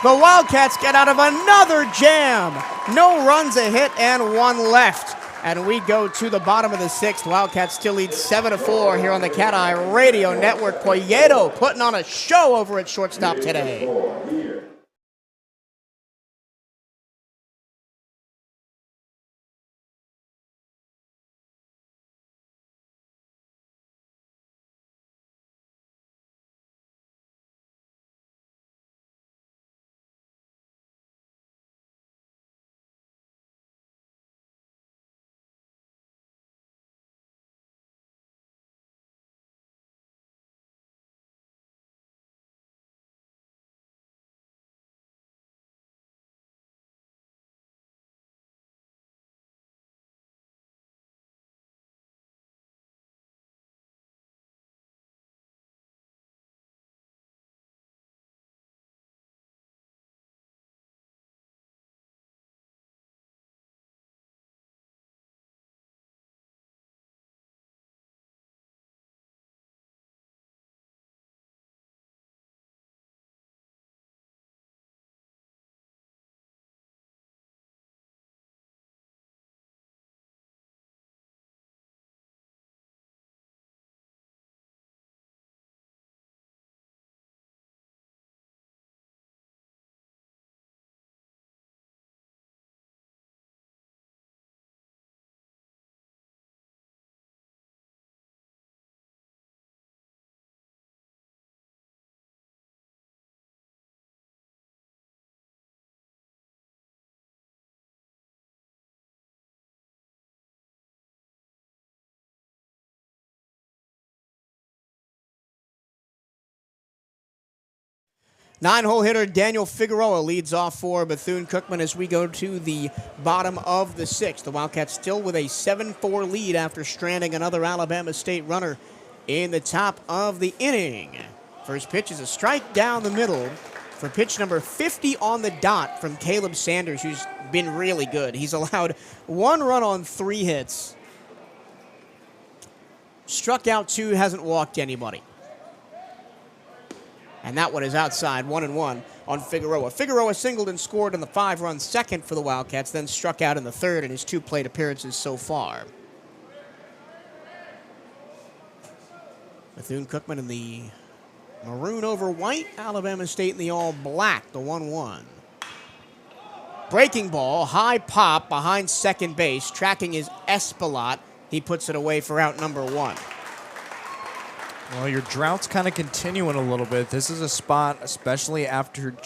The Wildcats get out of another jam. No runs, a hit, and 1 left. And we go to the bottom of the 6th. Wildcats still lead 7-4 here on the CatEye Radio Network. Prieto putting on a show over at shortstop today. Nine-hole hitter Daniel Figueroa leads off for Bethune-Cookman as we go to the bottom of the 6th. The Wildcats still with a 7-4 lead after stranding another Alabama State runner in the top of the inning. First pitch is a strike down the middle for pitch number 50 on the dot from Caleb Sanders, who's been really good. He's allowed 1 run on 3 hits. Struck out 2, hasn't walked anybody. And that one is outside, 1-1 on Figueroa. Figueroa singled and scored in the 5-run second for the Wildcats, then struck out in the third in his 2 plate appearances so far. Bethune-Cookman in the maroon over white, Alabama State in the all black, the 1-1. Breaking ball, high pop behind second base. Tracking is Espelot. He puts it away for out number 1. Well, your drought's kind of continuing a little bit. This is a spot, especially after,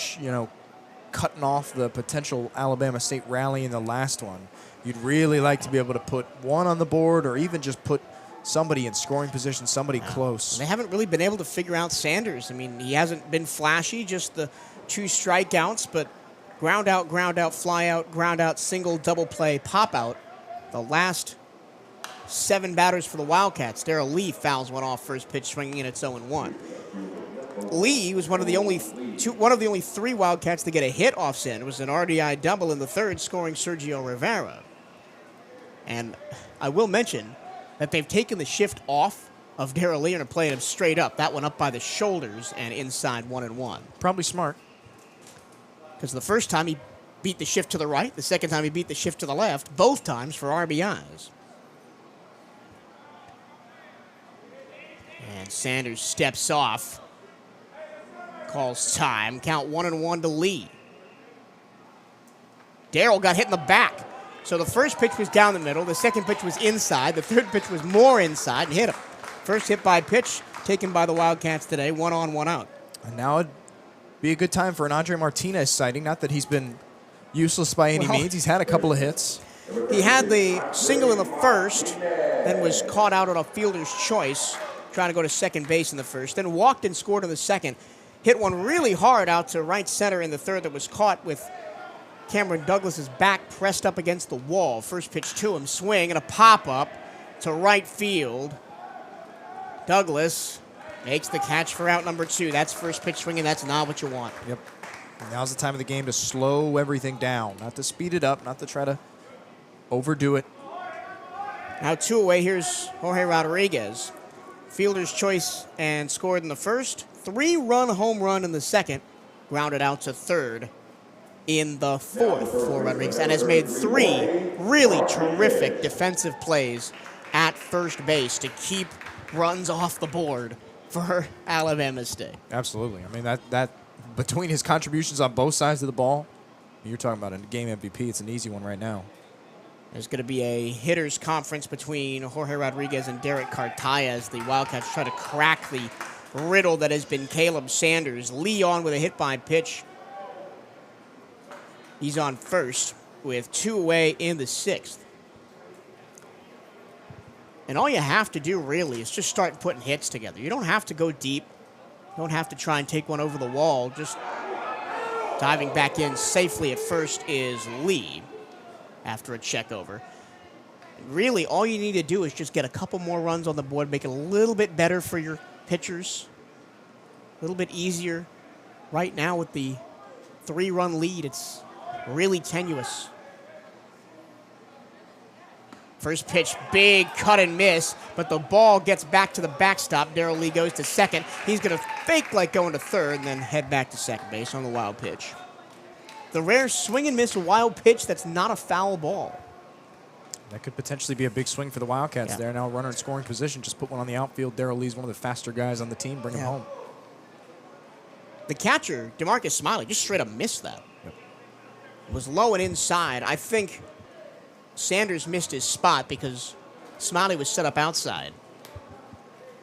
cutting off the potential Alabama State rally in the last one. You'd really like to be able to put one on the board or even just put somebody in scoring position, somebody close. They haven't really been able to figure out Sanders. I mean, he hasn't been flashy, just the 2 strikeouts, but ground out, fly out, ground out, single, double play, pop out. The last 7 batters for the Wildcats. Darrell Lee fouls one off first pitch, swinging in at 0-1. Lee was one of the only 3 Wildcats to get a hit off Sanders. It was an RBI double in the 3rd, scoring Sergio Rivera. And I will mention that they've taken the shift off of Darrell Lee and are playing him straight up. That one up by the shoulders and inside 1-1. Probably smart. Because the first time he beat the shift to the right, the second time he beat the shift to the left, both times for RBIs. And Sanders steps off, calls time, count 1-1 to Lee. Darrell got hit in the back. So the first pitch was down the middle, the second pitch was inside, the third pitch was more inside and hit him. First hit by pitch taken by the Wildcats today, 1 on, 1 out. And now it'd be a good time for an Andre Martinez sighting. Not that he's been useless by any means. He's had a couple of hits. He had the single in the first, then was caught out on a fielder's choice, trying to go to second base in the first, then walked and scored in the second. Hit one really hard out to right center in the third that was caught with Cameron Douglas's back pressed up against the wall. First pitch to him, swing and a pop-up to right field. Douglas makes the catch for out number 2. That's first pitch swinging. That's not what you want. Yep. Now's the time of the game to slow everything down, not to speed it up, not to try to overdo it. Now 2 away. Here's Jorge Rodriguez. Fielder's choice and scored in the first. 3-run home run in the second. Grounded out to third in the fourth for Rodriguez, and has made 3 really terrific defensive plays at first base to keep runs off the board for Alabama State. Absolutely. I mean, that between his contributions on both sides of the ball, you're talking about a game MVP. It's an easy one right now. There's going to be a hitters conference between Jorge Rodriguez and Derek Cartaya as the Wildcats try to crack the riddle that has been Caleb Sanders. Lee on with a hit by pitch. He's on first with 2 away in the 6th. And all you have to do really is just start putting hits together. You don't have to go deep. You don't have to try and take one over the wall. Just diving back in safely at first is Lee after a check over. Really, all you need to do is just get a couple more runs on the board, make it a little bit better for your pitchers, a little bit easier. Right now with the 3-run lead, it's really tenuous. First pitch, big cut and miss, but the ball gets back to the backstop. Darrell Lee goes to second. He's going to fake like going to third and then head back to second base on the wild pitch. The rare swing and miss wild pitch that's not a foul ball. That could potentially be a big swing for the Wildcats there. Now runner in scoring position. Just put one on the outfield. Darrell Lee's one of the faster guys on the team. Bring him home. The catcher, DeMarcus Smiley, just straight up missed that. It was low and inside. I think Sanders missed his spot because Smiley was set up outside.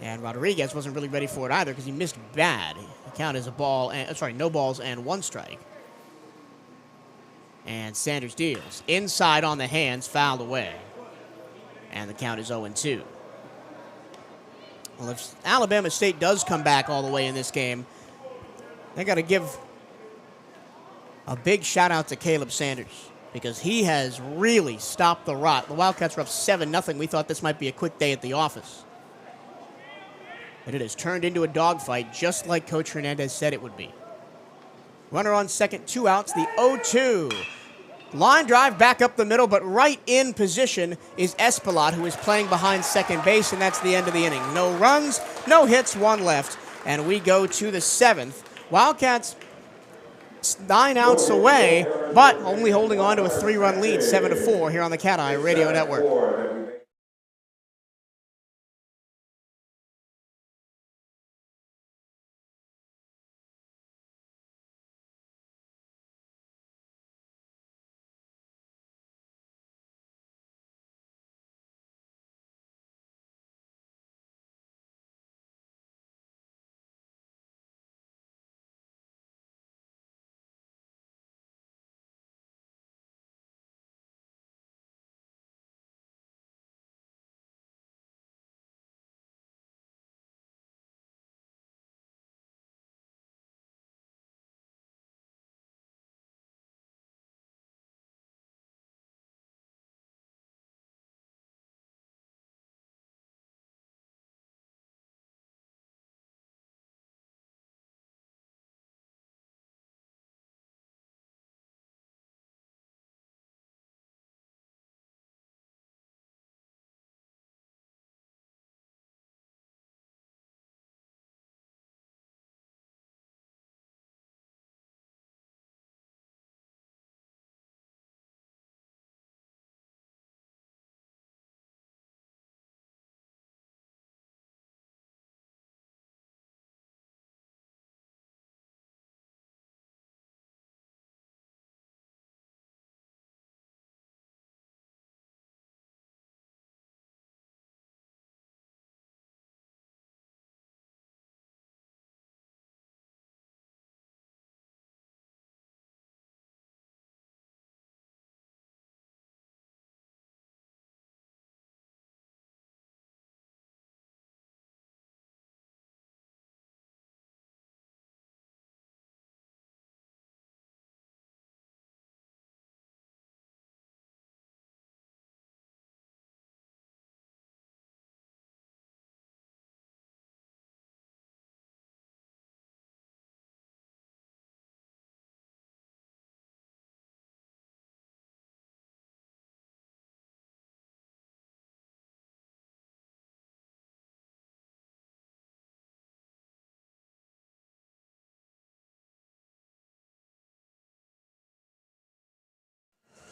And Rodriguez wasn't really ready for it either because he missed bad. The count is no balls and 1 strike. And Sanders deals. Inside on the hands, fouled away. And the count is 0-2. Well, if Alabama State does come back all the way in this game, they got to give a big shout out to Caleb Sanders because he has really stopped the rot. The Wildcats were up 7-0. We thought this might be a quick day at the office. But it has turned into a dogfight just like Coach Hernandez said it would be. Runner on second, 2 outs, the 0-2. Line drive back up the middle, but right in position is Espelot, who is playing behind second base, and that's the end of the inning. No runs, no hits, 1 left, and we go to the 7th. Wildcats 9 outs away, but only holding on to a 3-run lead, 7-4 here on the CatEye Radio Network.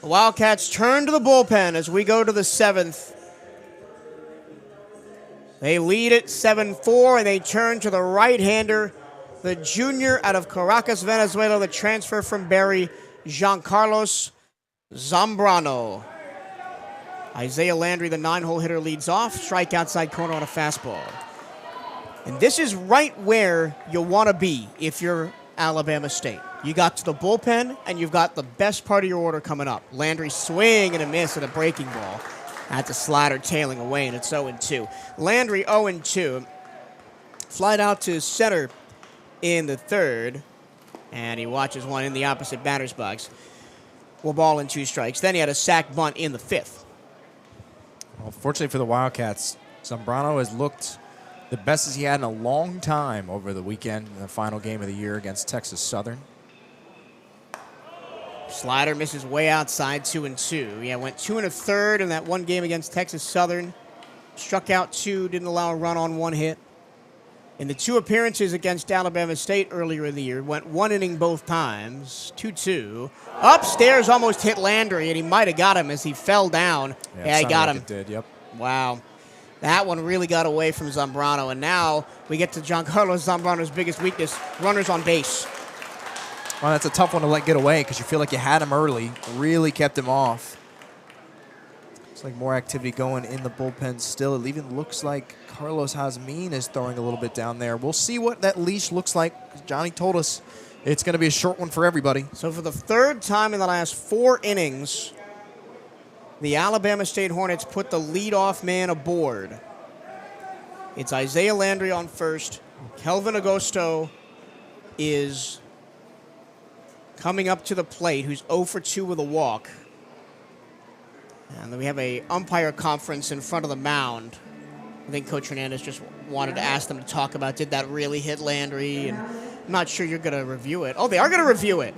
The Wildcats turn to the bullpen as we go to the 7th. They lead at 7-4, and they turn to the right-hander, the junior out of Caracas, Venezuela, the transfer from Barry, Giancarlos Zambrano. Isaiah Landry, the 9-hole hitter, leads off. Strike outside corner on a fastball. And this is right where you want to be if you're Alabama State. You got to the bullpen, and you've got the best part of your order coming up. Landry swing and a miss at a breaking ball. That's a slider tailing away, and it's 0-2. Landry 0-2. Flied out to center in the 3rd, and he watches one in the opposite batter's box. 1 ball and 2 strikes. Then he had a sac bunt in the 5th. Well, fortunately for the Wildcats, Zambrano has looked the best as he had in a long time over the weekend in the final game of the year against Texas Southern. Slider misses way outside, 2-2. Yeah, went 2 1/3 in that one game against Texas Southern. Struck out 2, didn't allow a run on 1 hit. In the 2 appearances against Alabama State earlier in the year, went 1 inning both times, 2-2. Upstairs almost hit Landry, and he might have got him as he fell down. Yeah, he got him. It did, yep. Wow. That one really got away from Zambrano, and now we get to Giancarlo Zambrano's biggest weakness, runners on base. Well, that's a tough one to let get away because you feel like you had him early, really kept him off. Looks like more activity going in the bullpen still. It even looks like Carlos Jazmin is throwing a little bit down there. We'll see what that leash looks like. Johnny told us it's going to be a short one for everybody. So for the 3rd time in the last 4 innings, the Alabama State Hornets put the leadoff man aboard. It's Isaiah Landry on first. Kelvin Agosto is coming up to the plate, who's 0 for 2 with a walk. And then we have a umpire conference in front of the mound. I think Coach Hernandez just wanted to ask them to talk about, did that really hit Landry? And I'm not sure you're going to review it. Oh, they are going to review it.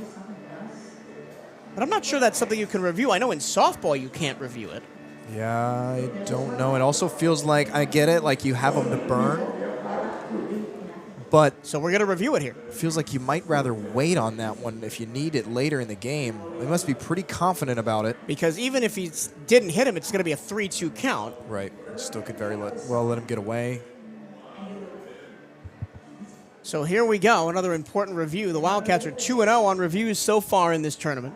But I'm not sure that's something you can review. I know in softball you can't review it. Yeah, I don't know. It also feels like, I get it, like you have them to burn. But so we're going to review it here. It feels like you might rather wait on that one if you need it later in the game. They must be pretty confident about it. Because even if he didn't hit him, it's going to be a 3-2 count. Right. Still could very well let him get away. So here we go, another important review. The Wildcats are 2-0 on reviews so far in this tournament.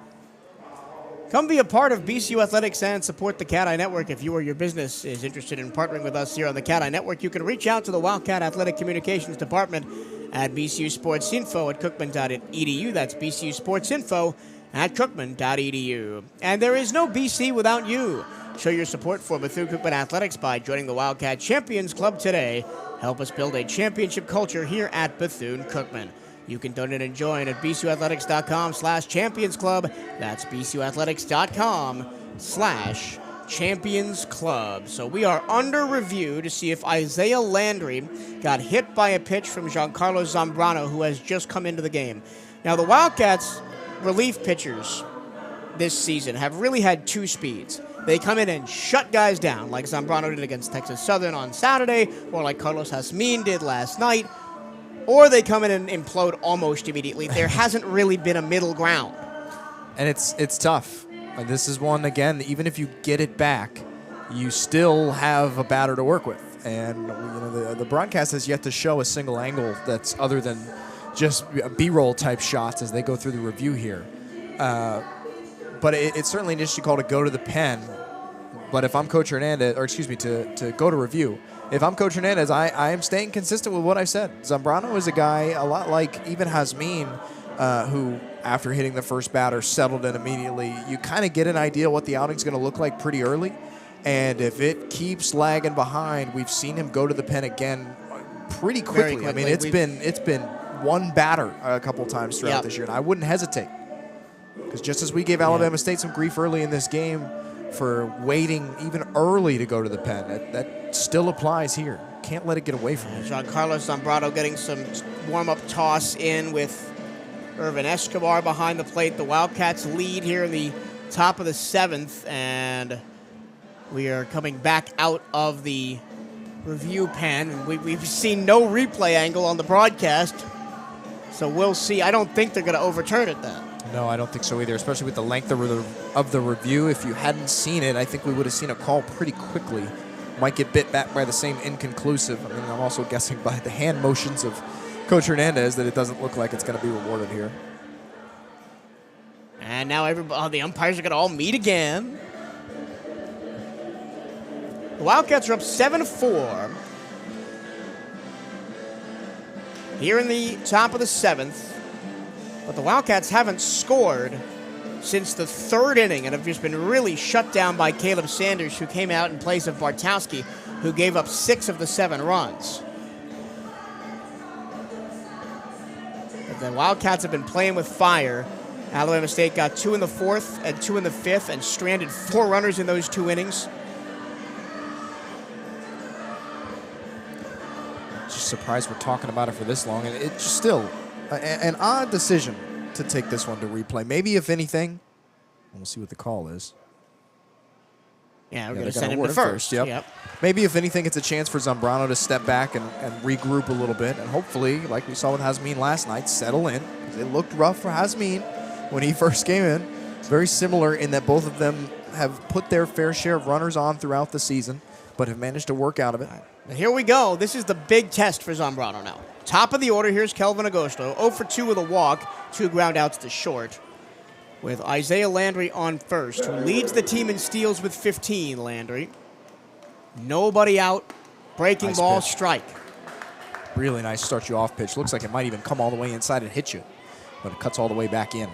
Come be a part of BCU Athletics and support the CatEye Network. If you or your business is interested in partnering with us here on the CatEye Network, you can reach out to the Wildcat Athletic Communications Department at bcusportsinfo@cookman.edu. That's bcusportsinfo@cookman.edu. And there is no BC without you. Show your support for Bethune-Cookman Athletics by joining the Wildcat Champions Club today. Help us build a championship culture here at Bethune-Cookman. You can donate and join at bcuathletics.com/championsclub. That's bcuathletics.com/championsclub. So we are under review to see if Isaiah Landry got hit by a pitch from Giancarlo Zambrano, who has just come into the game. Now, the Wildcats relief pitchers this season have really had 2 speeds. They come in and shut guys down, like Zambrano did against Texas Southern on Saturday, or like Carlos Jazmin did last night. Or they come in and implode almost immediately. There hasn't really been a middle ground. And it's tough. Like, this is one, again, even if you get it back, you still have a batter to work with. And the broadcast has yet to show a single angle that's other than just B-roll type shots as they go through the review here. But it's certainly an interesting call to go to the pen. But if I'm Coach Hernandez, to go to review, if I'm Coach Hernandez, I am staying consistent with what I said. Zambrano is a guy a lot like even Jazmin, who, after hitting the first batter, settled in immediately. You kind of get an idea what the outing's going to look like pretty early. And if it keeps lagging behind, we've seen him go to the pen again pretty quickly. I mean, it's been one batter a couple times throughout this year, and I wouldn't hesitate. Because just as we gave Alabama State some grief early in this game for waiting even early to go to the pen, that still applies here. Can't let it get away from him. Giancarlo Zambrano getting some warm-up toss in with Irvin Escobar behind the plate. The Wildcats lead here in the top of the 7th, and we are coming back out of the review pen. We've seen no replay angle on the broadcast, so we'll see. I don't think they're going to overturn it, though. No, I don't think so either, especially with the length of the review. If you hadn't seen it, I think we would have seen a call pretty quickly. Might get bit back by the same inconclusive. I mean, I'm also guessing by the hand motions of Coach Hernandez that it doesn't look like it's going to be rewarded here. And now the umpires are going to all meet again. The Wildcats are up 7-4. Here in the top of the 7th. But the Wildcats haven't scored since the 3rd inning and have just been really shut down by Caleb Sanders, who came out in place of Bartowski, who gave up 6 of the 7 runs. But the Wildcats have been playing with fire. Alabama State got 2 in the 4th and 2 in the 5th and stranded 4 runners in those 2 innings. Just surprised we're talking about it for this long, and it's still an odd decision to take this one to replay. Maybe if anything, we'll see what the call is. Yeah, we're going to send him to first. Yep. Maybe if anything, it's a chance for Zambrano to step back and regroup a little bit, and hopefully, like we saw with Hazmin last night, settle in. Because it looked rough for Hazmin when he first came in. Very similar in that both of them have put their fair share of runners on throughout the season, but have managed to work out of it. Here we go. This is the big test for Zambrano now. Top of the order, here's Kelvin Agosto. 0 for 2 with a walk, 2 ground outs to short. With Isaiah Landry on first, who leads the team in steals with 15, Landry. Nobody out. Breaking Nice ball, pitch. strike. Really nice start you off pitch. Looks like it might even come all the way inside and hit you, but it cuts all the way back in.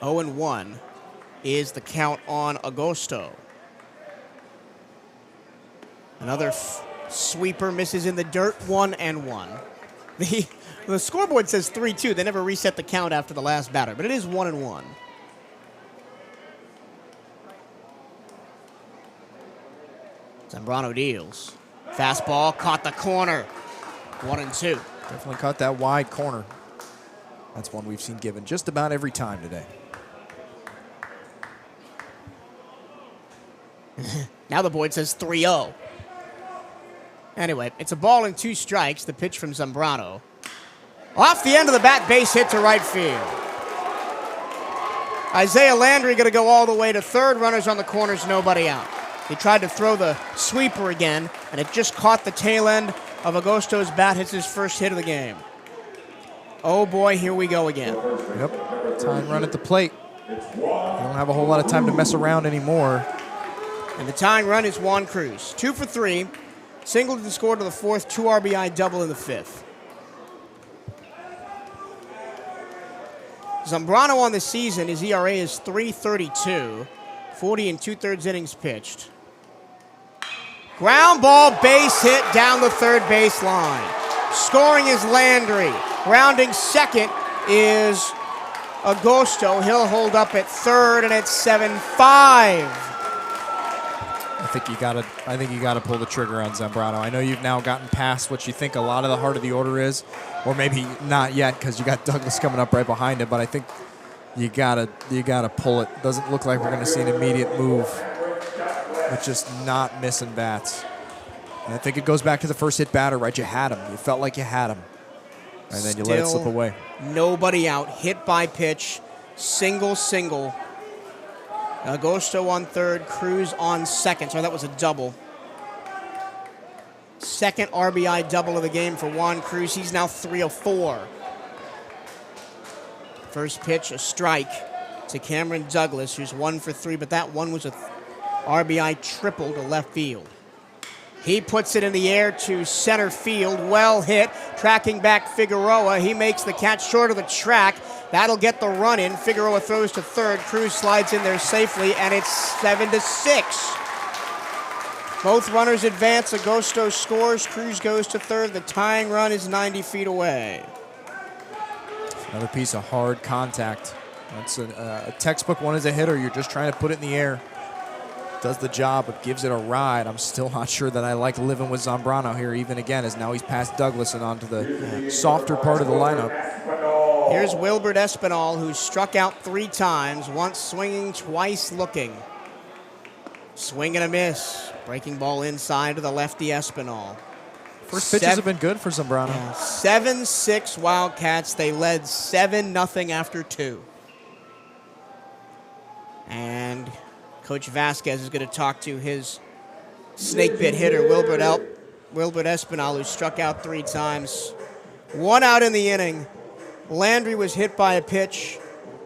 0-1 is the count on Agosto. Another sweeper misses in the dirt, 1-1. The scoreboard says 3-2. They never reset the count after the last batter, but it is 1-1. Zambrano deals. Fastball caught the corner. 1-2. Definitely caught that wide corner. That's one we've seen given just about every time today. Now the board says 3-0. Anyway, it's a ball and 2 strikes. The pitch from Zambrano. Off the end of the bat, base hit to right field. Isaiah Landry going to go all the way to third. Runners on the corners, nobody out. He tried to throw the sweeper again, and it just caught the tail end of Agosto's bat. Hits his first hit of the game. Oh boy, here we go again. Yep, tying run at the plate. You don't have a whole lot of time to mess around anymore. And the tying run is Juan Cruz. 2 for 3. Singled to score to the 4th, 2 RBI double in the 5th. Zambrano on the season, his ERA is 3.32, 40 2/3 innings pitched. Ground ball, base hit down the third base line. Scoring is Landry. Rounding second is Agosto. He'll hold up at third, and it's 7-5. I think you gotta pull the trigger on Zambrano. I know you've now gotten past what you think a lot of the heart of the order is, or maybe not yet because you got Douglas coming up right behind him. But I think you gotta pull it. Doesn't look like we're gonna see an immediate move. It's just not missing bats. And I think it goes back to the first hit batter, right? You had him. You felt like you had him, and then you let it slip away. Nobody out. Hit by pitch. Single. Agosto on third, Cruz on second. So that was a double. Second RBI double of the game for Juan Cruz. He's now 3 of 4. First pitch, a strike to Cameron Douglas, who's 1 for 3, but that one was a RBI triple to left field. He puts it in the air to center field. Well hit. Tracking back Figueroa. He makes the catch short of the track. That'll get the run in. Figueroa throws to third. Cruz slides in there safely, and it's 7-6. Both runners advance. Agosto scores. Cruz goes to third. The tying run is 90 feet away. Another piece of hard contact. That's a textbook one as a hitter. You're just trying to put it in the air. Does the job, but gives it a ride. I'm still not sure that I like living with Zambrano here, even again, as now he's past Douglas and onto the softer part of the lineup. Here's Wilbert Espinal, who struck out 3 times, once swinging, twice looking. Swing and a miss. Breaking ball inside to the lefty Espinal. First pitches have been good for Zambrano. 7-6 Wildcats. They led 7-0 after 2. And Coach Vasquez is going to talk to his snake bit hitter, Wilbert Espinal, who struck out 3 times. 1 out in the inning. Landry was hit by a pitch.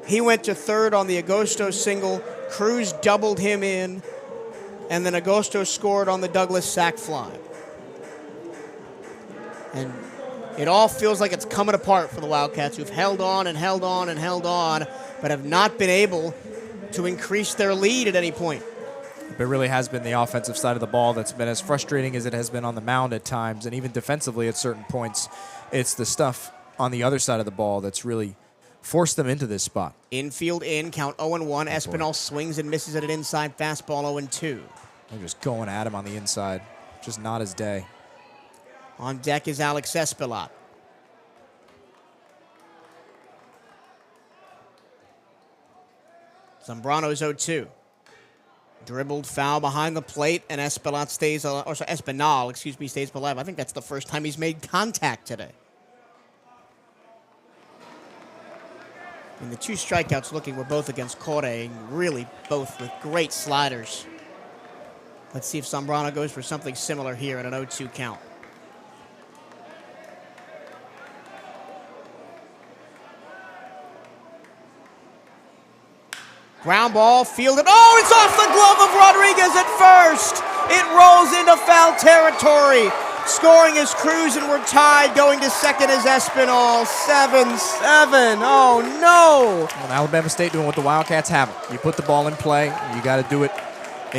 He went to third on the Agosto single. Cruz doubled him in. And then Agosto scored on the Douglas sac fly. And it all feels like it's coming apart for the Wildcats, who've held on and held on and held on, but have not been able to increase their lead at any point. It really has been the offensive side of the ball that's been as frustrating as it has been on the mound at times, and even defensively at certain points. It's the stuff on the other side of the ball that's really forced them into this spot. Infield in, count 0-1. Espinal swings and misses at an inside fastball, 0-2. They're just going at him on the inside. Just not his day. On deck is Alex Espillat. Zambrano's 0-2. Dribbled foul behind the plate, and Espinal stays alive. I think that's the first time he's made contact today. And the 2 strikeouts looking were both against Corre, really both with great sliders. Let's see if Zambrano goes for something similar here at an 0-2 count. Ground ball fielded. Oh, it's off the glove of Rodriguez at first. It rolls into foul territory. Scoring is Cruz, and we're tied. Going to second is Espinal. 7-7. Oh, no. Well, Alabama State doing what the Wildcats haven't. You put the ball in play. You got to do it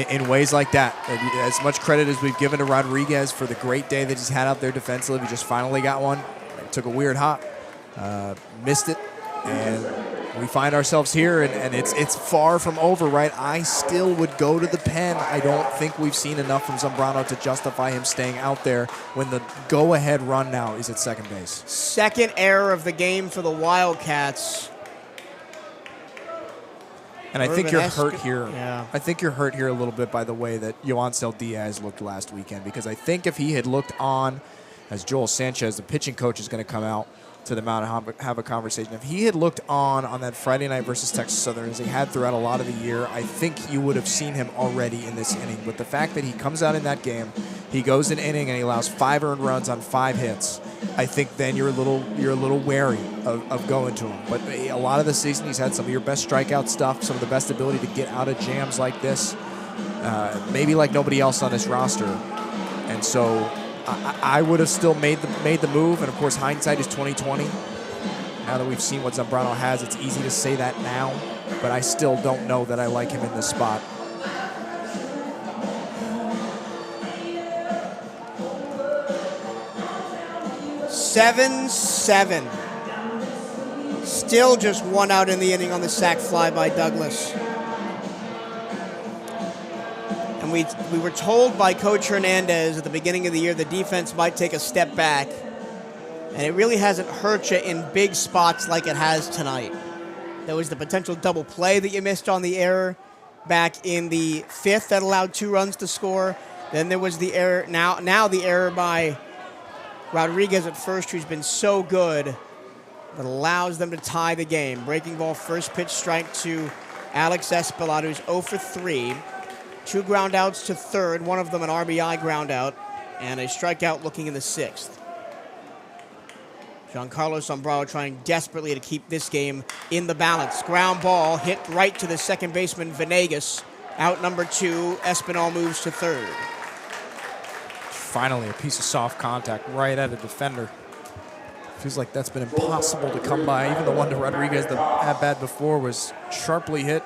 in ways like that. As much credit as we've given to Rodriguez for the great day that he's had out there defensively, he just finally got one. Took a weird hop. Missed it. And we find ourselves here, and it's far from over, right? I still would go to the pen. I don't think we've seen enough from Zambrano to justify him staying out there when the go-ahead run now is at second base. Second error of the game for the Wildcats. And I think you're hurt here. Yeah. I think you're hurt here a little bit by the way that Yoancel Diaz looked last weekend, because I think if he had looked on, as Joel Sanchez, the pitching coach, is going to come out to the mound and have a conversation. If he had looked on that Friday night versus Texas Southern as he had throughout a lot of the year, I think you would have seen him already in this inning. But the fact that he comes out in that game, he goes an inning and he allows 5 earned runs on 5 hits, I think then you're a little wary of going to him. But a lot of the season he's had some of your best strikeout stuff, some of the best ability to get out of jams like this, maybe like nobody else on this roster. And so I would have still made the move, and of course hindsight is 20/20. Now that we've seen what Zambrano has, it's easy to say that now, but I still don't know that I like him in this spot. Seven. Still just 1 out in the inning on the sac fly by Douglas. And we were told by Coach Hernandez at the beginning of the year the defense might take a step back. And it really hasn't hurt you in big spots like it has tonight. There was the potential double play that you missed on the error back in the 5th that allowed 2 runs to score. Then there was the error, now the error by Rodriguez at first, who's been so good, that allows them to tie the game. Breaking ball, first pitch strike to Alex Espillat, who's 0 for 3. 2 ground outs to third, one of them an RBI ground out, and a strikeout looking in the 6th. Giancarlo Zambrano trying desperately to keep this game in the balance. Ground ball hit right to the second baseman, Venegas. Out number 2, Espinal moves to third. Finally, a piece of soft contact right at a defender. Feels like that's been impossible to come by. Even the one to Rodriguez, the at-bat before, was sharply hit.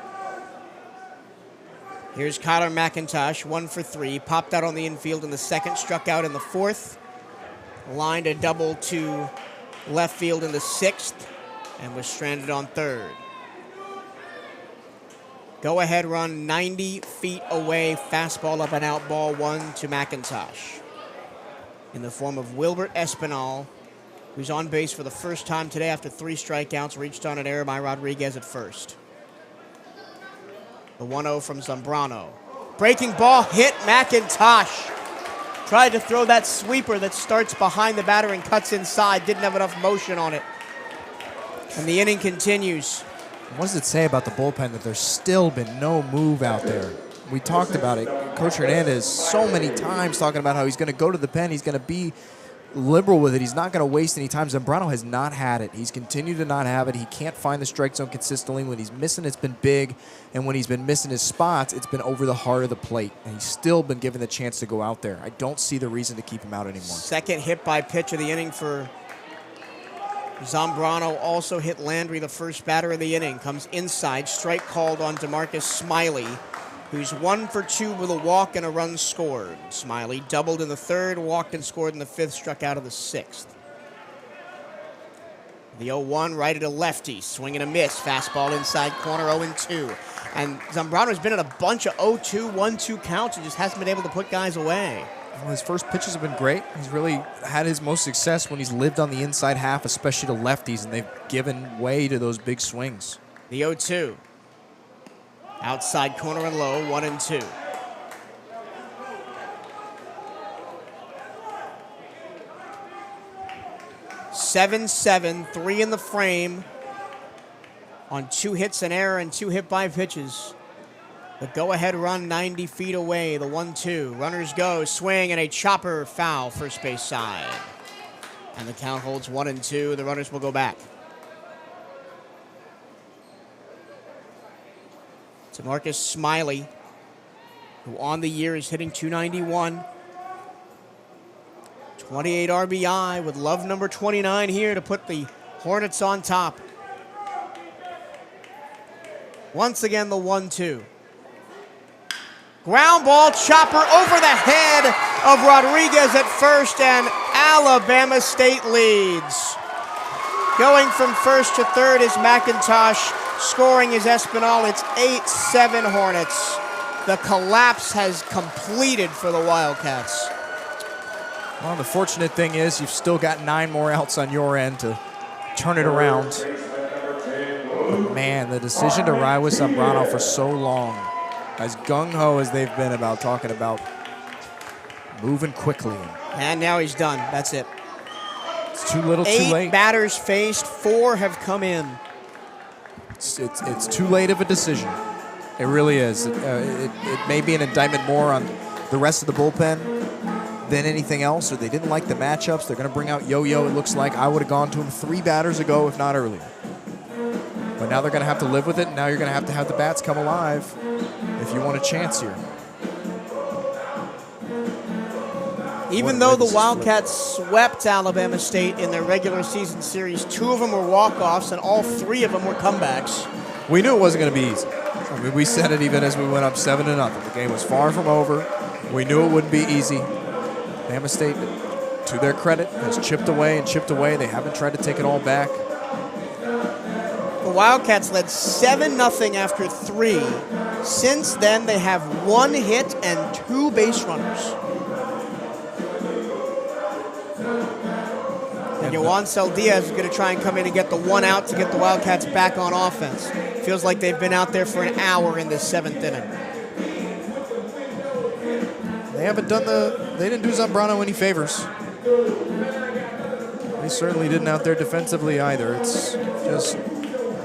Here's Kyler McIntosh, 1 for 3. Popped out on the infield in the 2nd, struck out in the 4th. Lined a double to left field in the 6th, and was stranded on 3rd. Go-ahead run 90 feet away, fastball up and out, ball 1 to McIntosh. In the form of Wilbert Espinal, who's on base for the first time today after 3 strikeouts, reached on an error by Rodriguez at first. The 1-0 from Zambrano. Breaking ball hit McIntosh. Tried to throw that sweeper that starts behind the batter and cuts inside. Didn't have enough motion on it. And the inning continues. What does it say about the bullpen that there's still been no move out there? We talked about it. Coach Hernandez so many times talking about how he's going to go to the pen. He's going to be liberal with it. He's not going to waste any time. Zambrano has not had it. He's continued to not have it. He can't find the strike zone consistently. When he's missing, it's been big. And when he's been missing his spots, it's been over the heart of the plate. And he's still been given the chance to go out there. I don't see the reason to keep him out anymore. Second hit by pitch of the inning for Zambrano. Also hit Landry, the first batter of the inning. Comes inside. Strike called on DeMarcus Smiley, who's 1 for 2 with a walk and a run scored. Smiley doubled in the third, walked and scored in the fifth, struck out of the sixth. The 0-1 righted a lefty, swing and a miss. Fastball inside corner, 0-2. And Zambrano's been in a bunch of 0-2, 1-2 counts and just hasn't been able to put guys away. Well, his first pitches have been great. He's really had his most success when he's lived on the inside half, especially to lefties, and they've given way to those big swings. The 0-2. Outside corner and low, 1-2. Seven, 3 in the frame on 2 hits, an error, and 2 hit by pitches. The go-ahead run 90 feet away, the 1-2. Runners go, swing, and a chopper foul, first base side. And the count holds 1-2. The runners will go back. DeMarcus Smiley, who on the year is hitting .291. 28 RBI with love number 29 here to put the Hornets on top. Once again, the 1-2. Ground ball, chopper over the head of Rodriguez at first, and Alabama State leads. Going from first to third is McIntosh. Scoring is Espinal. It's 8-7 Hornets. The collapse has completed for the Wildcats. Well, the fortunate thing is you've still got 9 more outs on your end to turn it around. But man, the decision to ride with Zambrano for so long, as gung-ho as they've been about talking about moving quickly. And now he's done. That's it. It's too little, too 8 late. batters faced, 4 have come in. It's too late of a decision. It really is. It may be an indictment more on the rest of the bullpen than anything else, or they didn't like the matchups. They're going to bring out Yo-Yo, it looks like. I would have gone to him 3 batters ago, if not earlier. But now they're going to have to live with it, and now you're going to have the bats come alive if you want a chance here. Even though the Wildcats swept Alabama State in their regular season series, 2 of them were walk-offs, and all 3 of them were comebacks. We knew it wasn't going to be easy. I mean, we said it even as we went up 7-0. The game was far from over. We knew it wouldn't be easy. Alabama State, to their credit, has chipped away and chipped away. They haven't tried to take it all back. The Wildcats led 7-0 after 3. Since then, they have 1 hit and 2 base runners. And Yoancel Diaz is going to try and come in and get the 1 out to get the Wildcats back on offense. Feels like they've been out there for an hour in this 7th inning. They didn't do Zambrano any favors. They certainly didn't out there defensively either. It's just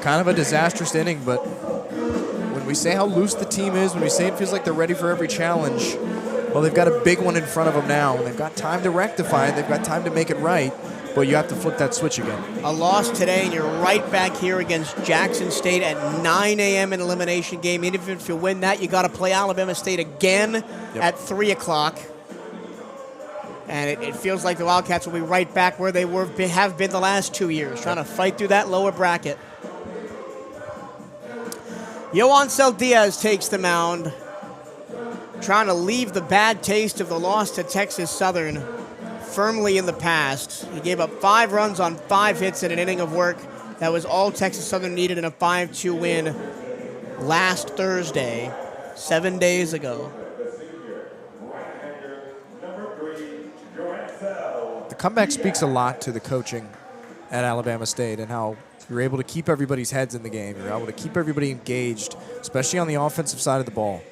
kind of a disastrous inning, but when we say how loose the team is, when we say it feels like they're ready for every challenge, well, they've got a big one in front of them now. They've got time to rectify it. They've got time to make it right, but you have to flip that switch again. A loss today, and you're right back here against Jackson State at 9 a.m. an elimination game. Even if you win that, you got to play Alabama State again at 3 o'clock. And it feels like the Wildcats will be right back where they have been the last 2 years, trying to fight through that lower bracket. Yoancel Diaz takes the mound, trying to leave the bad taste of the loss to Texas Southern firmly in the past. He gave up 5 runs on 5 hits in an inning of work. That was all Texas Southern needed in a 5-2 win last Thursday, 7 days ago. The comeback speaks a lot to the coaching at Alabama State and how you're able to keep everybody's heads in the game. You're able to keep everybody engaged, especially on the offensive side of the ball.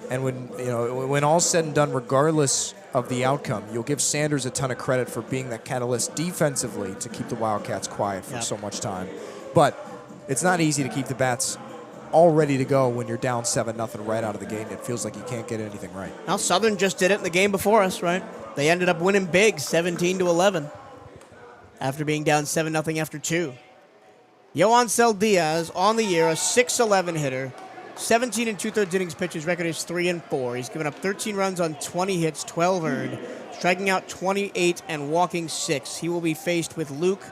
And when all's said and done, regardless of the outcome, you'll give Sanders a ton of credit for being that catalyst defensively to keep the Wildcats quiet for so much time. But it's not easy to keep the bats all ready to go when you're down 7-0 right out of the gate, and it feels like you can't get anything right. Well, Southern just did it in the game before us, right? They ended up winning big, 17-11, after being down 7-0 after 2. Yoancel Diaz on the year, a 6'11" hitter, 17 2/3 innings pitched. His record is 3-4. He's given up 13 runs on 20 hits, 12 earned, striking out 28 and walking 6. He will be faced with Luke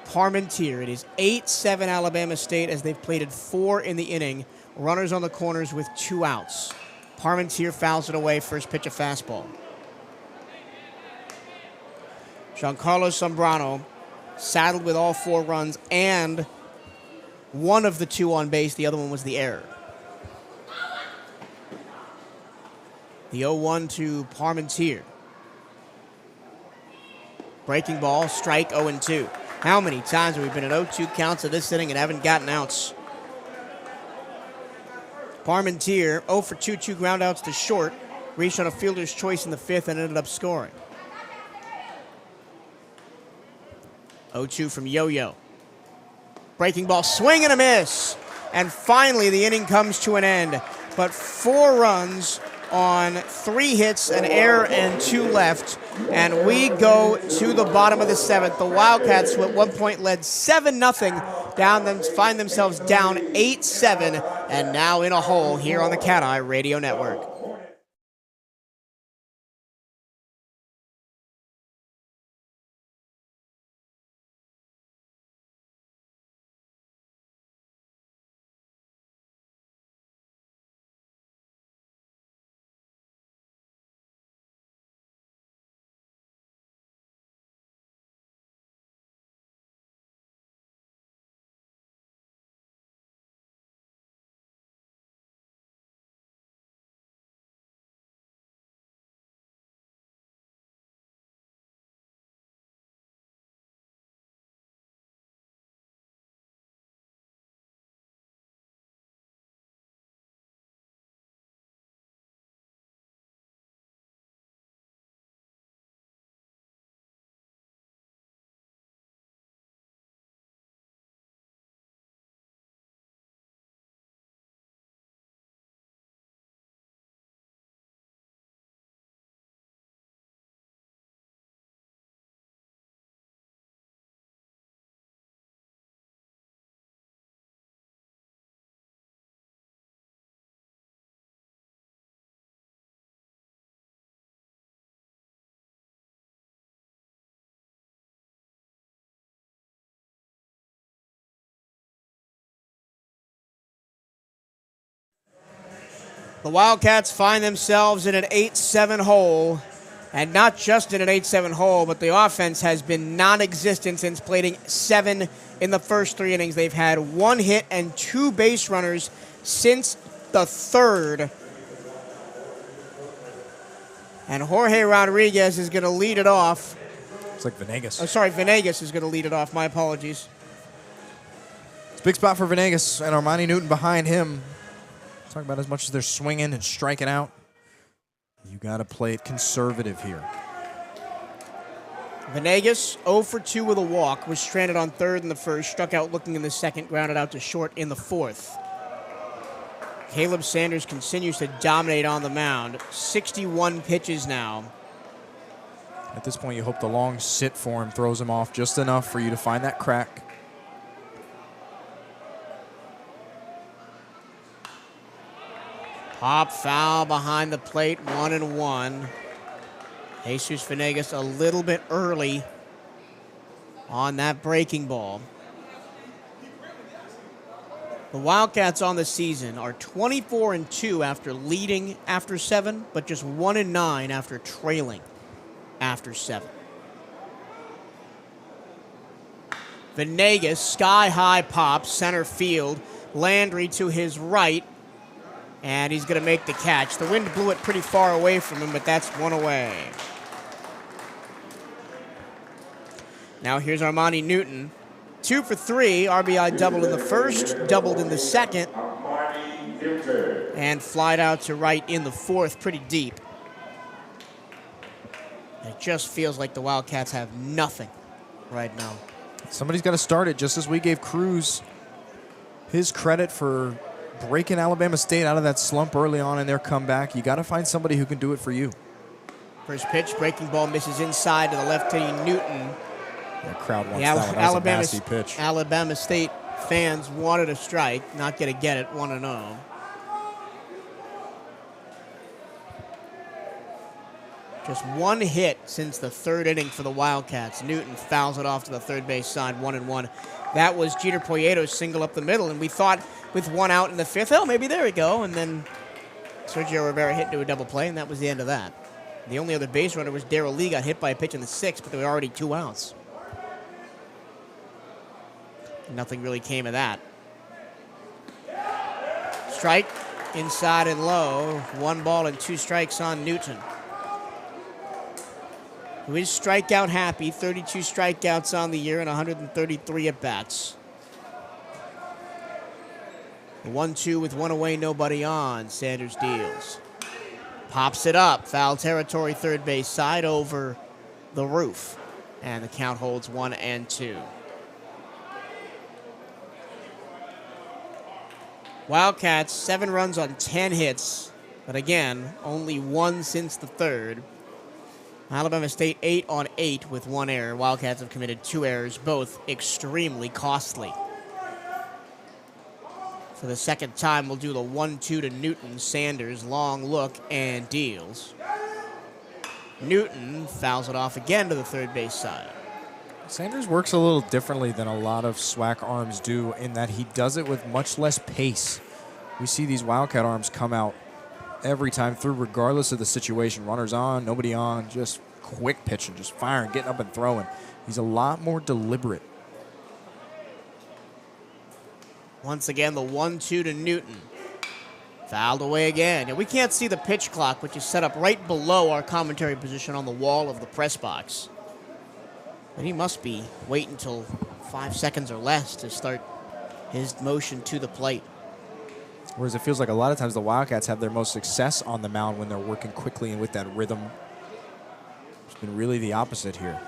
Parmentier. It is 8-7 Alabama State as they've plated 4 in the inning. Runners on the corners with 2 outs. Parmentier fouls it away. First pitch, a fastball. Giancarlo Zambrano saddled with all 4 runs and one of the 2 on base. The other one was the error. The 0-1 to Parmentier. Breaking ball, strike, 0-2. How many times have we been at 0-2 counts of this inning and haven't gotten outs? Parmentier, 0 for 2, 2 ground outs to short. Reached on a fielder's choice in the 5th and ended up scoring. 0-2 from Yo-Yo. Breaking ball, swing and a miss. And finally, the inning comes to an end. But 4 runs on 3 hits, an error, and 2 left. And we go to the bottom of the 7th. The Wildcats, who at one point led 7-0, find themselves down 8-7, and now in a hole here on the CatEye Radio Network. The Wildcats find themselves in an 8-7 hole, and not just in an 8-7 hole, but the offense has been non-existent since plating 7 in the first 3 innings. They've had 1 hit and 2 base runners since the 3rd. And Jorge Rodriguez is going to lead it off. It's like Venegas. Oh, sorry, Venegas is going to lead it off. My apologies. It's a big spot for Venegas, and Armani Newton behind him. Talking about as much as they're swinging and striking out, you got to play it conservative here. Venegas, 0 for 2 with a walk, was stranded on 3rd in the 1st, struck out looking in the 2nd, grounded out to short in the 4th. Caleb Sanders continues to dominate on the mound. 61 pitches now. At this point, you hope the long sit for him throws him off just enough for you to find that crack. Pop foul behind the plate, 1-1. Jesus Venegas a little bit early on that breaking ball. The Wildcats on the season are 24-2 after leading after 7, but just 1-9 after trailing after 7. Venegas, sky-high pop, center field. Landry to his right. And he's going to make the catch. The wind blew it pretty far away from him, but that's 1 away. Now here's Armani Newton. 2 for 3, RBI doubled in the 1st, doubled in the 2nd. Newton. And flied out to right in the fourth, pretty deep. It just feels like the Wildcats have nothing right now. Somebody's got to start it, just as we gave Cruz his credit for breaking Alabama State out of that slump early on in their comeback. You got to find somebody who can do it for you. First pitch, breaking ball misses inside to the lefty Newton. The crowd wants that one. That was a nasty pitch. Alabama State fans wanted a strike, not going to get it, 1-0. Just one hit since the third inning for the Wildcats. Newton fouls it off to the third base side, 1-1. That was Jeter Poyeto's single up the middle, and we thought with one out in the fifth, oh, maybe there we go. And then Sergio Rivera hit into a double play, and that was the end of that. The only other base runner was Darrell Lee, got hit by a pitch in the sixth, but there were already 2 outs. Nothing really came of that. Strike, inside and low. 1 ball and 2 strikes on Newton, who is strikeout happy. 32 strikeouts on the year and 133 at-bats. 1-2 with 1 away, nobody on. Sanders deals. Pops it up. Foul territory, third base side, over the roof. And the count holds 1-2. Wildcats, 7 runs on 10 hits. But again, only 1 since the third. Alabama State 8 on 8 with 1 error. Wildcats have committed 2 errors, both extremely costly. For the second time, we'll do the 1-2 to Newton. Sanders, long look, and deals. Newton fouls it off again to the third base side. Sanders works a little differently than a lot of SWAC arms do in that he does it with much less pace. We see these Wildcat arms come out every time through, regardless of the situation. Runners on, nobody on, just quick pitching, just firing, getting up and throwing. He's a lot more deliberate. Once again, the 1-2 to Newton. Fouled away again. And we can't see the pitch clock, which is set up right below our commentary position on the wall of the press box. But he must be waiting until 5 seconds or less to start his motion to the plate. Whereas it feels like a lot of times the Wildcats have their most success on the mound when they're working quickly and with that rhythm. It's been really the opposite here.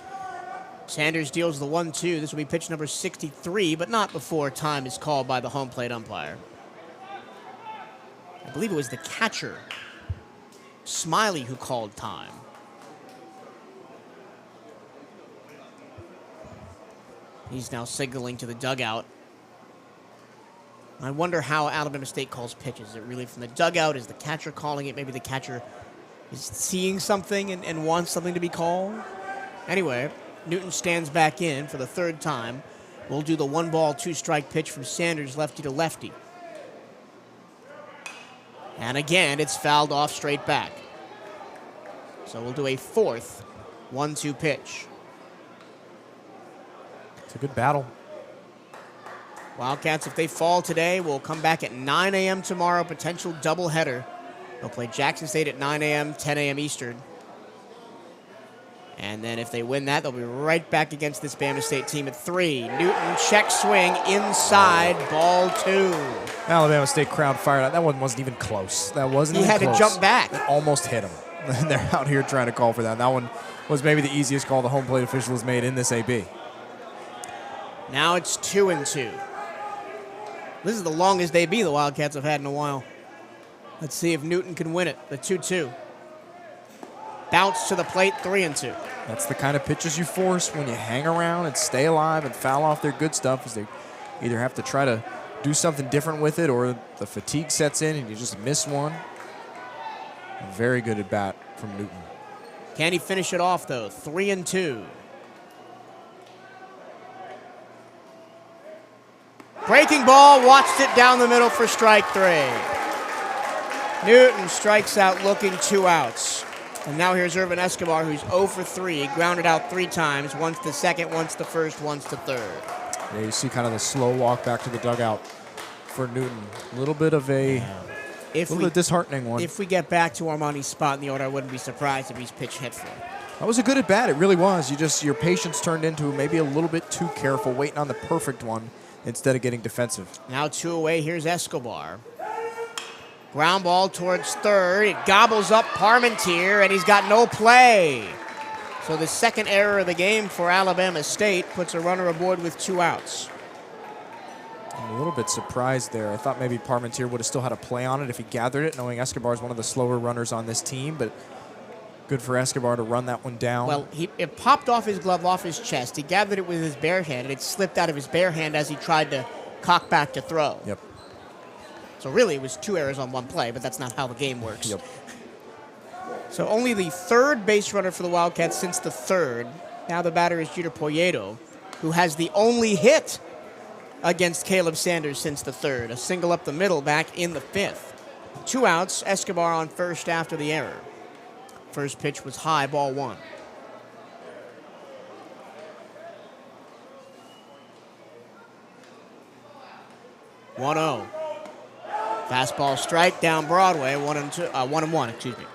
Sanders deals the 1-2. This will be pitch number 63, but not before time is called by the home plate umpire. I believe it was the catcher, Smiley, who called time. He's now signaling to the dugout. I wonder how Alabama State calls pitches. Is it really from the dugout? Is the catcher calling it? Maybe the catcher is seeing something and wants something to be called. Anyway, Newton stands back in for the third time. We'll do the 1 ball, 2 strike pitch from Sanders, lefty to lefty. And again, it's fouled off straight back. So we'll do a 4th 1-2 pitch. It's a good battle. Wildcats, if they fall today, will come back at 9 a.m. tomorrow, potential doubleheader. They'll play Jackson State at 9 a.m., 10 a.m. Eastern. And then if they win that, they'll be right back against this Bama State team at 3. Newton, check swing, inside, ball 2. Alabama State crowd fired out. That one wasn't even close. That wasn't He even had close. to jump back. It almost hit him. And they're out here trying to call for that. That one was maybe the easiest call the home plate official has made in this AB. Now it's 2-2. This is the longest AB the Wildcats have had in a while. Let's see if Newton can win it. The 2-2. Bounce to the plate, 3-2. That's the kind of pitches you force when you hang around and stay alive and foul off their good stuff, is they either have to try to do something different with it or the fatigue sets in and you just miss one. A very good at bat from Newton. Can he finish it off, though? 3-2. Breaking ball, watched it down the middle for strike 3. Newton strikes out looking, 2 outs. And now here's Irvin Escobar, who's 0 for 3. Grounded out 3 times, once to second, once to first, once to third. Yeah, you see kind of the slow walk back to the dugout for Newton. A little bit of a little bit disheartening one. If we get back to Armani's spot in the order, I wouldn't be surprised if he's pitch hit for it. That was a good at bat. It really was. Your patience turned into maybe a little bit too careful, waiting on the perfect one instead of getting defensive. Now 2 away. Here's Escobar. Ground ball towards third. It gobbles up Parmentier, and he's got no play. So the second error of the game for Alabama State puts a runner aboard with 2 outs. I'm a little bit surprised there. I thought maybe Parmentier would have still had a play on it if he gathered it, knowing Escobar is one of the slower runners on this team, but good for Escobar to run that one down. Well, it popped off his glove, off his chest. He gathered it with his bare hand, and it slipped out of his bare hand as he tried to cock back to throw. Yep. So really, it was 2 errors on 1 play, but that's not how the game works. Yep. So only the 3rd base runner for the Wildcats since the 3rd. Now the batter is Jeter Poyeto, who has the only hit against Caleb Sanders since the 3rd. A single up the middle back in the 5th. 2 outs, Escobar on first after the error. First pitch was high, ball 1. One-0. Fastball strike down Broadway, 1-1, excuse me.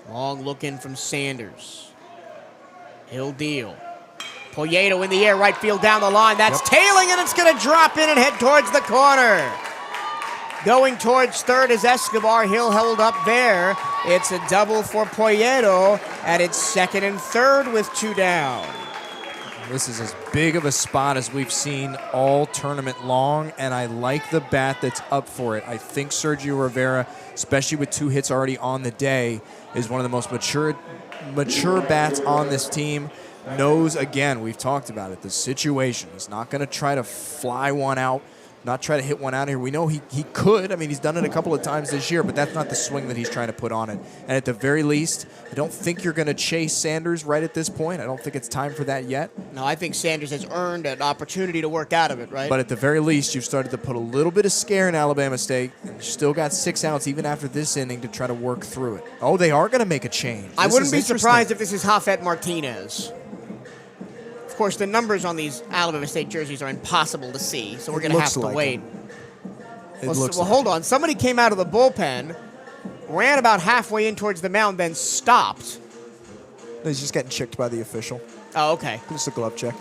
Long look in from Sanders. He'll deal. Poyeto in the air, right field down the line. That's tailing, and it's going to drop in and head towards the corner. Going towards third is Escobar. He'll hold up there. It's a double for Poyeto, and it's second and third with 2 down. This is as big of a spot as we've seen all tournament long, and I like the bat that's up for it. I think Sergio Rivera, especially with 2 hits already on the day, is one of the most mature bats on this team. Knows, again, we've talked about it, the situation. He's not going to try to fly one out, not try to hit one out of here. We know he could. I mean, he's done it a couple of times this year, but that's not the swing that he's trying to put on it. And at the very least, I don't think you're going to chase Sanders right at this point. I don't think it's time for that yet. No, I think Sanders has earned an opportunity to work out of it, right? But at the very least, you've started to put a little bit of scare in Alabama State. And you still got 6 outs even after this inning to try to work through it. Oh, they are going to make a change. I wouldn't be surprised if this is Hafet Martinez. Of course, the numbers on these Alabama State jerseys are impossible to see, so we're going to have to wait. Well, hold on. Somebody came out of the bullpen, ran about halfway in towards the mound, then stopped. He's just getting checked by the official. Oh, okay. Just a glove check.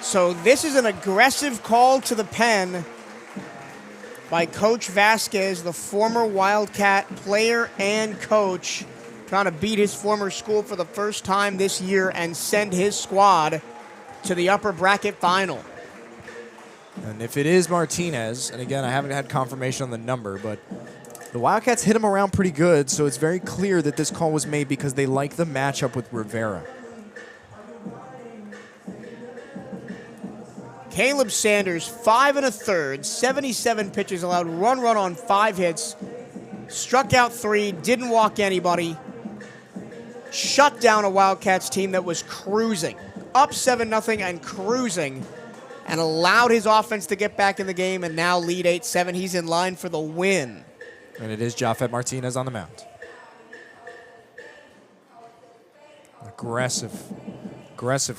So this is an aggressive call to the pen by Coach Vasquez, the former Wildcat player and coach, trying to beat his former school for the first time this year and send his squad to the upper bracket final. And if it is Martinez, and again, I haven't had confirmation on the number, but the Wildcats hit him around pretty good, so it's very clear that this call was made because they like the matchup with Rivera. Caleb Sanders, 5 1/3, 77 pitches, allowed one run on 5 hits, struck out 3, didn't walk anybody, shut down a Wildcats team that was cruising, up 7-0 and cruising, and allowed his offense to get back in the game and now lead 8-7. He's in line for the win. And it is Jafet Martinez on the mound. Aggressive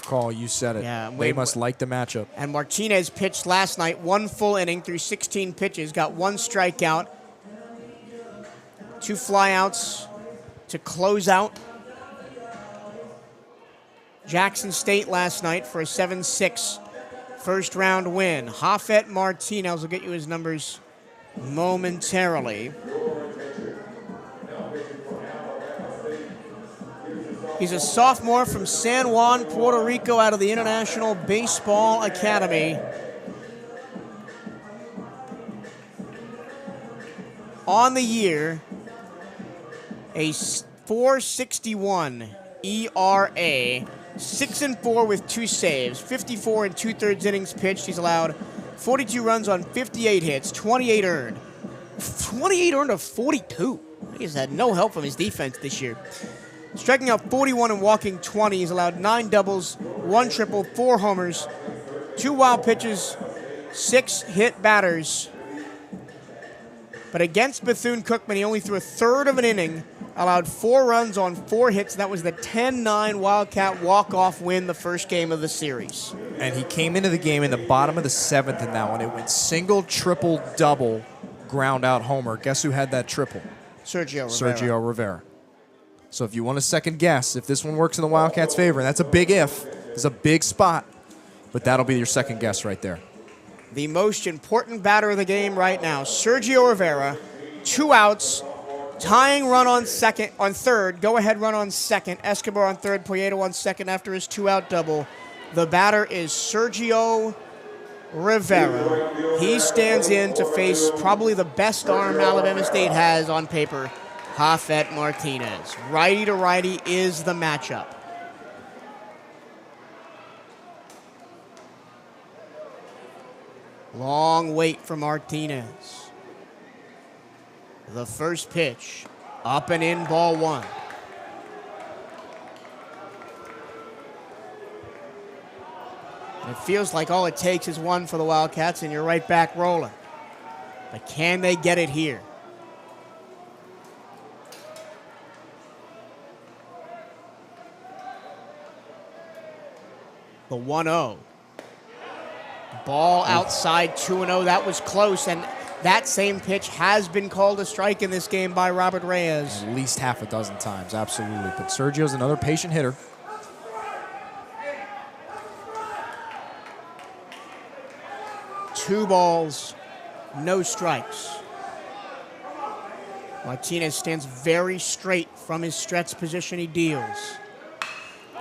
call, you said it. Yeah, they must like the matchup. And Martinez pitched last night, 1 full inning through 16 pitches, got 1 strikeout, 2 flyouts to close out Jackson State last night for a 7-6 first round win. Hafet Martinez will get you his numbers momentarily. He's a sophomore from San Juan, Puerto Rico, out of the International Baseball Academy. On the year, a 4.61 ERA, 6-4 with 2 saves, 54 2/3 innings pitched. He's allowed 42 runs on 58 hits, 28 earned. 28 earned of 42. He's had no help from his defense this year. Striking out 41 and walking 20. He's allowed 9 doubles, 1 triple, 4 homers, 2 wild pitches, 6 hit batters. But against Bethune-Cookman, he only threw a third of an inning, allowed 4 runs on 4 hits. That was the 10-9 Wildcat walk-off win, the first game of the series. And he came into the game in the bottom of the 7th in that one. It went single, triple, double, ground out homer. Guess who had that triple? Sergio Rivera. So if you want a second guess, if this one works in the Wildcats' favor, and that's a big if, it's a big spot, but that'll be your second guess right there. The most important batter of the game right now, Sergio Rivera, 2 outs, tying run on third, go-ahead run on second, Escobar on third, Poyeto on second after his 2-out double. The batter is Sergio Rivera. He stands in to face probably the best arm Alabama State has on paper, Jafet Martinez. Righty to righty is the matchup. Long wait for Martinez. The first pitch, up and in, ball 1. It feels like all it takes is one for the Wildcats, and you're right back rolling. But can they get it here? The 1-0. Ball outside 2-0. That was close, and that same pitch has been called a strike in this game by Robert Reyes. At least half a dozen times, absolutely. But Sergio's another patient hitter. Two balls, no strikes. Martinez stands very straight from his stretch position he deals.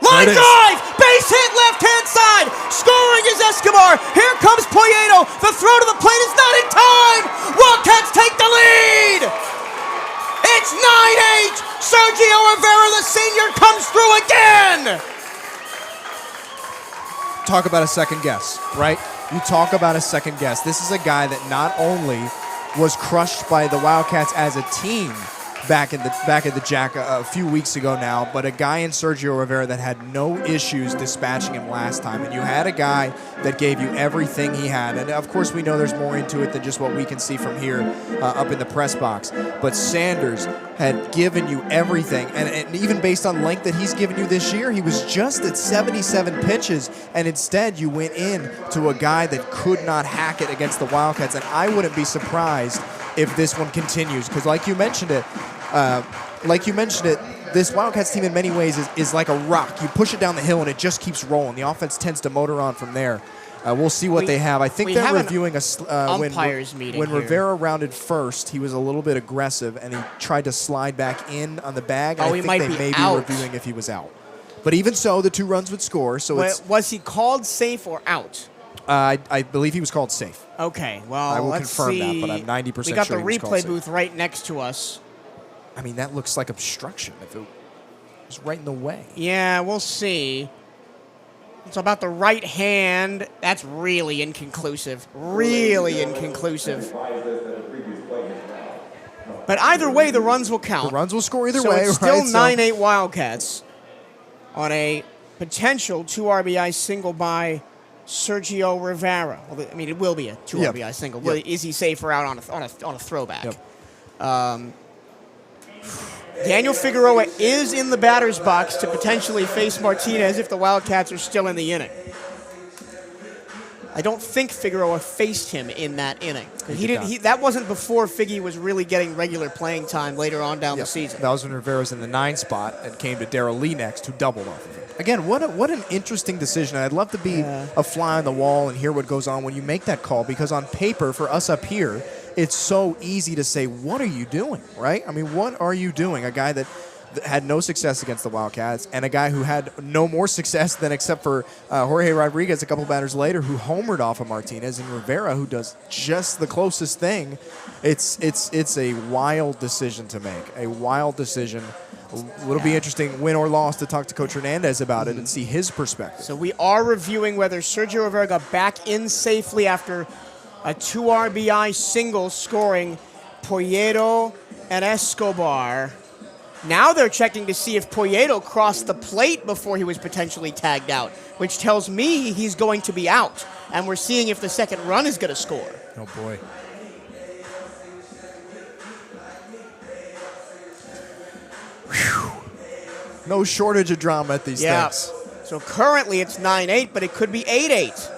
Line drive! Base hit left-hand side! Scoring is Escobar! Here comes Poyeto! The throw to the plate is not in time! Wildcats take the lead! It's 9-8! Sergio Rivera, the senior, comes through again! Talk about a second guess, right? You talk about a second guess. This is a guy that not only was crushed by the Wildcats as a team back at the Jack a few weeks ago now, but a guy in Sergio Rivera that had no issues dispatching him last time. And you had a guy that gave you everything he had. And of course we know there's more into it than just what we can see from here up in the press box. But Sanders had given you everything. And even based on length that he's given you this year, he was just at 77 pitches. And instead you went in to a guy that could not hack it against the Wildcats. And I wouldn't be surprised if this one continues, because like you mentioned it, this Wildcats team in many ways is like a rock. You push it down the hill and it just keeps rolling. The offense tends to motor on from there. We'll see what they have. I think they're reviewing umpires meeting when here. Rivera rounded first, he was a little bit aggressive and he tried to slide back in on the bag. Oh, I think they may be reviewing if he was out. But even so, the 2 runs would score. So was he called safe or out? I believe he was called safe. Okay, well, I will let's confirm see. that, but I'm 90% sure we got the he was called replay safe. booth right next to us. I mean, that looks like obstruction if it was right in the way. Yeah, we'll see. It's about the right hand. That's really inconclusive. Really inconclusive. But either way, the runs will count. The runs will score either so way. It's still right? 9-8 Wildcats on a potential 2 RBI single by Sergio Rivera. Well, I mean, it will be a 2 RBI single. Yep. Is he safe or out on a throwback? Yep. Daniel Figueroa is in the batter's box to potentially face Martinez if the Wildcats are still in the inning. I don't think Figueroa faced him in that inning. That wasn't before Figgy was really getting regular playing time later on down the season. That was when Rivera was in the 9 spot and came to Darrell Lee next, who doubled off of him. Again, what an interesting decision. I'd love to be a fly on the wall and hear what goes on when you make that call, because on paper, for us up here, it's so easy to say, what are you doing, right? I mean, what are you doing? A guy that had no success against the Wildcats, and a guy who had no more success than except for Jorge Rodriguez a couple batters later, who homered off of Martinez, and Rivera, who does just the closest thing. It's a wild decision to make, a wild decision. It'll be interesting, win or loss, to talk to Coach Hernandez about it and see his perspective. So we are reviewing whether Sergio Rivera got back in safely after a 2 RBI single scoring Poyeto and Escobar. Now they're checking to see if Poyeto crossed the plate before he was potentially tagged out, which tells me he's going to be out. And we're seeing if the second run is going to score. Oh, boy. Whew. No shortage of drama at these things. So currently it's 9-8, but it could be 8-8.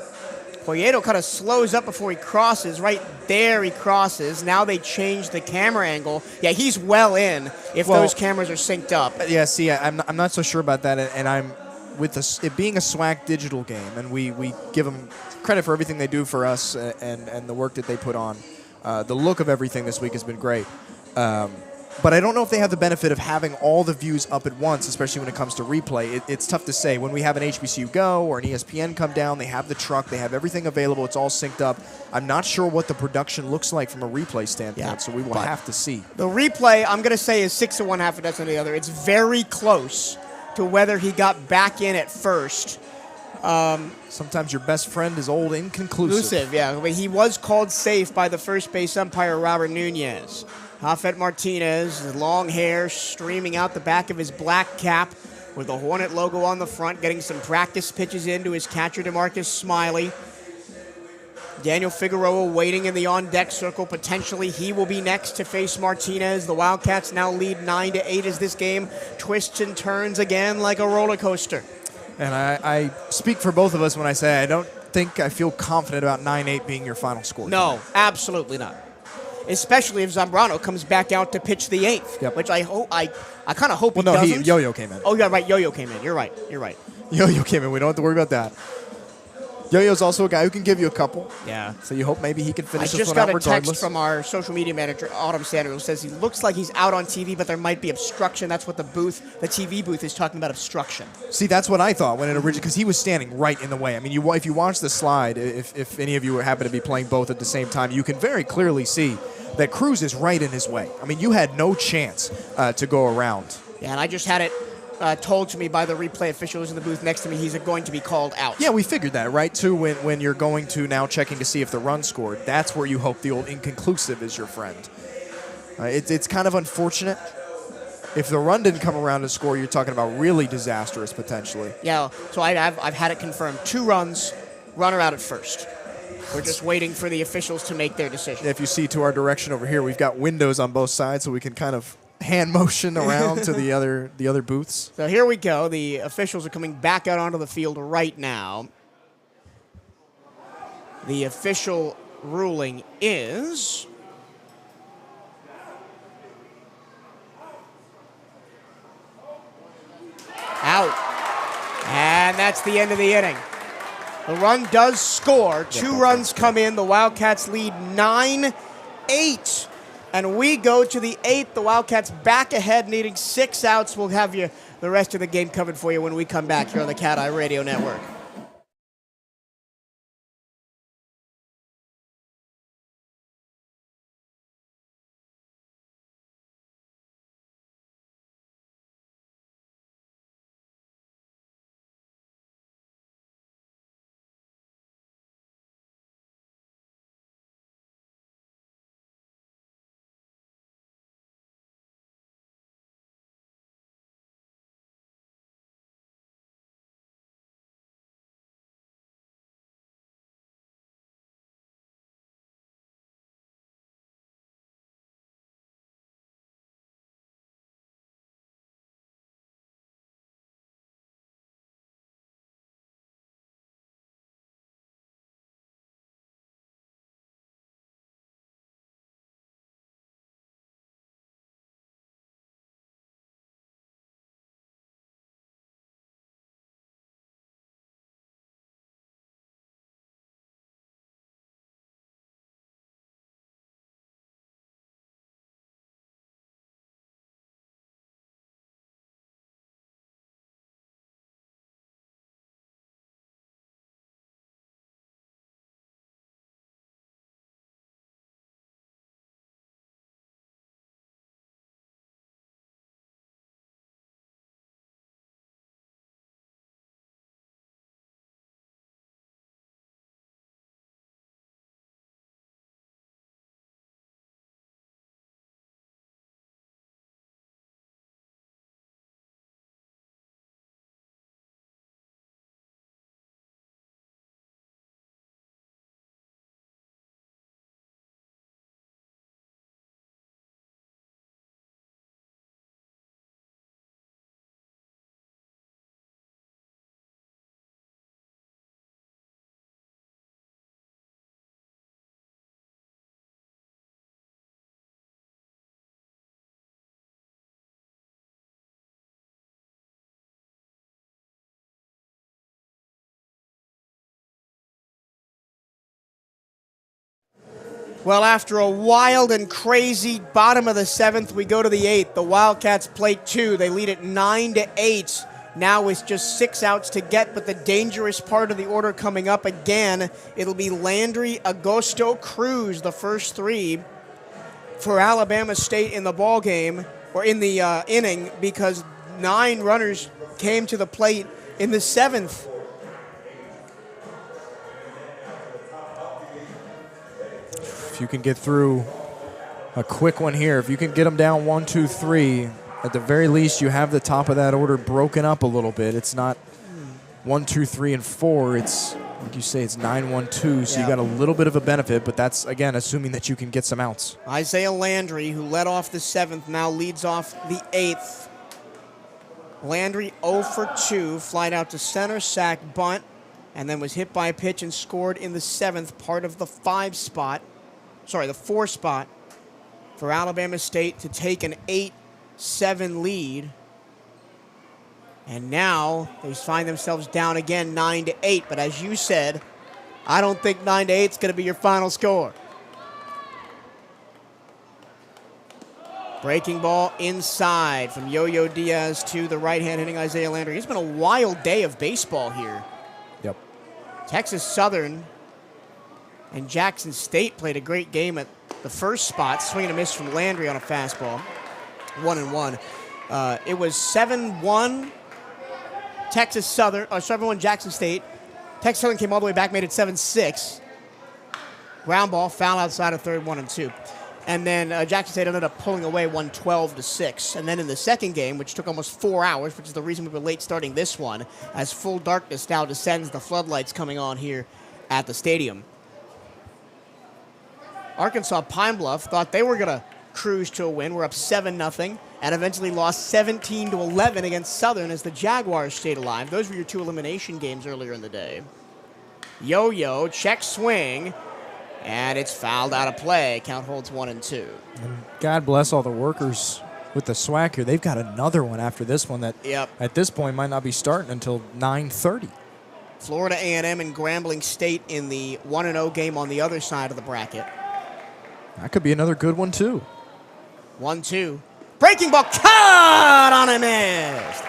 Poyeto kind of slows up before he crosses. Right there he crosses. Now they change the camera angle. Yeah, he's well in if those cameras are synced up. Yeah, see, I'm not so sure about that, and I'm with it being a SWAC digital game, and we give them credit for everything they do for us and the work that they put on. The look of everything this week has been great. But I don't know if they have the benefit of having all the views up at once, especially when it comes to replay. It's tough to say. When we have an HBCU Go or an ESPN come down, they have the truck, they have everything available, it's all synced up. I'm not sure what the production looks like from a replay standpoint, so we will have to see. The replay, I'm going to say, is 6 to 1, half a dozen to the other. It's very close to whether he got back in at first. Sometimes your best friend is old inconclusive. Yeah. But he was called safe by the first base umpire, Robert Nunez. Hafet Martinez, his long hair streaming out the back of his black cap with the Hornet logo on the front, getting some practice pitches into his catcher, DeMarcus Smiley. Daniel Figueroa waiting in the on-deck circle. Potentially he will be next to face Martinez. The Wildcats now lead 9-8 as this game twists and turns again like a roller coaster. And I speak for both of us when I say I feel confident about 9-8 being your final score. No, absolutely not. Especially if Zambrano comes back out to pitch the 8th, which I kind of hope he doesn't. Yo-Yo came in. Oh, yeah, right. Yo-Yo came in. You're right. Yo-Yo came in. We don't have to worry about that. Yo-Yo's also a guy who can give you a couple. Yeah. So you hope maybe he can finish this I just one got out a regardless. text from our social media manager, Autumn Sanders, who says he looks like he's out on TV, but there might be obstruction. That's what the TV booth is talking about, obstruction. See, that's what I thought when it originally, because he was standing right in the way. I mean, if you watch the slide, if any of you happen to be playing both at the same time, you can very clearly see that Cruz is right in his way. I mean, you had no chance to go around. Yeah, and I just had it told to me by the replay officials in the booth next to me he's going to be called out. Yeah, we figured that, right, too, when you're going to now checking to see if the run scored. That's where you hope the old inconclusive is your friend. It's kind of unfortunate. If the run didn't come around to score, you're talking about really disastrous potentially. Yeah, so I've had it confirmed. 2 runs, runner out at first. We're just waiting for the officials to make their decision. If you see to our direction over here, we've got windows on both sides, so we can kind of hand motion around to the other booths. So here we go. The officials are coming back out onto the field right now. The official ruling is out. And that's the end of the inning. The run does score. 2 runs come in. The Wildcats lead 9-8. And we go to the 8th. The Wildcats back ahead, needing 6 outs. We'll have you the rest of the game covered for you when we come back here on the CatEye Radio Network. Well, after a wild and crazy bottom of the 7th, we go to the 8th. The Wildcats play 2. They lead it 9-8. Now with just 6 outs to get, but the dangerous part of the order coming up again. It'll be Landry, Agosto, Cruz, the first 3 for Alabama State in the ball game, or in the inning, because 9 runners came to the plate in the 7th. If you can get through a quick one here, if you can get them down 1, 2, 3, at the very least you have the top of that order broken up a little bit. It's not 1, 2, 3, and 4. It's, like you say, it's 9, 1, 2, so you got a little bit of a benefit, but that's, again, assuming that you can get some outs. Isaiah Landry, who led off the 7th, now leads off the 8th. Landry 0 for 2, flied out to center, sack, bunt, and then was hit by a pitch and scored in the 7th, part of the 4 spot for Alabama State to take an 8-7 lead. And now they find themselves down again 9-8. But as you said, I don't think 9-8 is going to be your final score. Breaking ball inside from Yo-Yo Diaz to the right hand hitting Isaiah Landry. It's been a wild day of baseball here. Yep. Texas Southern and Jackson State played a great game at the first spot. Swing and a miss from Landry on a fastball. 1-1. It was 7-1 Texas Southern, 7-1 Jackson State. Texas Southern came all the way back, made it 7-6. Ground ball, foul outside of third, 1-2. And then Jackson State ended up pulling away 112-6. And then in the second game, which took almost 4 hours, which is the reason we were late starting this one, as full darkness now descends, the floodlights coming on here at the stadium. Arkansas Pine Bluff thought they were going to cruise to a win. We're up 7-0 and eventually lost 17-11 against Southern as the Jaguars stayed alive. Those were your 2 elimination games earlier in the day. Yo-Yo, check swing, and it's fouled out of play. Count holds 1-2. And God bless all the workers with the SWAC here. They've got another one after this one that at this point might not be starting until 9:30. Florida A&M and Grambling State in the 1-0 game on the other side of the bracket. That could be another good one, too. 1-2. Breaking ball, caught on a miss.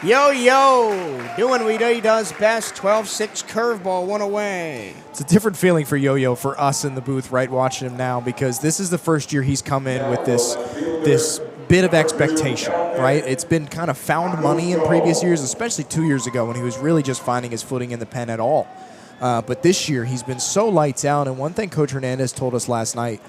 Yo-Yo doing what he does best. 12-6 curveball, 1 away. It's a different feeling for Yo-Yo for us in the booth, right, watching him now, because this is the first year he's come in with this bit of expectation, right? It's been kind of found money in previous years, especially 2 years ago when he was really just finding his footing in the pen at all. But this year he's been so lights out, and one thing Coach Hernandez told us last night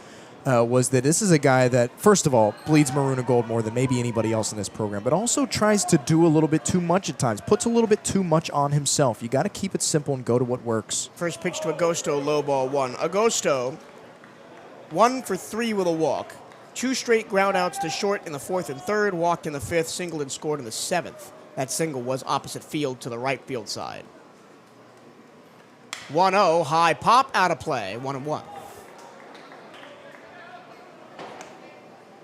was that this is a guy that, first of all, bleeds maroon and gold more than maybe anybody else in this program, but also tries to do a little bit too much at times, puts a little bit too much on himself. You got to keep it simple and go to what works. First pitch to Agosto, low ball 1. Agosto, 1 for 3 with a walk. 2 straight ground outs to short in the 4th and 3rd, walked in the 5th, singled and scored in the 7th. That single was opposite field to the right field side. 1-0, high pop, out of play, 1-1.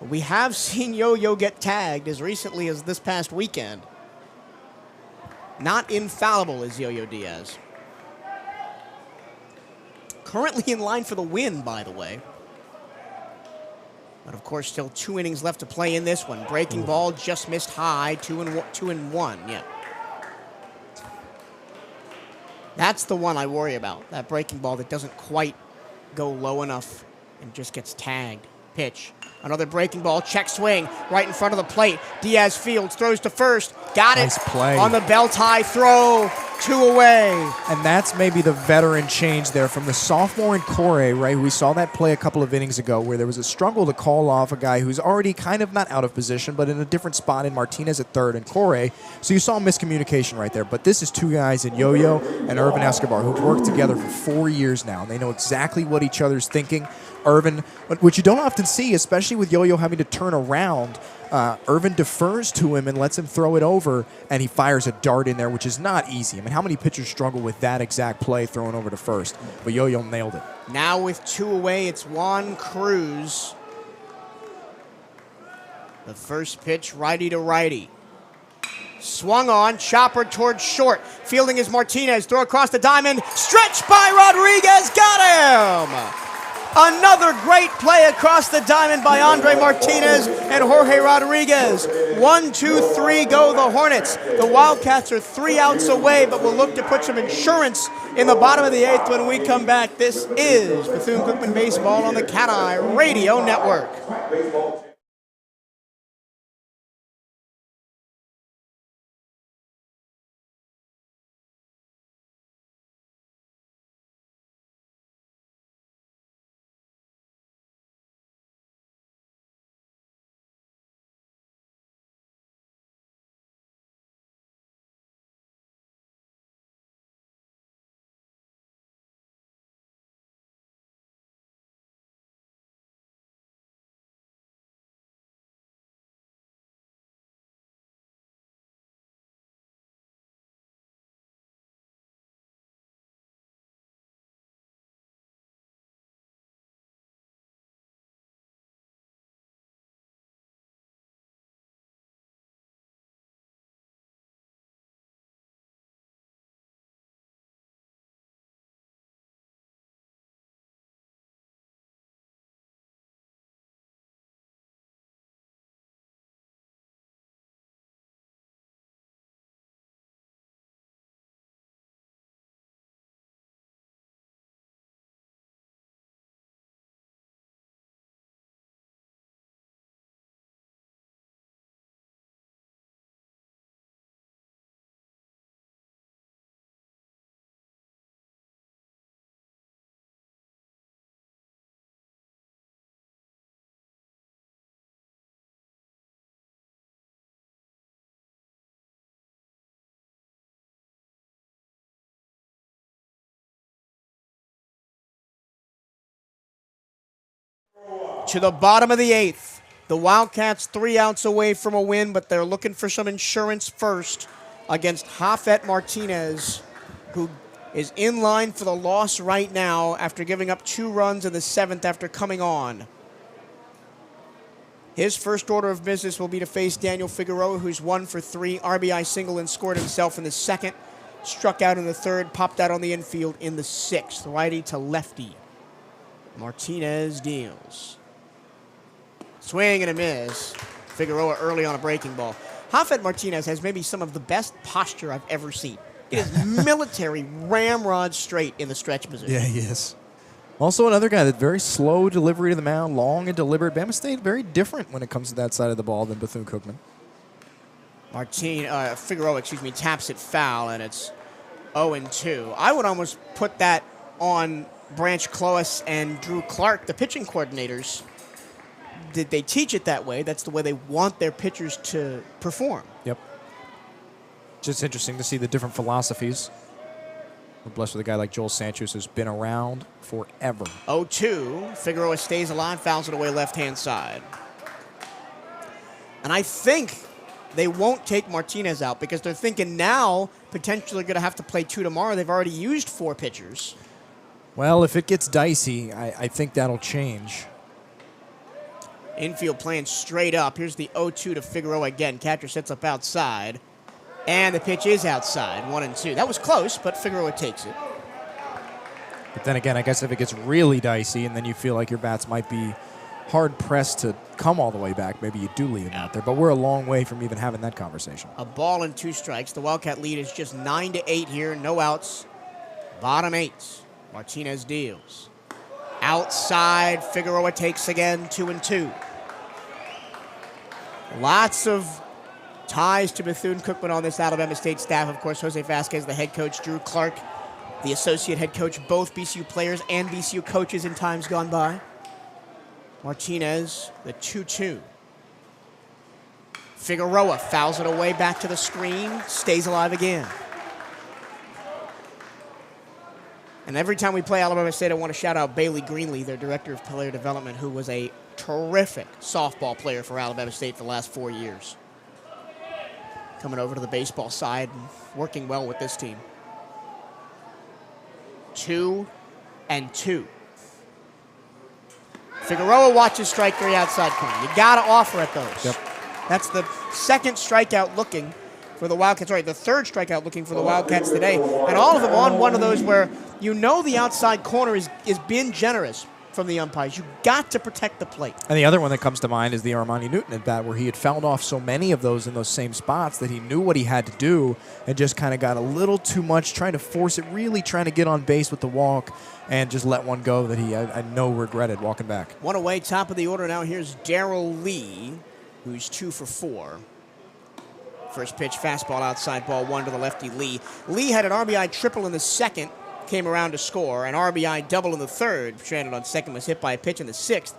We have seen Yo-Yo get tagged as recently as this past weekend. Not infallible as Yo-Yo Diaz. Currently in line for the win, by the way. But of course, still 2 innings left to play in this one. Breaking ball just missed high, 2-1. Yeah. That's the one I worry about. That breaking ball that doesn't quite go low enough and just gets tagged. Pitch. Another breaking ball, check swing, right in front of the plate. Diaz fields, throws to first. Got it. Nice play. On the belt high throw, 2 away. And that's maybe the veteran change there from the sophomore in Corey, right? We saw that play a couple of innings ago where there was a struggle to call off a guy who's already kind of not out of position, but in a different spot in Martinez at 3rd and Corey. So you saw miscommunication right there. But this is 2 guys in Yo-Yo and Irvin Escobar who've worked together for 4 years now. And they know exactly what each other's thinking. Irvin, which you don't often see, especially with Yo-Yo having to turn around, Irvin defers to him and lets him throw it over, and he fires a dart in there, which is not easy. I mean, how many pitchers struggle with that exact play thrown over to first? But Yo-Yo nailed it. Now with 2 away, it's Juan Cruz. The first pitch, righty to righty. Swung on, chopper towards short. Fielding is Martinez, throw across the diamond. Stretched by Rodriguez, got him! Another great play across the diamond by Andre Martinez and Jorge Rodriguez. 1, 2, 3 go the Hornets. The Wildcats are 3 outs away, but will look to put some insurance in the bottom of the 8th when we come back. This is Bethune-Cookman Baseball on the CatEye Radio Network. To the bottom of the 8th. The Wildcats 3 outs away from a win, but they're looking for some insurance first against Hafet Martinez, who is in line for the loss right now after giving up 2 runs in the 7th after coming on. His first order of business will be to face Daniel Figueroa, who's 1 for 3, RBI single and scored himself in the 2nd, struck out in the 3rd, popped out on the infield in the 6th, righty to lefty. Martinez deals. Swing and a miss. Figueroa early on a breaking ball. Hafet Martinez has maybe some of the best posture I've ever seen. It is military ramrod straight in the stretch position. Yeah, he is. Also another guy that very slow delivery to the mound, long and deliberate. Bama State very different when it comes to that side of the ball than Bethune-Cookman. Figueroa, taps it foul, and it's 0-2. I would almost put that on Branch Cloas and Drew Clark, the pitching coordinators. Did they teach it that way? That's the way they want their pitchers to perform. Yep. Just interesting to see the different philosophies. We're blessed with a guy like Joel Sanchez who's been around forever. 0-2. Figueroa stays alive, fouls it away left-hand side. And I think they won't take Martinez out because they're thinking now potentially going to have to play 2 tomorrow. They've already used 4 pitchers. Well, if it gets dicey, I think that'll change. Infield playing straight up. Here's the 0-2 to Figueroa again. Catcher sets up outside. And the pitch is outside, 1-2. That was close, but Figueroa takes it. But then again, I guess if it gets really dicey and then you feel like your bats might be hard-pressed to come all the way back, maybe you do leave him out there. But we're a long way from even having that conversation. A ball and 2 strikes. The Wildcat lead is just 9-8 here. No outs. Bottom 8. Martinez deals. Outside, Figueroa takes again, 2-2. Lots of ties to Bethune-Cookman on this Alabama State staff. Of course, Jose Vasquez, the head coach, Drew Clark, the associate head coach, both BCU players and BCU coaches in times gone by. Martinez, the 2-2. Figueroa fouls it away back to the screen, stays alive again. And every time we play Alabama State, I want to shout out Bailey Greenlee, their director of player development, who was a terrific softball player for Alabama State for the last 4 years. Coming over to the baseball side and working well with this team. 2-2. Figueroa watches strike 3 outside corner. You got to offer at those. Yep. That's the second strikeout looking for the Wildcats. Sorry, the third strikeout looking for the Wildcats today. And all of them on one of those where you know the outside corner is being generous. from the umpires. You got to protect the plate. And the other one that comes to mind is the Armani Newton at bat, where he had fouled off so many of those in those same spots that he knew what he had to do and just kind of got a little too much, trying to force it, really trying to get on base with the walk and just let one go that he, I know, regretted walking back. One away, top of the order now. Here's Darrell Lee, who's 2 for 4. First pitch, fastball outside, ball 1 to the lefty Lee. Lee had an RBI triple in the second, came around to score. An RBI double in the third, stranded on second, was hit by a pitch in the sixth,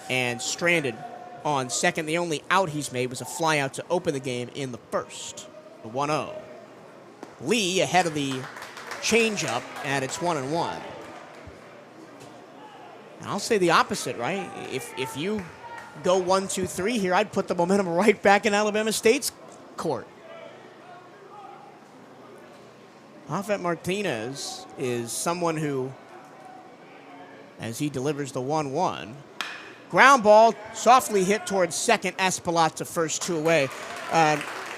and stranded on second. The only out he's made was a fly out to open the game in the first. The 1-0. Lee ahead of the changeup, and it's 1-1. And I'll say the opposite, right? If you go 1-2-3 here, I'd put the momentum right back in Alabama State's court. Rafael Martinez is someone who, as he delivers the 1-1, ground ball softly hit towards second, Espelot to first, 2 away.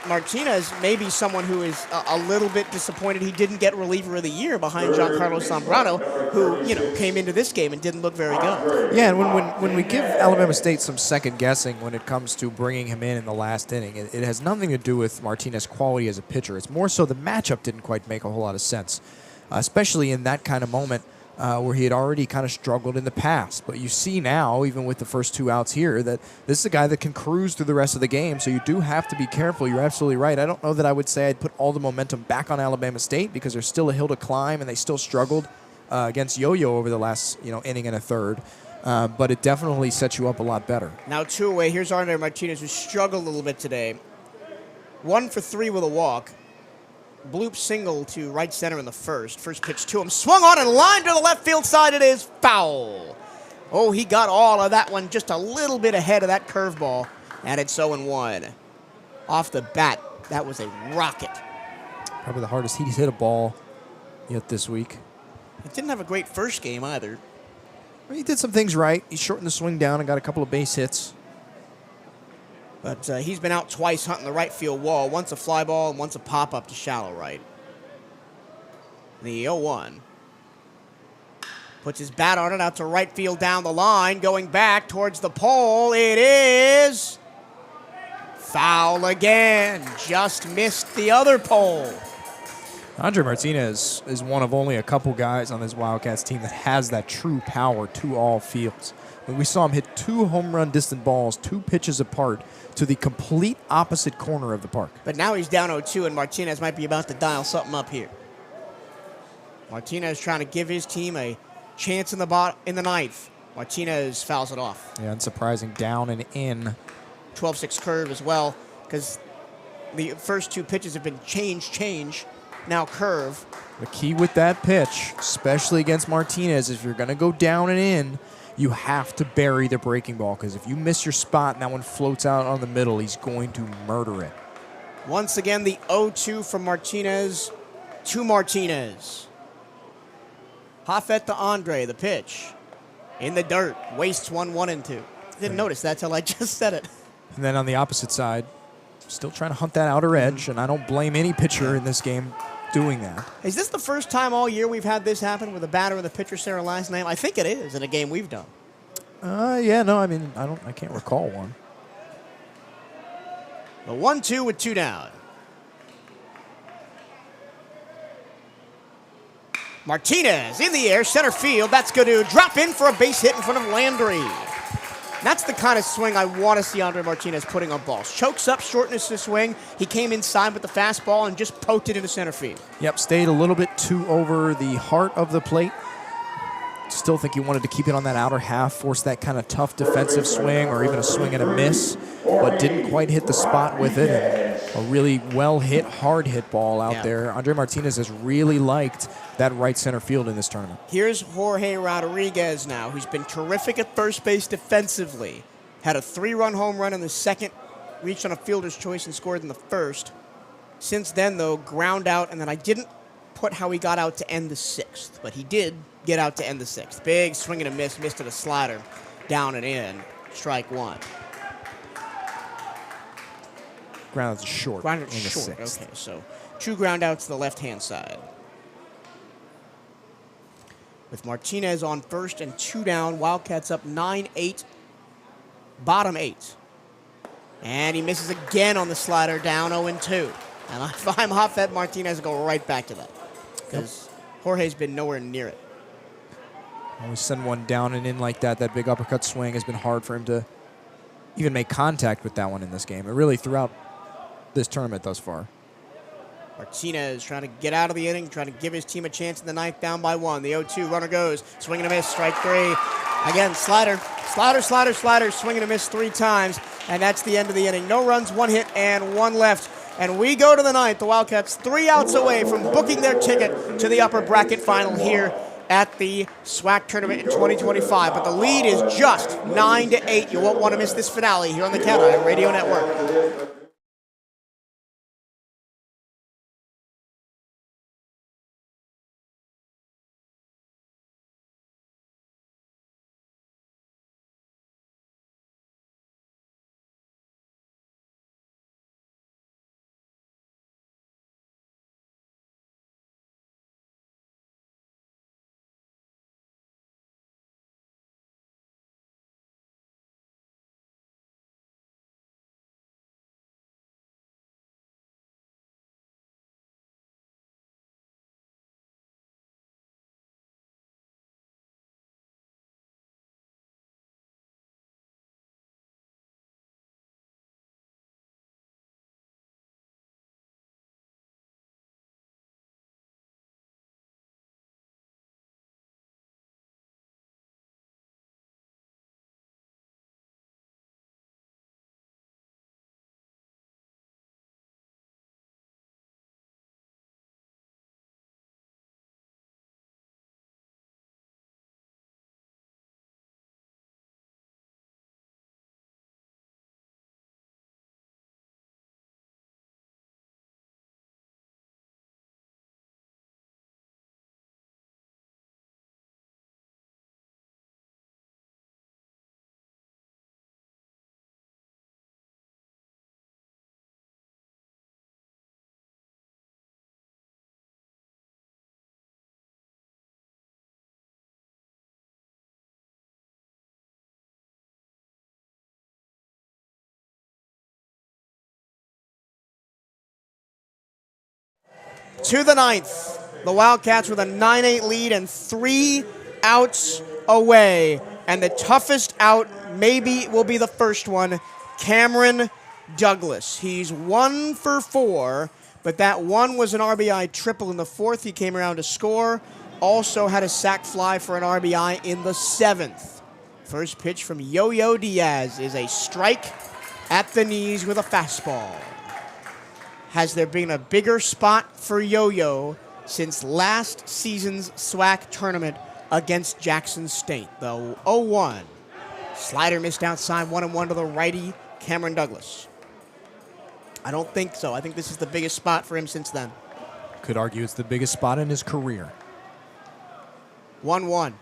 Martinez may be someone who is a little bit disappointed he didn't get reliever of the year behind Giancarlo Zambrano, who, came into this game and didn't look very good. Yeah, and when we give Alabama State some second guessing when it comes to bringing him in the last inning, it has nothing to do with Martinez's quality as a pitcher. It's more so the matchup didn't quite make a whole lot of sense, especially in that kind of moment where he had already kind of struggled in the past. But you see now, even with the first 2 outs here, that this is a guy that can cruise through the rest of the game, so you do have to be careful. You're absolutely right. I don't know that I would say I'd put all the momentum back on Alabama State because there's still a hill to climb, and they still struggled against Yo-Yo over the last inning and a third. But it definitely sets you up a lot better. Now 2 away. Here's Arne Martinez, who struggled a little bit today. 1 for 3 with a walk. Bloop single to right center in the first. First pitch to him. Swung on and lined to the left field side. It is foul. Oh, he got all of that one just a little bit ahead of that curveball. And it's 0-1. Off the bat, that was a rocket. Probably the hardest he's hit a ball yet this week. It didn't have a great first game either. He did some things right. He shortened the swing down and got a couple of base hits. But he's been out twice hunting the right field wall. Once a fly ball and once a pop-up to shallow right. The 0-1. Puts his bat on it out to right field down the line. Going back towards the pole. It is foul again. Just missed the other pole. Andre Martinez is one of only a couple guys on this Wildcats team that has that true power to all fields. We saw him hit 2 home run distant balls, 2 pitches apart, to the complete opposite corner of the park. But now he's down 0-2, and Martinez might be about to dial something up here. Martinez trying to give his team a chance in the ninth. Martinez fouls it off. Yeah, unsurprising, down and in. 12-6 curve as well, because the first 2 pitches have been change, now curve. The key with that pitch, especially against Martinez, if you're going to go down and in, you have to bury the breaking ball, because if you miss your spot and that one floats out on the middle, he's going to murder it. Once again, the 0-2 from Martinez to Martinez. Hoffet to Andre, the pitch. In the dirt, wastes 1 and 2. Didn't notice that till I just said it. And then on the opposite side, still trying to hunt that outer edge, and I don't blame any pitcher in this game doing that. Is this the first time all year we've had this happen with the batter and the pitcher share a last name? I think it is in a game we've done. Yeah, no, I mean, I can't recall one. The 1-2 with 2 down. Martinez in the air, center field. That's going to drop in for a base hit in front of Landry. That's the kind of swing I want to see Andre Martinez putting on balls. Chokes up, shortness to swing. He came inside with the fastball and just poked it into center field. Yep, stayed a little bit too over the heart of the plate. Still think he wanted to keep it on that outer half, force that kind of tough defensive swing or even a swing and a miss, but didn't quite hit the spot with it. And a really well-hit, hard-hit ball out there. Andre Martinez has really liked that right center field in this tournament. Here's Jorge Rodriguez now, who's been terrific at first base defensively. Had a 3-run home run in the second, reached on a fielder's choice and scored in the first. Since then, though, ground out, and then I didn't put how he got out to end the 6th, but he did get out to end the 6th. Big swing and a miss, missed at a slider, down and in, strike 1. Ground out short. Ground out in the short, 6th. okay, so 2 ground outs to the left-hand side. with Martinez on first and 2 down. Wildcats up 9-8, bottom 8. And he misses again on the slider, down 0-2. And if I'm Hafet Martinez, go right back to that because Jorge's been nowhere near it. Always send one down and in like that. That big uppercut swing has been hard for him to even make contact with that one in this game. And really throughout this tournament thus far. Martinez trying to get out of the inning, trying to give his team a chance in the ninth, down by 1. The 0-2 runner goes, swing and a miss, strike 3. Again, slider, swing and a miss 3 times, and that's the end of the inning. No runs, 1 hit, and 1 left. And we go to the ninth. The Wildcats 3 outs away from booking their ticket to the upper bracket final here at the SWAC tournament in 2025. But the lead is just 9-8. You won't want to miss this finale here on the CatEye Radio Network. To the ninth, the Wildcats with a 9-8 lead and 3 outs away. And the toughest out maybe will be the first one, Cameron Douglas. He's 1 for 4, but that one was an RBI triple in the 4th. He came around to score. Also had a sac fly for an RBI in the 7th. First pitch from Yo-Yo Diaz is a strike at the knees with a fastball. Has there been a bigger spot for Yo-Yo since last season's SWAC tournament against Jackson State? The 0-1. Slider missed outside, 1-1 to the righty, Cameron Douglas. I don't think so. I think this is the biggest spot for him since then. Could argue it's the biggest spot in his career. 1-1.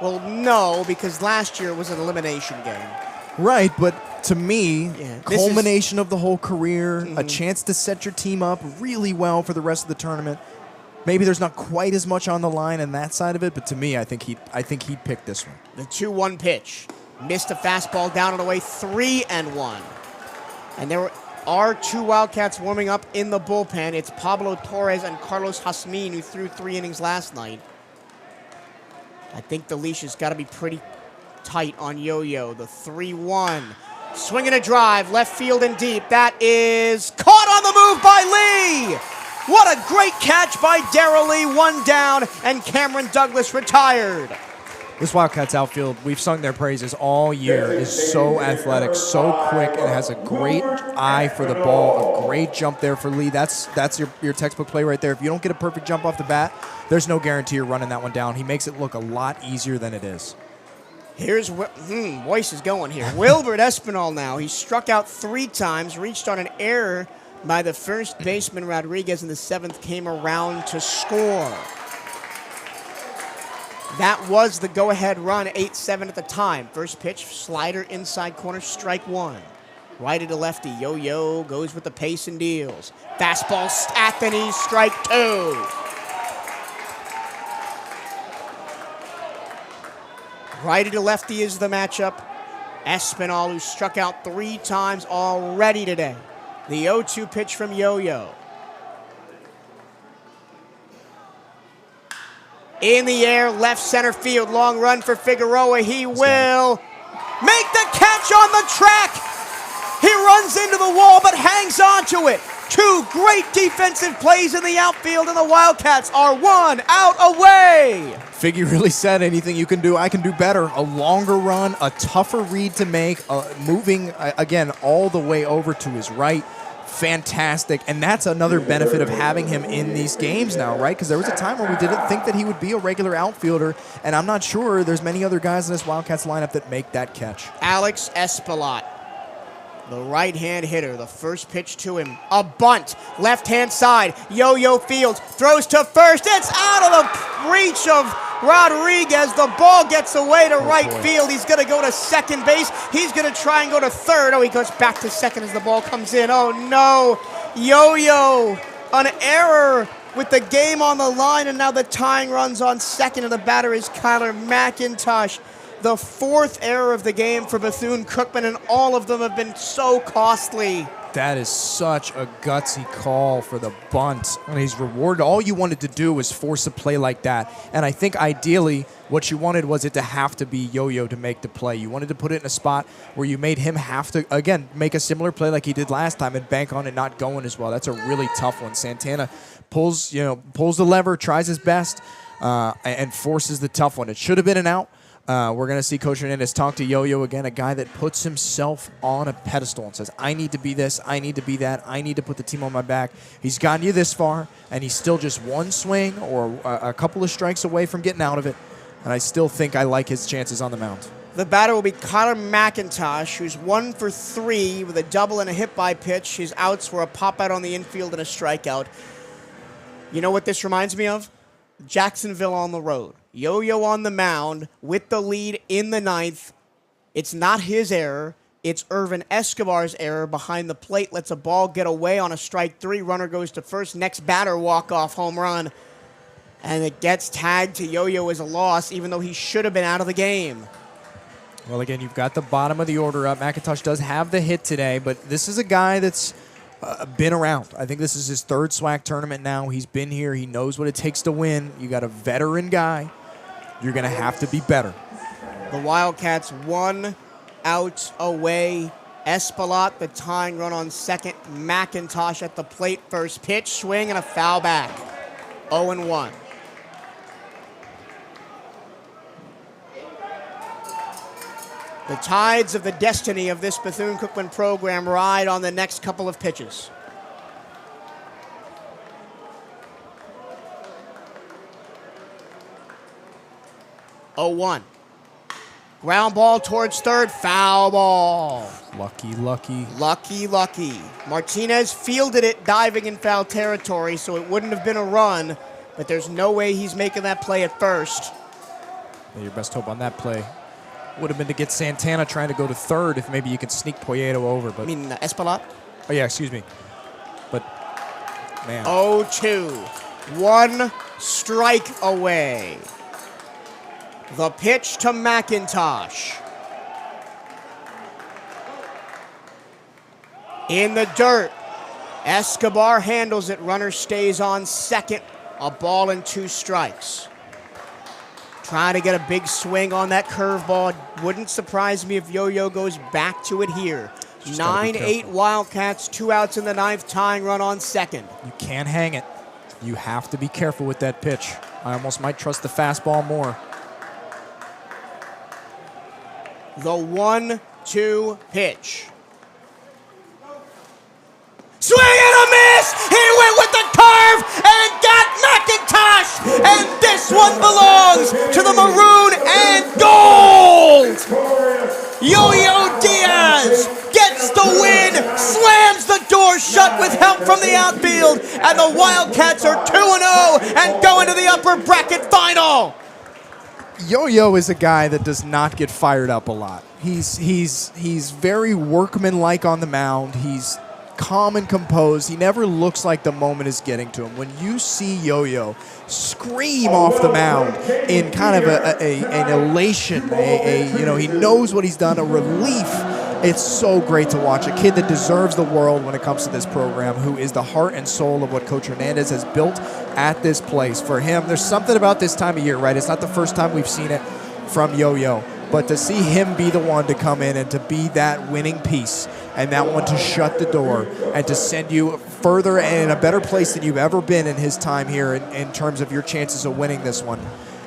Well, no, because last year was an elimination game. Right, but to me, this culmination of the whole career, a chance to set your team up really well for the rest of the tournament. Maybe there's not quite as much on the line in that side of it, but to me, I think he'd pick this one. The 2-1 pitch. Missed a fastball down and away, 3-1. And there are 2 Wildcats warming up in the bullpen. It's Pablo Torres and Carlos Jasmin, who threw 3 innings last night. I think the leash has got to be pretty tight on Yo-Yo. The 3-1. Swing and a drive, left field and deep. That is caught on the move by Lee. What a great catch by Darrell Lee. 1 down, and Cameron Douglas retired. This Wildcats outfield, we've sung their praises all year, is so athletic, so quick, and has a great eye for the ball, a great jump there for Lee. That's your textbook play right there. If you don't get a perfect jump off the bat, there's no guarantee you're running that one down. He makes it look a lot easier than it is. Here's voice is going here. Wilbert Espinal now. He struck out 3 times, reached on an error by the first baseman Rodriguez in the 7th, came around to score. That was the go-ahead run, 8-7 at the time. First pitch, slider inside corner, strike 1. Righty to lefty, Yo-Yo goes with the pace and deals. Fastball at the knees, strike 2. Righty to lefty is the matchup. Espinal, who struck out 3 times already today. The 0-2 pitch from Yo-Yo. In the air, left center field, long run for Figueroa. He will make the catch on the track. He runs into the wall but hangs on to it. 2 great defensive plays in the outfield, and the Wildcats are 1 out away. Figgy really said, anything you can do, I can do better. A longer run, a tougher read to make, moving, again, all the way over to his right. Fantastic. And that's another benefit of having him in these games now, right? Because there was a time where we didn't think that he would be a regular outfielder, and I'm not sure there's many other guys in this Wildcats lineup that make that catch. Alex Espilot, the right-hand hitter, the first pitch to him. A bunt, left-hand side. Yo-Yo fields, throws to first. It's out of the reach of Rodriguez. The ball gets away to right field. He's going to go to second base. He's going to try and go to third. Oh, he goes back to second as the ball comes in. Oh, no. Yo-Yo, an error with the game on the line, and now the tying runs on second, and the batter is Kyler McIntosh. The 4th error of the game for Bethune-Cookman, and all of them have been so costly. That is such a gutsy call for the bunt. And he's rewarded. All you wanted to do was force a play like that. And I think ideally what you wanted was it to have to be Yo-Yo to make the play. You wanted to put it in a spot where you made him have to, again, make a similar play like he did last time and bank on it not going as well. That's a really tough one. Santana pulls the lever, tries his best, and forces the tough one. It should have been an out. We're going to see Coach Hernandez talk to Yo-Yo again, a guy that puts himself on a pedestal and says, I need to be this, I need to be that, I need to put the team on my back. He's gotten you this far, and he's still just one swing or a couple of strikes away from getting out of it, and I still think I like his chances on the mound. The batter will be Kyler McIntosh, who's 1 for 3 with a double and a hit-by pitch. His outs were a pop-out on the infield and a strikeout. You know what this reminds me of? Jacksonville on the road. Yo-Yo on the mound with the lead in the 9th. It's not his error. It's Irvin Escobar's error behind the plate. Lets a ball get away on a strike 3. Runner goes to first. Next batter, walk-off home run. And it gets tagged to Yo-Yo as a loss, even though he should have been out of the game. Well, again, you've got the bottom of the order up. McIntosh does have the hit today, but this is a guy that's been around. I think this is his 3rd SWAC tournament now. He's been here. He knows what it takes to win. You got a veteran guy. You're going to have to be better. The Wildcats 1 out away. Espilot, the tying run on second. McIntosh at the plate. First pitch, swing, and a foul back. 0-1. The tides of the destiny of this Bethune-Cookman program ride on the next couple of pitches. Oh-1. Ground ball towards third, foul ball. Lucky. Martinez fielded it diving in foul territory, so it wouldn't have been a run, but there's no way he's making that play at first. Yeah, your best hope on that play would have been to get Santana trying to go to third if maybe you could sneak Poyeto over. But Espilot? Oh, yeah, excuse me. But, man. 0-2. 1 strike away. The pitch to McIntosh. In the dirt. Escobar handles it. Runner stays on second. A ball and 2 strikes. Trying to get a big swing on that curveball. Wouldn't surprise me if Yo-Yo goes back to it here. 9-8 Wildcats, 2 outs in the 9th, tying run on second. You can't hang it. You have to be careful with that pitch. I almost might trust the fastball more. The 1-2 pitch. Swing and a miss! He went with the curve and got McIntosh! And this one belongs to the maroon and gold! Yo-Yo Diaz gets the win, slams the door shut with help from the outfield, and the Wildcats are 2-0 and go into the upper bracket final! Yo-Yo is a guy that does not get fired up a lot. He's very workmanlike on the mound. He's calm and composed. He never looks like the moment is getting to him. When you see Yo-Yo scream off the mound in kind of an elation, he knows what he's done, a relief. It's so great to watch. A kid that deserves the world when it comes to this program, who is the heart and soul of what Coach Hernandez has built at this place. For him, there's something about this time of year, right? It's not the first time we've seen it from Yo-Yo. But to see him be the one to come in and to be that winning piece and that one to shut the door and to send you further and in a better place than you've ever been in his time here in terms of your chances of winning this one,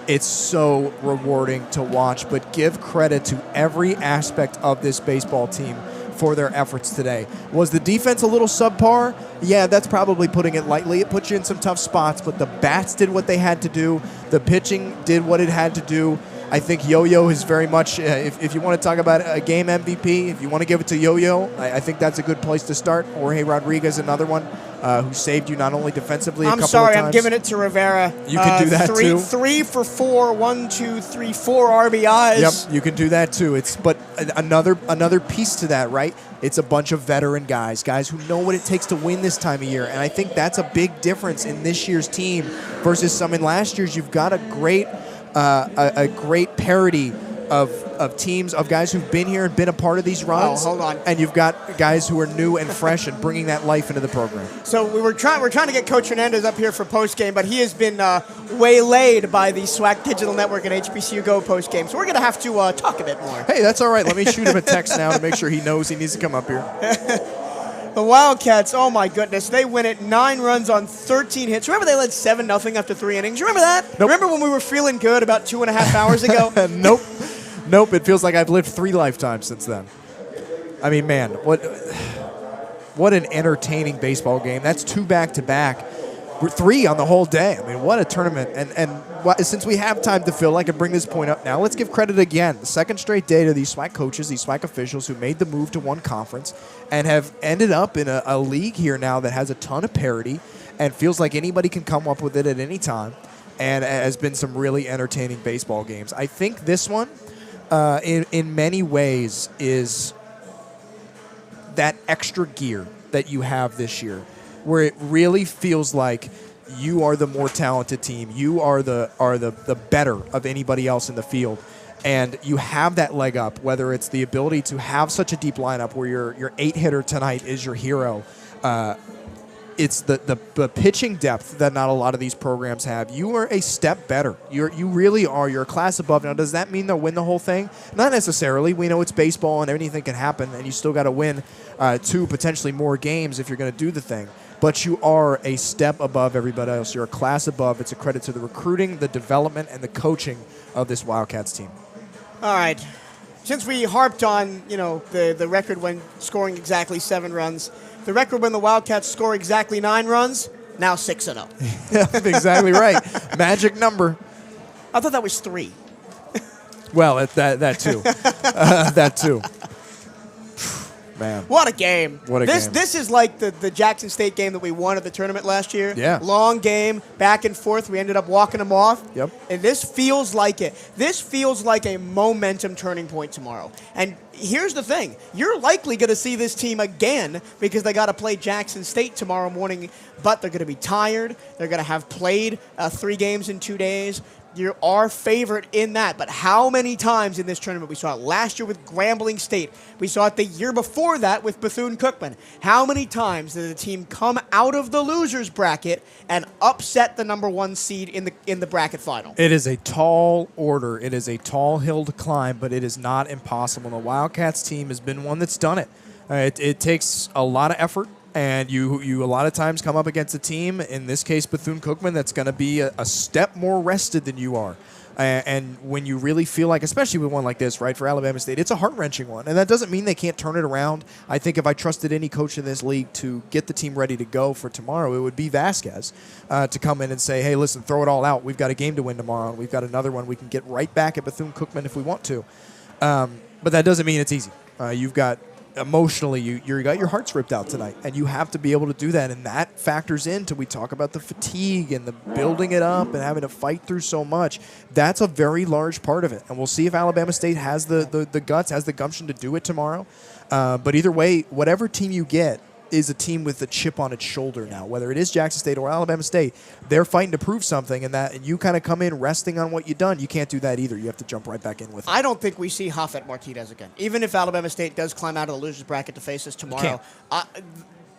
it's so rewarding to watch. But give credit to every aspect of this baseball team for their efforts today. Was the defense a little subpar? Yeah, that's probably putting it lightly. It puts you in some tough spots, but the bats did what they had to do. The pitching did what it had to do. I think Yo-Yo is very much, if you want to talk about a game MVP, if you want to give it to Yo-Yo, I think that's a good place to start. Jorge Rodriguez, another one who saved you not only defensively a couple of times. I'm giving it to Rivera. You can do that too. 3 for 4, 1, 2, 3, 4 RBIs. Yep, you can do that too. But another piece to that, right? It's a bunch of veteran guys who know what it takes to win this time of year. And I think that's a big difference in this year's team versus some in last year's. You've got a great parity of teams, of guys who've been here and been a part of these runs. Oh, hold on. And you've got guys who are new and fresh and bringing that life into the program. So we're trying to get Coach Hernandez up here for postgame, but he has been waylaid by the SWAC Digital Network and HBCU Go postgame. So we're going to have to talk a bit more. Hey, that's all right. Let me shoot him a text now to make sure he knows he needs to come up here. The Wildcats, oh my goodness, they win it 9 runs on 13 hits. Remember they led 7-0 after 3 innings? Remember that? Nope. Remember when we were feeling good about 2.5 hours ago? Nope. It feels like I've lived 3 lifetimes since then. I mean, man, what an entertaining baseball game. That's 2 back-to-back. 3 on the whole day. I mean, what a tournament. And since we have time to fill, I can bring this point up now. Let's give credit again. The second straight day to these SWAC coaches, these SWAC officials who made the move to one conference and have ended up in a league here now that has a ton of parity and feels like anybody can come up with it at any time, and has been some really entertaining baseball games. I think this one, in many ways, is that extra gear that you have this year, where it really feels like you are the more talented team. You are the better of anybody else in the field. And you have that leg up, whether it's the ability to have such a deep lineup where your 8-hitter tonight is your hero. It's the pitching depth that not a lot of these programs have. You are a step better. You really are. You're a class above. Now, does that mean they'll win the whole thing? Not necessarily. We know it's baseball and anything can happen, and you still got to win 2, potentially more games if you're going to do the thing. But you are a step above everybody else. You're a class above. It's a credit to the recruiting, the development, and the coaching of this Wildcats team. All right. Since we harped on, the record when scoring exactly 7 runs, the record when the Wildcats score exactly 9 runs, now 6-0. Exactly right. Magic number. I thought that was 3. Well, that too. That too. Man. What a game. What a game. This is like the Jackson State game that we won at the tournament last year. Yeah. Long game, back and forth. We ended up walking them off. Yep. And this feels like it. This feels like a momentum turning point tomorrow. And here's the thing. You're likely going to see this team again because they got to play Jackson State tomorrow morning, but they're going to be tired. They're going to have played 3 games in 2 days. You're our favorite in that. But how many times in this tournament? We saw it last year with Grambling State. We saw it the year before that with Bethune-Cookman. How many times did a team come out of the losers bracket and upset the number 1 seed in the bracket final? It is a tall order. It is a tall hill to climb, but it is not impossible. The Wildcats team has been one that's done it. It takes a lot of effort. And you a lot of times come up against a team, in this case Bethune-Cookman, that's going to be a step more rested than you are. And when you really feel like, especially with one like this, right, for Alabama State, it's a heart-wrenching one. And that doesn't mean they can't turn it around. I think if I trusted any coach in this league to get the team ready to go for tomorrow, it would be Vasquez to come in and say, hey, listen, throw it all out. We've got a game to win tomorrow. We've got another one. We can get right back at Bethune-Cookman if we want to. But that doesn't mean it's easy. You've got... Emotionally, you got your hearts ripped out tonight, and you have to be able to do that, and that factors into, we talk about the fatigue and the building it up and having to fight through so much. That's a very large part of it, and we'll see if Alabama State has the guts, has the gumption to do it tomorrow. But either way, whatever team you get, is a team with a chip on its shoulder now. Whether it is Jackson State or Alabama State, they're fighting to prove something, and you kind of come in resting on what you've done. You can't do that either. You have to jump right back in with it. I don't think we see Hafet Martinez again. Even if Alabama State does climb out of the losers bracket to face us tomorrow.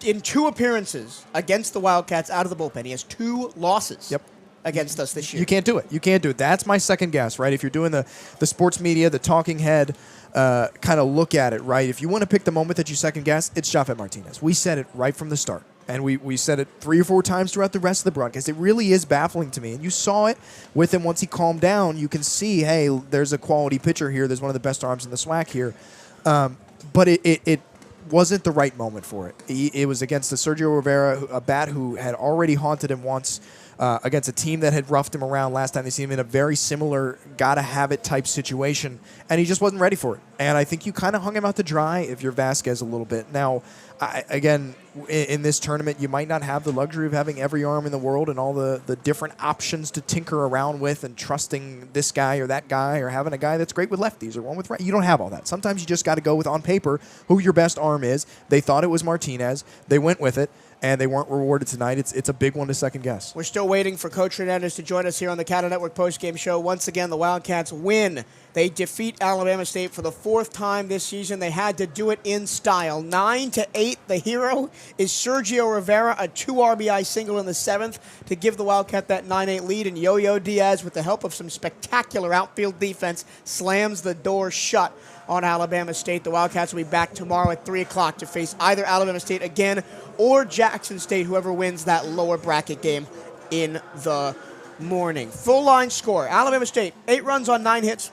In 2 appearances against the Wildcats out of the bullpen, he has 2 losses. Yep. Against us this year. You can't do it. You can't do it. That's my second guess, right? If you're doing the sports media, the talking head kind of look at it, right? If you want to pick the moment that you second guess, it's Hafet Martinez. We said it right from the start. And we said it 3 or 4 times throughout the rest of the broadcast. It really is baffling to me. And you saw it with him once he calmed down. You can see, hey, there's a quality pitcher here. There's one of the best arms in the SWAC here. But it wasn't the right moment for it. It was against the Sergio Rivera, a bat who had already haunted him once, against a team that had roughed him around last time they seen him in a very similar gotta-have-it type situation, and he just wasn't ready for it. And I think you kind of hung him out to dry if you're Vasquez a little bit. Now, again, in this tournament, you might not have the luxury of having every arm in the world and all the different options to tinker around with and trusting this guy or that guy or having a guy that's great with lefties or one with right. You don't have all that. Sometimes you just got to go with, on paper, who your best arm is. They thought it was Martinez. They went with it, and they weren't rewarded tonight. It's a big one to second guess. We're still waiting for Coach Hernandez to join us here on the CatEye Network postgame show. Once again, the Wildcats win. They defeat Alabama State for the 4th time this season. They had to do it in style. 9-8. The hero is Sergio Rivera, a 2 RBI single in the 7th to give the Wildcat that 9-8 lead. And Yo-Yo Diaz, with the help of some spectacular outfield defense, slams the door shut on Alabama State. The Wildcats will be back tomorrow at 3 o'clock to face either Alabama State again or Jackson State, whoever wins that lower bracket game in the morning. Full line score. Alabama State, 8 runs on 9 hits,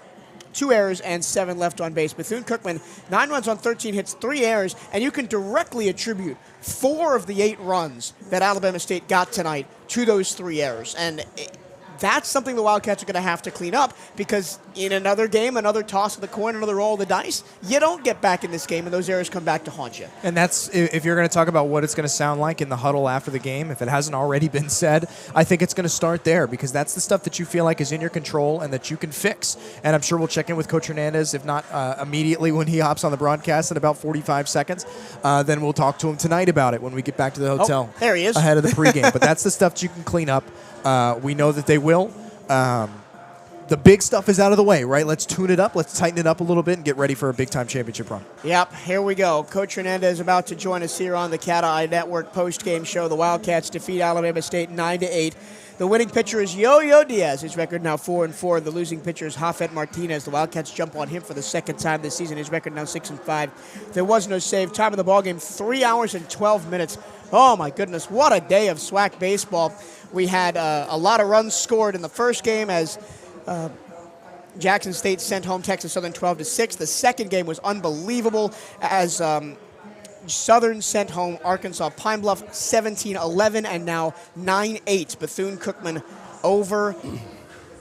2 errors, and 7 left on base. Bethune-Cookman, 9 runs on 13 hits, 3 errors, and you can directly attribute 4 of the 8 runs that Alabama State got tonight to those 3 errors. And that's something the Wildcats are going to have to clean up, because in another game, another toss of the coin, another roll of the dice, you don't get back in this game, and those errors come back to haunt you. And that's, if you're going to talk about what it's going to sound like in the huddle after the game, if it hasn't already been said, I think it's going to start there, because that's the stuff that you feel like is in your control and that you can fix. And I'm sure we'll check in with Coach Hernandez, if not immediately when he hops on the broadcast in about 45 seconds. Then we'll talk to him tonight about it when we get back to the hotel. Oh, there he is. Ahead of the pregame. But that's the stuff that you can clean up. We know that they will. The big stuff is out of the way, right? Let's tune it up. Let's tighten it up a little bit and get ready for a big-time championship run. Yep, here we go. Coach Hernandez is about to join us here on the CatEye Network postgame show. The Wildcats defeat Alabama State 9-8. The winning pitcher is Yo-Yo Diaz. His record now 4-4. The losing pitcher is Hafet Martinez. The Wildcats jump on him for the 2nd time this season. His record now 6-5. There was no save. Time of the ballgame, 3 hours and 12 minutes. Oh, my goodness. What a day of SWAC baseball. We had a lot of runs scored in the first game as Jackson State sent home Texas Southern 12-6. The second game was unbelievable as Southern sent home Arkansas Pine Bluff 17-11, and now 9-8. Bethune-Cookman over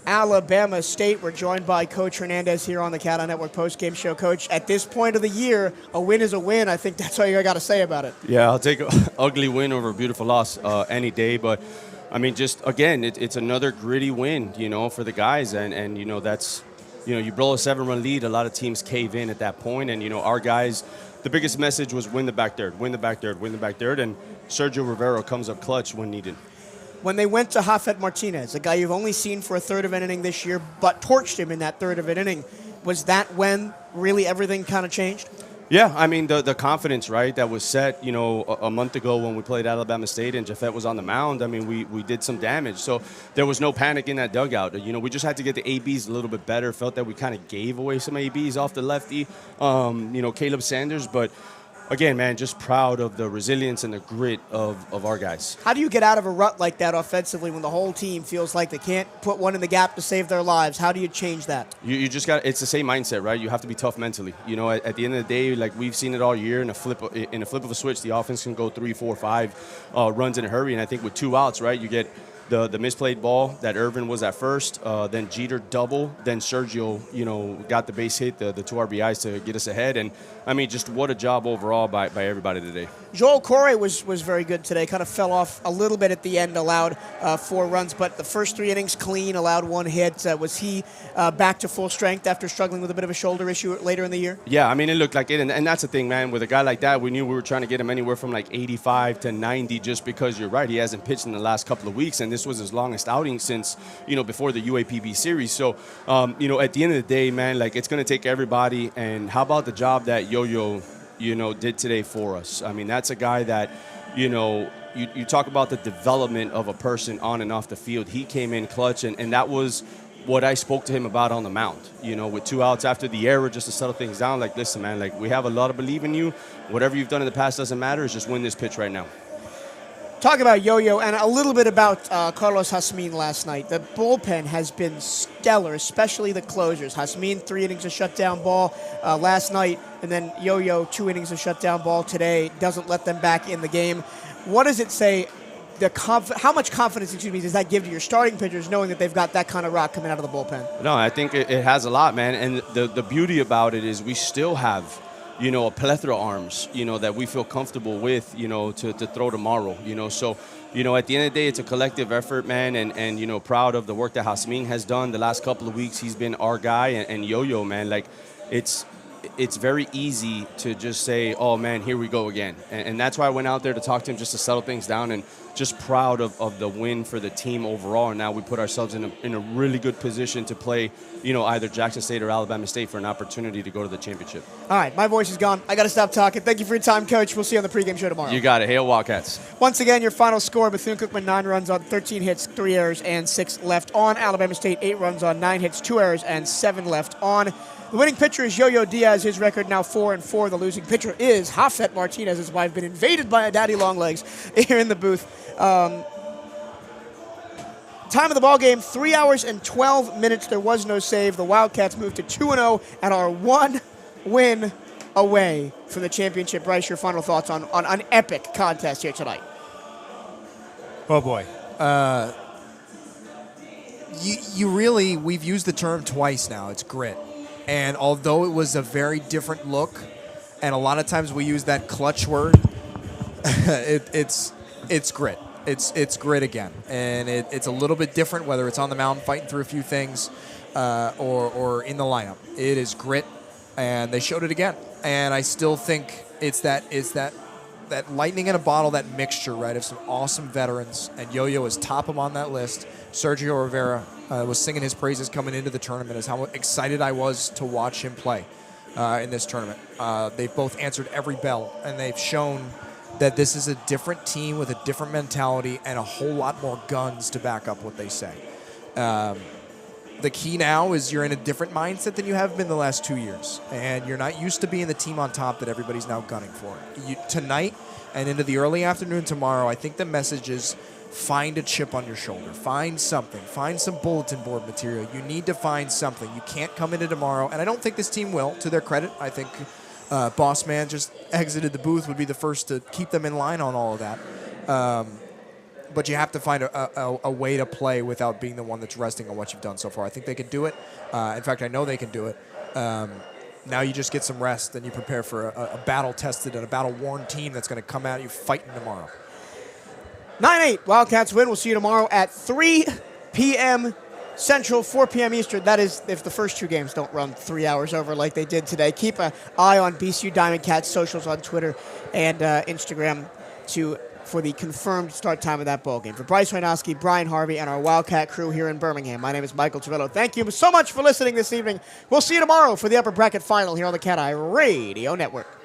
Alabama State. We're joined by Coach Hernandez here on the CatEye Network postgame show. Coach, at this point of the year, a win is a win. I think that's all you got to say about it. Yeah, I'll take an ugly win over a beautiful loss any day, but I mean, just again, it's another gritty win, for the guys, and that's, you blow a 7-run lead, a lot of teams cave in at that point, and our guys, the biggest message was win the back third, win the back third, win the back third, and Sergio Rivera comes up clutch when needed. When they went to Hafet Martinez, a guy you've only seen for a third of an inning this year, but torched him in that third of an inning, was that when really everything kind of changed? Yeah, I mean, the confidence, right, that was set, a month ago when we played Alabama State and Jafet was on the mound. I mean, we did some damage. So there was no panic in that dugout. We just had to get the ABs a little bit better. Felt that we kind of gave away some ABs off the lefty, Caleb Sanders. But again, man, just proud of the resilience and the grit of our guys. How do you get out of a rut like that offensively when the whole team feels like they can't put one in the gap to save their lives? How do you change that? You just got, it's the same mindset, right? You have to be tough mentally. At the end of the day, like we've seen it all year, in a flip of a switch, the offense can go 3, 4, 5 runs in a hurry. And I think with 2 outs, right, you get the misplayed ball that Irvin was at first, then Jeter double, then Sergio, got the base hit, the 2 RBIs to get us ahead. And, I mean, just what a job overall by everybody today. Joel Corey was very good today. Kind of fell off a little bit at the end, allowed 4 runs, but the first 3 innings clean, allowed 1 hit. Was he back to full strength after struggling with a bit of a shoulder issue later in the year? Yeah, I mean, it looked like it, and that's the thing, man. With a guy like that, we knew we were trying to get him anywhere from like 85 to 90 just because you're right. He hasn't pitched in the last couple of weeks, and this was his longest outing since, before the UAPB series. So, at the end of the day, man, like it's going to take everybody. And how about the job that Yo-Yo, did today for us? I mean, that's a guy that, you talk about the development of a person on and off the field. He came in clutch, and that was what I spoke to him about on the mound, with 2 outs after the error, just to settle things down. Like, listen, man, like we have a lot of belief in you. Whatever you've done in the past doesn't matter. It's just win this pitch right now. Talk about Yo-Yo and a little bit about Carlos Jasmin last night. The bullpen has been stellar, especially the closers. Jasmin, 3 innings of shutdown ball last night, and then Yo-Yo, 2 innings of shutdown ball today. Doesn't let them back in the game. What does it say? How much confidence, does that give to your starting pitchers, knowing that they've got that kind of rock coming out of the bullpen? No, I think it has a lot, man. And the beauty about it is we still have, a plethora of arms, that we feel comfortable with, to throw tomorrow, So, at the end of the day, it's a collective effort, man, and proud of the work that Jasmin has done the last couple of weeks. He's been our guy, and Yo-Yo, man, like it's very easy to just say, oh, man, here we go again. And that's why I went out there to talk to him, just to settle things down, and just proud of the win for the team overall. And now we put ourselves in a really good position to play, either Jackson State or Alabama State for an opportunity to go to the championship. All right, my voice is gone. I got to stop talking. Thank you for your time, Coach. We'll see you on the pregame show tomorrow. You got it. Hail Wildcats. Once again, your final score, Bethune-Cookman 9 runs on 13 hits, 3 errors, and 6 left on. Alabama State 8 runs on 9 hits, 2 errors, and 7 left on. The winning pitcher is Yo-Yo Diaz. His record now 4-4. The losing pitcher is Hafet Martinez. His wife been invaded by a daddy longlegs here in the booth. Time of the ball game, 3 hours and 12 minutes. There was no save. The Wildcats moved to 2-0 and are 1 win away from the championship. Bryce, your final thoughts on an epic contest here tonight? Oh, boy. We've used the term twice now. It's grit. And although it was a very different look, and a lot of times we use that clutch word, it's grit. It's grit again. And it's a little bit different, whether it's on the mound fighting through a few things or in the lineup. It is grit, and they showed it again. And I still think it's that lightning in a bottle, that mixture, right, of some awesome veterans. And Yo-Yo is top of on that list. Sergio Rivera was singing his praises coming into the tournament as how excited I was to watch him play in this tournament. They've both answered every bell, and they've shown that this is a different team with a different mentality and a whole lot more guns to back up what they say. The key now is you're in a different mindset than you have been the last 2 years, and you're not used to being the team on top that everybody's now gunning for. Tonight and into the early afternoon tomorrow, I think the message is find a chip on your shoulder. Find something. Find some bulletin board material. You need to find something. You can't come into tomorrow, and I don't think this team will, to their credit. I think Boss Man just exited the booth, would be the first to keep them in line on all of that. But you have to find a way to play without being the one that's resting on what you've done so far. I think they can do it. In fact, I know they can do it. Now you just get some rest, and you prepare for a battle-tested and a battle-worn team that's going to come at you fighting tomorrow. 9-8, Wildcats win. We'll see you tomorrow at 3 p.m. Central, 4 p.m. Eastern. That is if the first 2 games don't run 3 hours over like they did today. Keep an eye on BCU Diamond Cats socials on Twitter and Instagram for the confirmed start time of that ball game. For Bryce Wojnowski, Brian Harvey, and our Wildcat crew here in Birmingham, my name is Michael Travillo. Thank you so much for listening this evening. We'll see you tomorrow for the upper bracket final here on the CatEye Radio Network.